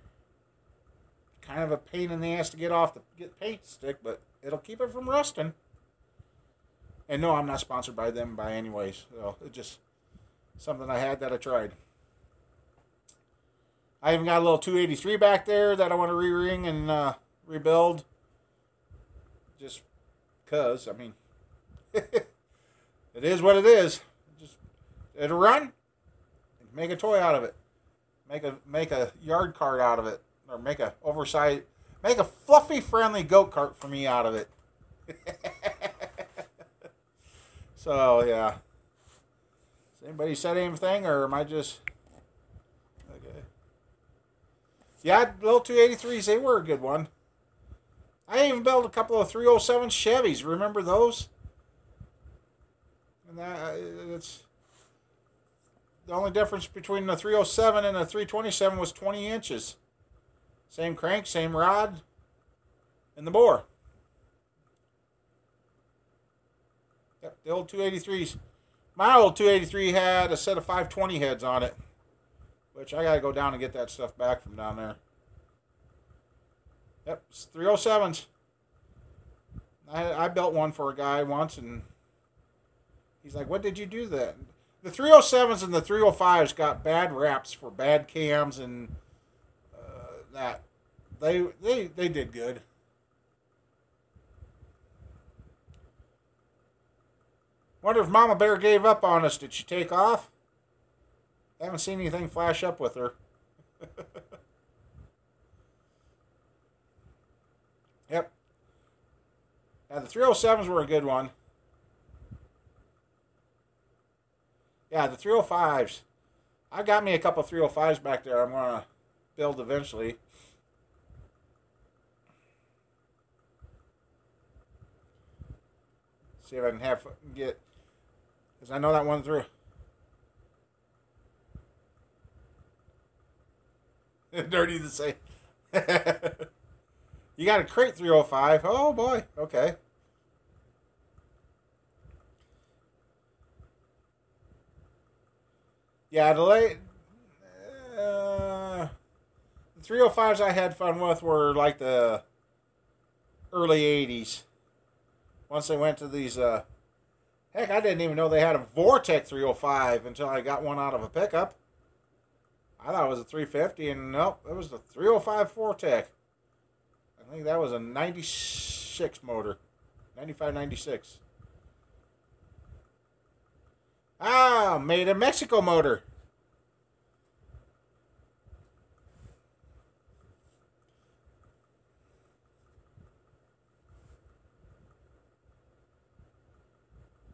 Kind of a pain in the ass to get off the paint stick, but it'll keep it from rusting. And no, I'm not sponsored by them by any ways. So it's just something I had that I tried. I even got a little 283 back there that I want to re-ring and rebuild. Just because, I mean, it is what it is. It'll run. Make a toy out of it. Make a yard cart out of it, or make a fluffy, friendly goat cart for me out of it. So, yeah. Has anybody said anything, or am I just... Okay. Yeah, little 283s, they were a good one. I even built a couple of 307 Chevys. Remember those? And it's... The only difference between the 307 and the 327 was 20 inches. Same crank, same rod, and the bore. Yep, the old 283s. My old 283 had a set of 520 heads on it, which I got to go down and get that stuff back from down there. Yep, it's 307s. I built one for a guy once, and he's like, what did you do that? The 307s and the 305s got bad raps for bad cams and that. They did good. Wonder if Mama Bear gave up on us. Did she take off? I haven't seen anything flash up with her. Yep. Yeah, the 307s were a good one. Yeah, the 305s. I got me a couple 305s back there I'm going to build eventually. See if I can get... Because I know that one through. Dirty to say. You got a crate 305. Oh, boy. Okay. Yeah, the 305s I had fun with were like the early 80s. Once they went to these, heck, I didn't even know they had a Vortec 305 until I got one out of a pickup. I thought it was a 350, and nope, it was the 305 Vortec. I think that was a 96 motor. 95, 96. Ah, made in Mexico motor.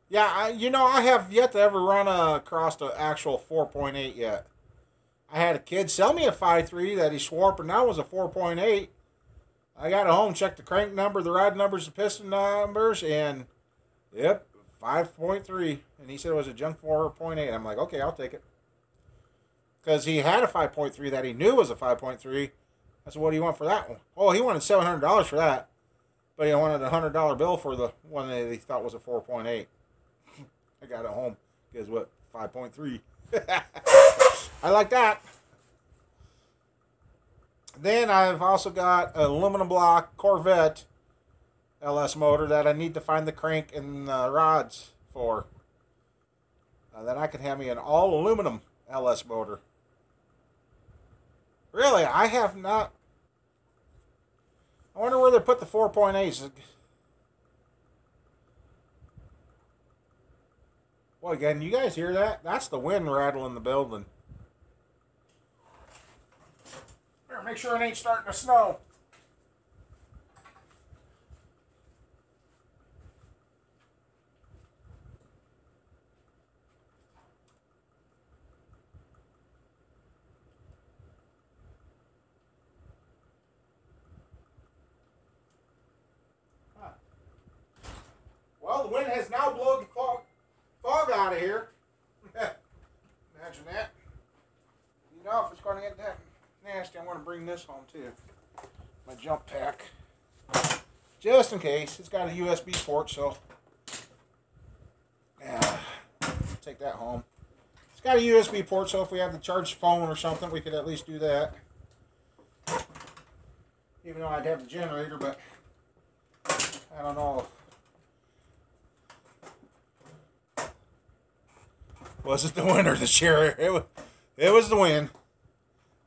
Yeah, I have yet to ever run across the actual 4.8 yet. I had a kid sell me a 5.3 that he swore up and down was a 4.8. I got it home, checked the crank number, the rod numbers, the piston numbers, and yep, 5.3. And he said it was a junk 4.8. I'm like, okay, I'll take it. Because he had a 5.3 that he knew was a 5.3. I said, what do you want for that one? Oh, he wanted $700 for that. But he wanted a $100 bill for the one that he thought was a 4.8. I got it home. Guess what? 5.3. I like that. Then I've also got an aluminum block Corvette LS motor that I need to find the crank and rods for. Then I can have me an all aluminum LS motor. Really, I have not. I wonder where they put the 4.8s. Well, again, you guys hear that? That's the wind rattling the building. Better make sure it ain't starting to snow. Well, the wind has now blown the fog out of here. Imagine that. You know, if it's going to get that nasty, I'm going to bring this home too. My jump pack. Just in case. It's got a USB port, so yeah, take that home. It's got a USB port, so if we have to charge the phone or something, we could at least do that. Even though I'd have the generator, but I don't know. Was it the wind or the chair? It was the wind.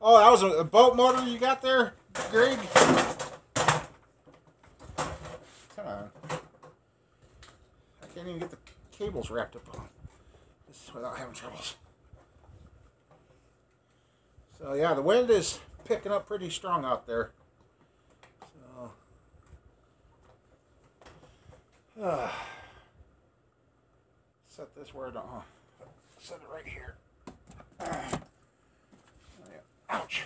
Oh, that was a boat motor you got there, Greg? Come on. I can't even get the cables wrapped up on this without having troubles. So, yeah, the wind is picking up pretty strong out there. So, set this where it don't. Set it right here. Ouch.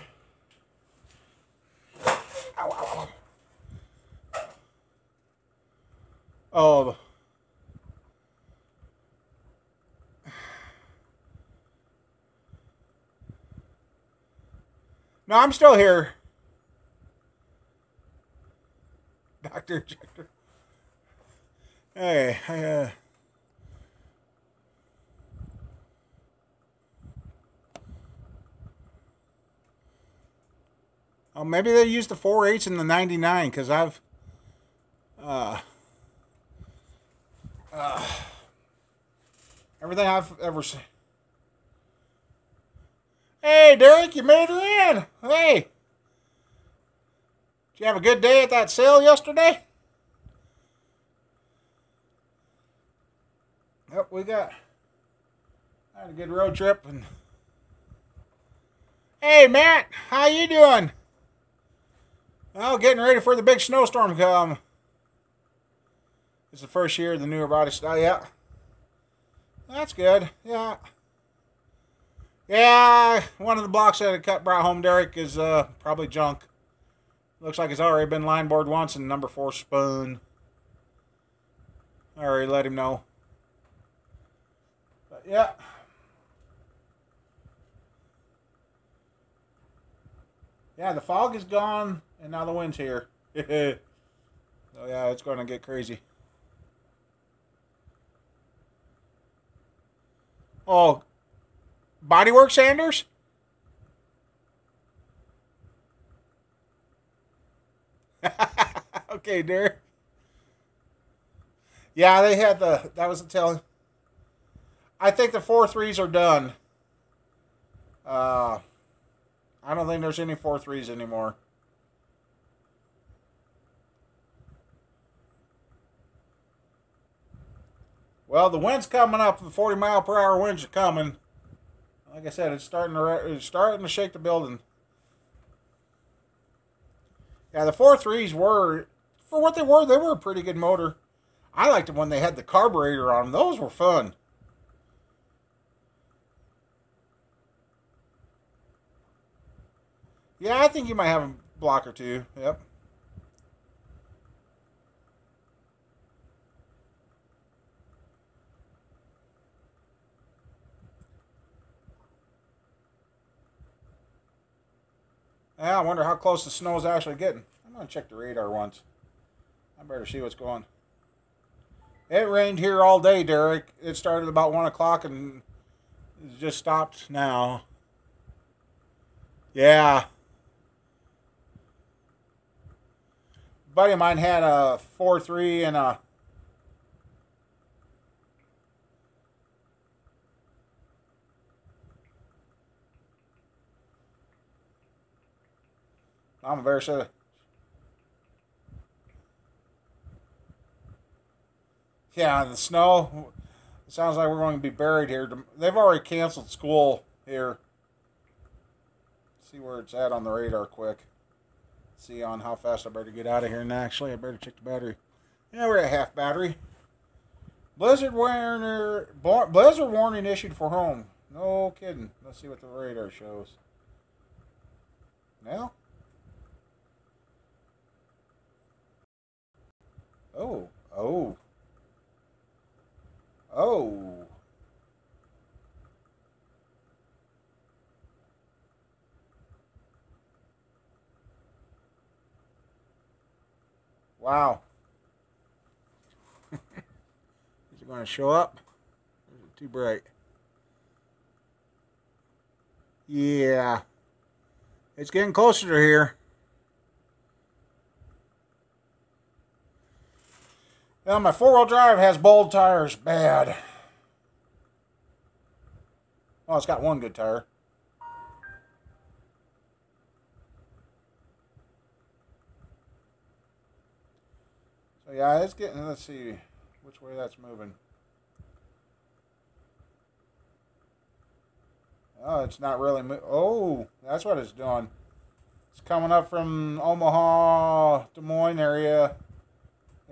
Ow, ow, ow. Oh. No, I'm still here. Dr. Injector. Hey, oh, maybe they used the 4.8s in the 99 because I've everything I've ever seen. Hey, Derek, you made her in. Hey, Did you have a good day at that sale yesterday? Yep, I had a good road trip. And hey, Matt, how you doing? Well, getting ready for the big snowstorm to come. It's the first year of the newer body style. Yeah, that's good. Yeah. Yeah, one of the blocks that I brought home, Derek, is probably junk. Looks like it's already been line bored once and number 4 spoon. I already let him know. But yeah. Yeah, the fog is gone and now the wind's here. So yeah, it's going to get crazy. Oh, Bodywork Sanders? Okay, Derek. Yeah, they had that was the telling. I think the 4.3s are done. I don't think there's any 4.3s anymore. Well, the wind's coming up. The 40-mile-per-hour winds are coming. Like I said, it's starting to shake the building. Yeah, the 4.3s were, for what they were a pretty good motor. I liked them when they had the carburetor on them. Those were fun. Yeah, I think you might have a block or two. Yep. Yeah, I wonder how close the snow is actually getting. I'm going to check the radar once. I better see what's going. It rained here all day, Derek. It started about 1 o'clock and it just stopped now. Yeah. A buddy of mine had a 4.3 and a... I'm very sure. Yeah, the snow. It sounds like we're going to be buried here. They've already canceled school here. See where it's at on the radar quick. See on how fast I better get out of here. And actually, I better check the battery. Yeah, we're at half battery. Blizzard warning issued for home. No kidding. Let's see what the radar shows. Now? Oh. Oh. Oh. Wow. Is it going to show up? Or is it too bright? Yeah. It's getting closer to here. Well, my 4-wheel drive has bald tires. Bad. Well, it's got one good tire. So yeah, it's getting, let's see which way that's moving. Oh, it's not really oh, that's what it's doing. It's coming up from Omaha, Des Moines area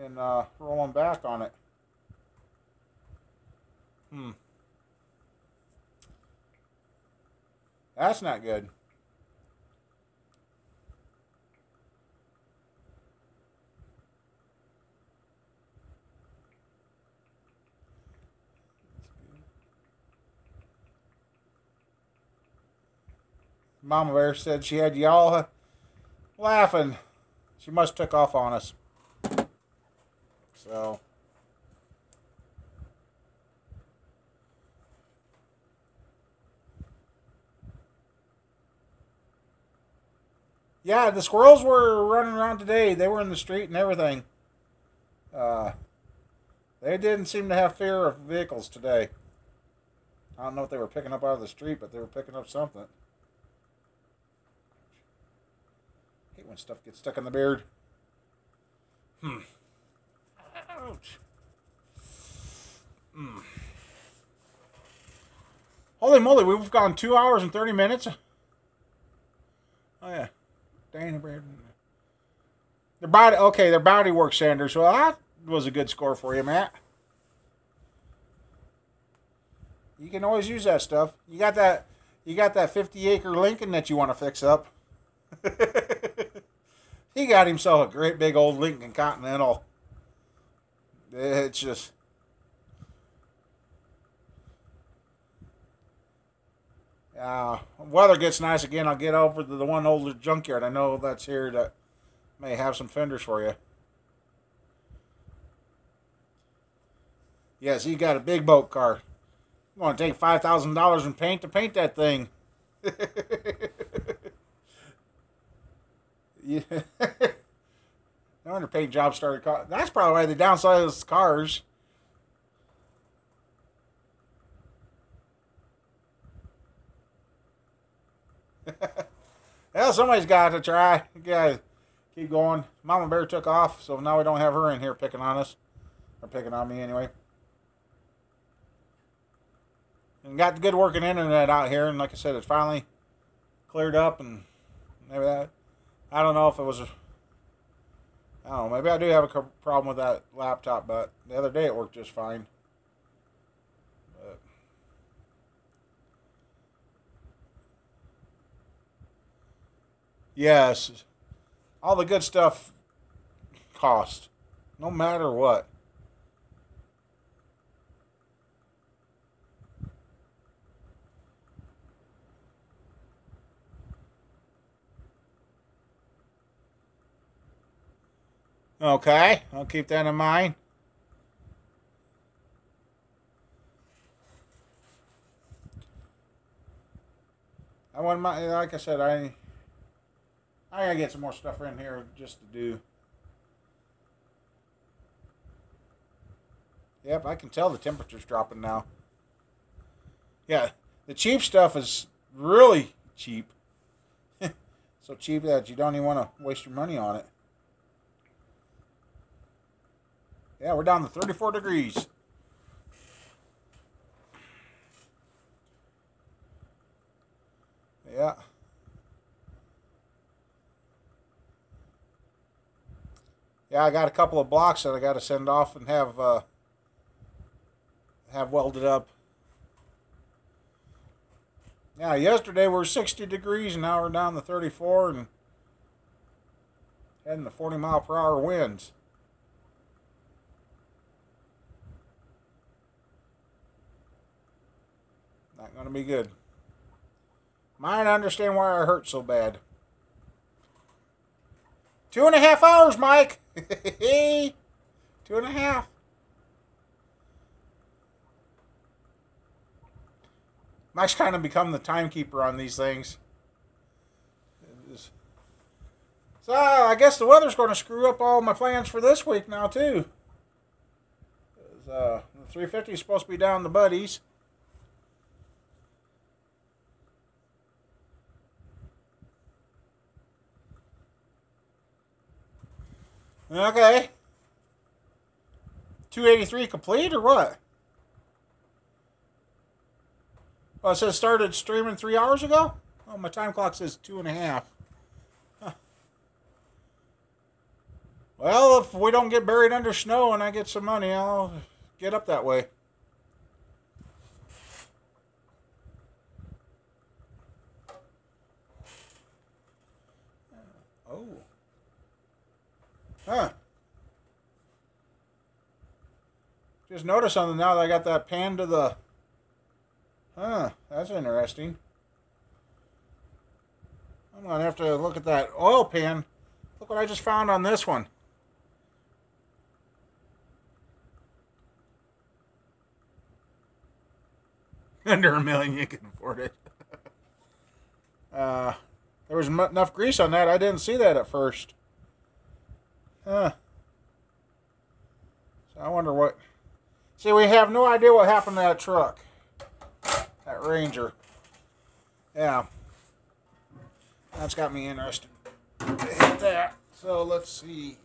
and rolling back on it. That's not good. Mama Bear said she had y'all laughing. She must took off on us. So. Yeah, the squirrels were running around today. They were in the street and everything. They didn't seem to have fear of vehicles today. I don't know if they were picking up out of the street, but they were picking up something. I hate when stuff gets stuck in the beard. Ouch. Holy moly, we've gone 2 hours and 30 minutes. Oh, yeah. Dang, their body work sanders. Well, that was a good score for you, Matt. You can always use that stuff. You got that 50-acre Lincoln that you want to fix up. He got himself a great big old Lincoln Continental. It's just... weather gets nice again, I'll get over to the one older junkyard I know that's here that may have some fenders for you. Yes, he got a big boat car. You want to take $5,000 in paint to paint that thing. Yeah. No wonder paint jobs started. That's probably why they downsized cars. Well, somebody's got to try. You gotta keep going. Mama Bear took off, so now we don't have her in here picking on us. Or picking on me, anyway. And got the good working internet out here, and like I said, it's finally cleared up, and maybe that... I don't know if it was... I don't know, maybe I do have a problem with that laptop, but the other day it worked just fine. But... yes, all the good stuff costs, no matter what. Okay, I'll keep that in mind. I wouldn't mind, like I said, I gotta get some more stuff in here just to do. Yep, I can tell the temperature's dropping now. Yeah, the cheap stuff is really cheap. So cheap that you don't even want to waste your money on it. Yeah, we're down to 34 degrees. Yeah. Yeah, I got a couple of blocks that I got to send off and have welded up. Yeah, yesterday we were 60 degrees and now we're down to 34 and heading to 40-mile-per-hour winds. Not going to be good. Might understand why I hurt so bad. 2.5 hours, Mike. 2.5. Mike's kind of become the timekeeper on these things. So I guess the weather's going to screw up all my plans for this week now too. The 350 is supposed to be down the buddies. Okay. 283 complete or what? Oh, it says started streaming 3 hours ago? Oh, my time clock says 2.5. Huh. Well, if we don't get buried under snow and I get some money, I'll get up that way. Oh. Huh. Just noticed something now that I got that pan to the... Huh, that's interesting. I'm going to have to look at that oil pan. Look what I just found on this one. Under $1 million, you can afford it. There was enough grease on that, I didn't see that at first. Huh. So I wonder what... See, we have no idea what happened to that truck. That Ranger. Yeah. That's got me interested. Hit So let's see.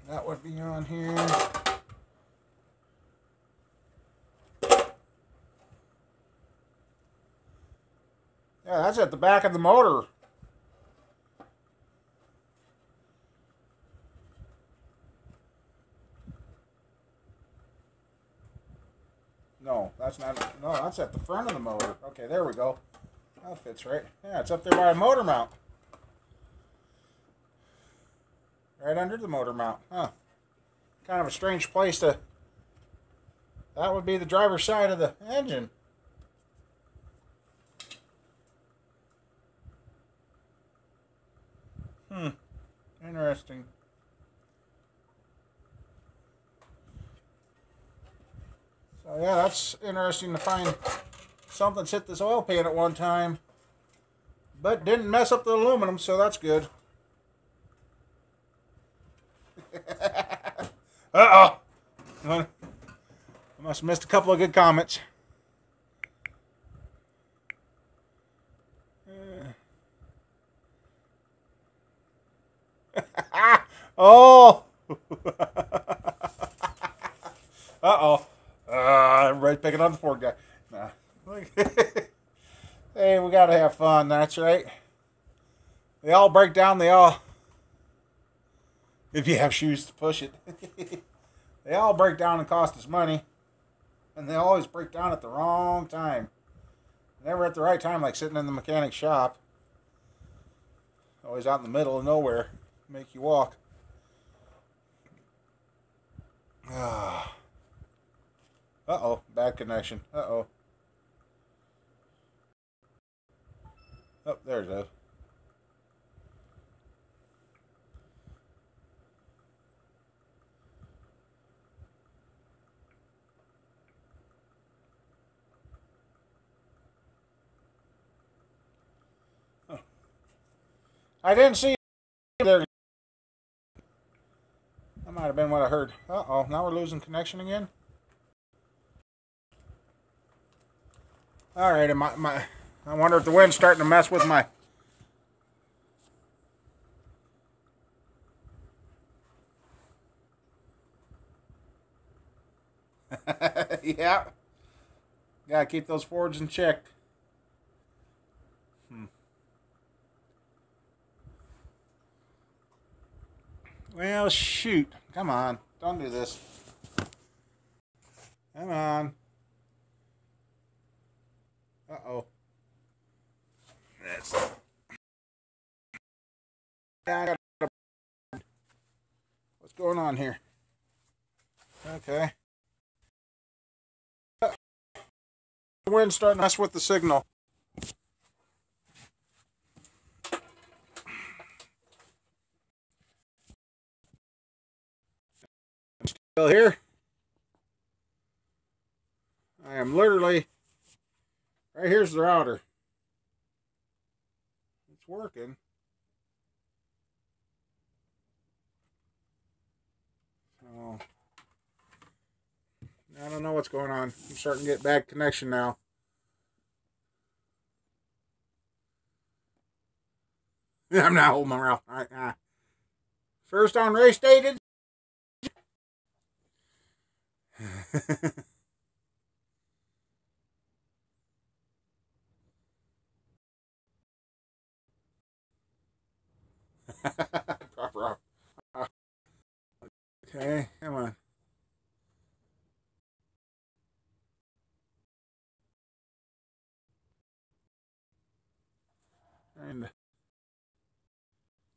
That would be on here. Yeah, that's at the back of the motor. No, that's not. No, that's at the front of the motor. Okay, there we go. That fits right. Yeah, it's up there by a motor mount. Right under the motor mount. Huh. Kind of a strange place to... That would be the driver's side of the engine. Interesting. So yeah, that's interesting to find something's hit this oil pan at one time, but didn't mess up the aluminum, so that's good. Uh-oh. I must have missed a couple of good comments. Oh! Uh-oh. Everybody's picking on the Ford guy. Nah. Hey, we gotta have fun, that's right. They all break down, if you have shoes to push it. They all break down and cost us money. And they always break down at the wrong time. Never at the right time, like sitting in the mechanic's shop. Always out in the middle of nowhere. Make you walk. Uh-oh, bad connection. Uh-oh. Oh, there it is. Oh. I didn't see there. That might have been what I heard. Uh-oh, now we're losing connection again? Alright, I wonder if the wind's starting to mess with my... Yeah. Gotta keep those Fords in check. Well, shoot. Come on. Don't do this. Come on. Uh-oh. That's... What's going on here? Okay. The wind's starting to mess with the signal. I'm still here. I am literally... Right here's the router. It's working. So... I don't know what's going on. I'm starting to get bad connection now. I'm not holding my mouth. All right, First on race day. Proper. Okay, come on.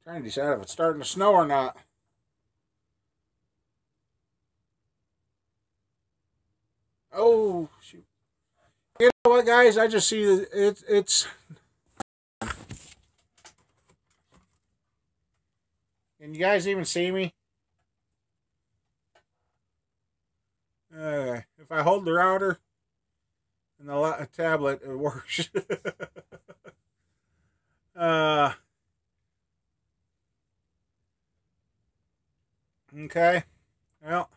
Trying to decide if it's starting to snow or not. Oh, shoot. You know what, guys? I just see that it's... Can you guys even see me? If I hold the router and the tablet, it works. Okay. Well,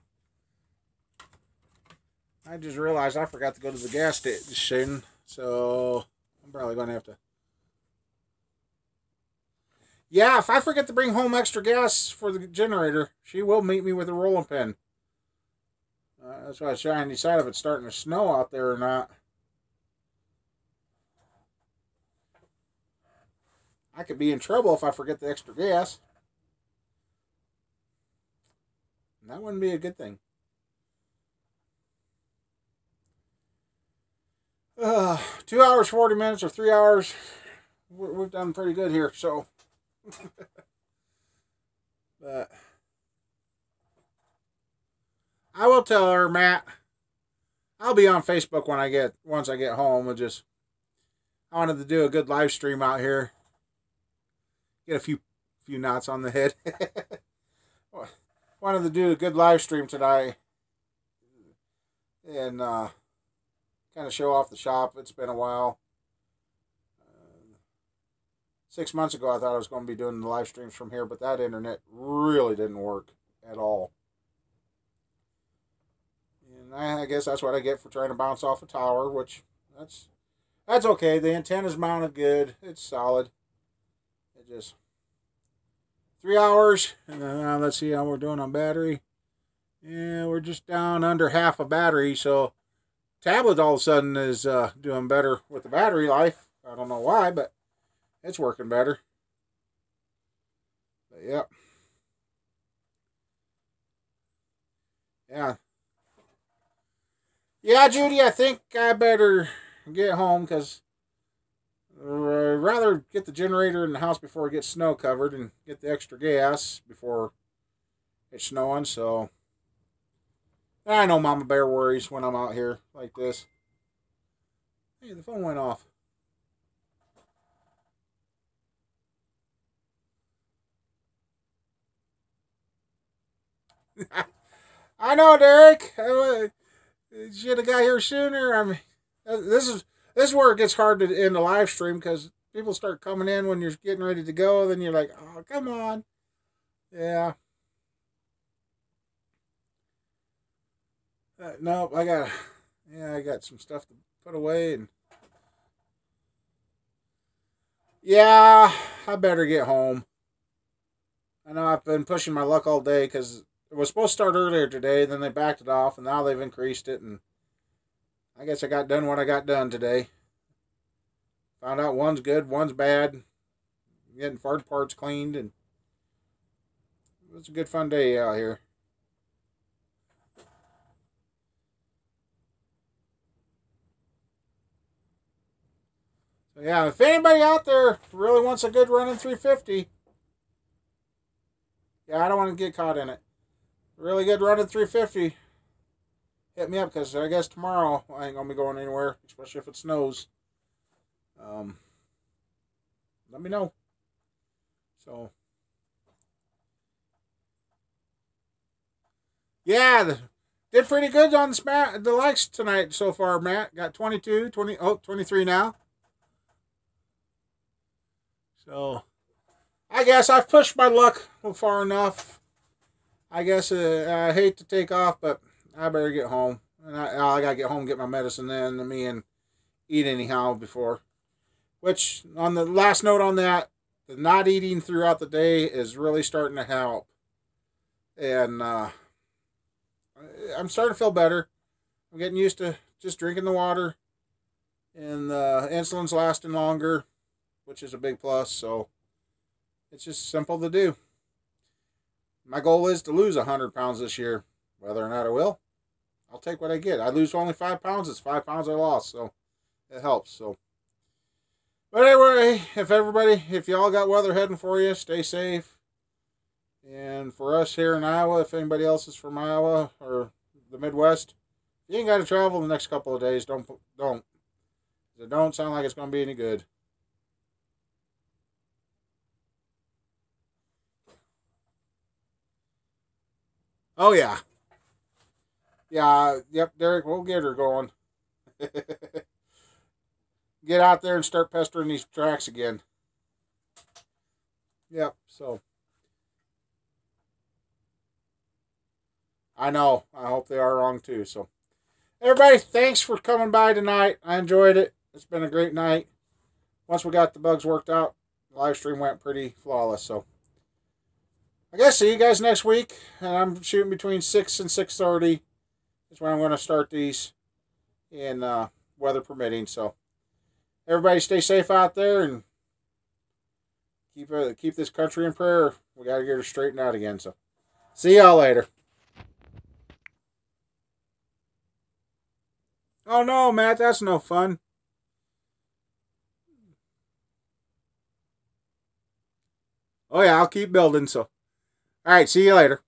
I just realized I forgot to go to the gas station, so I'm probably going to have to Yeah, if I forget to bring home extra gas for the generator, she will meet me with a rolling pin. That's why I was trying to decide if it's starting to snow out there or not. I could be in trouble if I forget the extra gas. And that wouldn't be a good thing. 2 hours, 40 minutes, or 3 hours. We've done pretty good here, so. But I will tell her, Matt. I'll be on Facebook once I get home. I wanted to do a good live stream out here. Get a few knots on the head. Wanted to do a good live stream tonight, and kind of show off the shop. It's been a while. 6 months ago, I thought I was going to be doing the live streams from here, but that internet really didn't work at all. And I guess that's what I get for trying to bounce off a tower, which that's okay. The antenna's mounted good. It's solid. It just 3 hours, and then let's see how we're doing on battery. Yeah, we're just down under half a battery, so tablet all of a sudden is doing better with the battery life. I don't know why, but it's working better. But, yep. Yeah. Yeah, Judy, I think I better get home because I'd rather get the generator in the house before it gets snow covered and get the extra gas before it's snowing. So I know Mama Bear worries when I'm out here like this. Hey, the phone went off. I know, Derek. Should have got here sooner. I mean, this is where it gets hard to end the live stream because people start coming in when you're getting ready to go. Then you're like, oh, come on. Yeah. Nope, I got some stuff to put away, and yeah, I better get home. I know I've been pushing my luck all day because it was supposed to start earlier today, then they backed it off, and now they've increased it, and I guess I got done what I got done today. Found out one's good, one's bad. Getting fart parts cleaned, and it was a good fun day out here. So yeah, if anybody out there really wants a good running 350, yeah, I don't want to get caught in it. Really good running 350. Hit me up because I guess tomorrow I ain't gonna be going anywhere, especially if it snows. Let me know. So yeah, did pretty good on the likes tonight so far, Matt. Got 22, 23 now. So I guess I've pushed my luck far enough. I guess I hate to take off, but I better get home. And I gotta get home and get my medicine then to me and eat anyhow before. Which, on the last note on that, the not eating throughout the day is really starting to help. And I'm starting to feel better. I'm getting used to just drinking the water. And the insulin's lasting longer, which is a big plus. So it's just simple to do. My goal is to lose 100 pounds this year. Whether or not I will, I'll take what I get. I lose only 5 pounds. It's 5 pounds I lost. So it helps. So, but anyway, if y'all got weather heading for you, stay safe. And for us here in Iowa, if anybody else is from Iowa or the Midwest, you ain't got to travel the next couple of days. Don't. It don't sound like it's going to be any good. Oh, yeah. Yeah, yep, Derek, we'll get her going. Get out there and start pestering these tracks again. Yep, so. I know. I hope they are wrong too. So, everybody, thanks for coming by tonight. I enjoyed it. It's been a great night. Once we got the bugs worked out, The live stream went pretty flawless. So I guess see you guys next week. And I'm shooting between 6 and 6:30 is when I'm going to start these, and weather permitting. So everybody stay safe out there and keep this country in prayer. We got to get her straightened out again. So see y'all later. Oh no, Matt, that's no fun. Oh yeah, I'll keep building. So all right, see you later.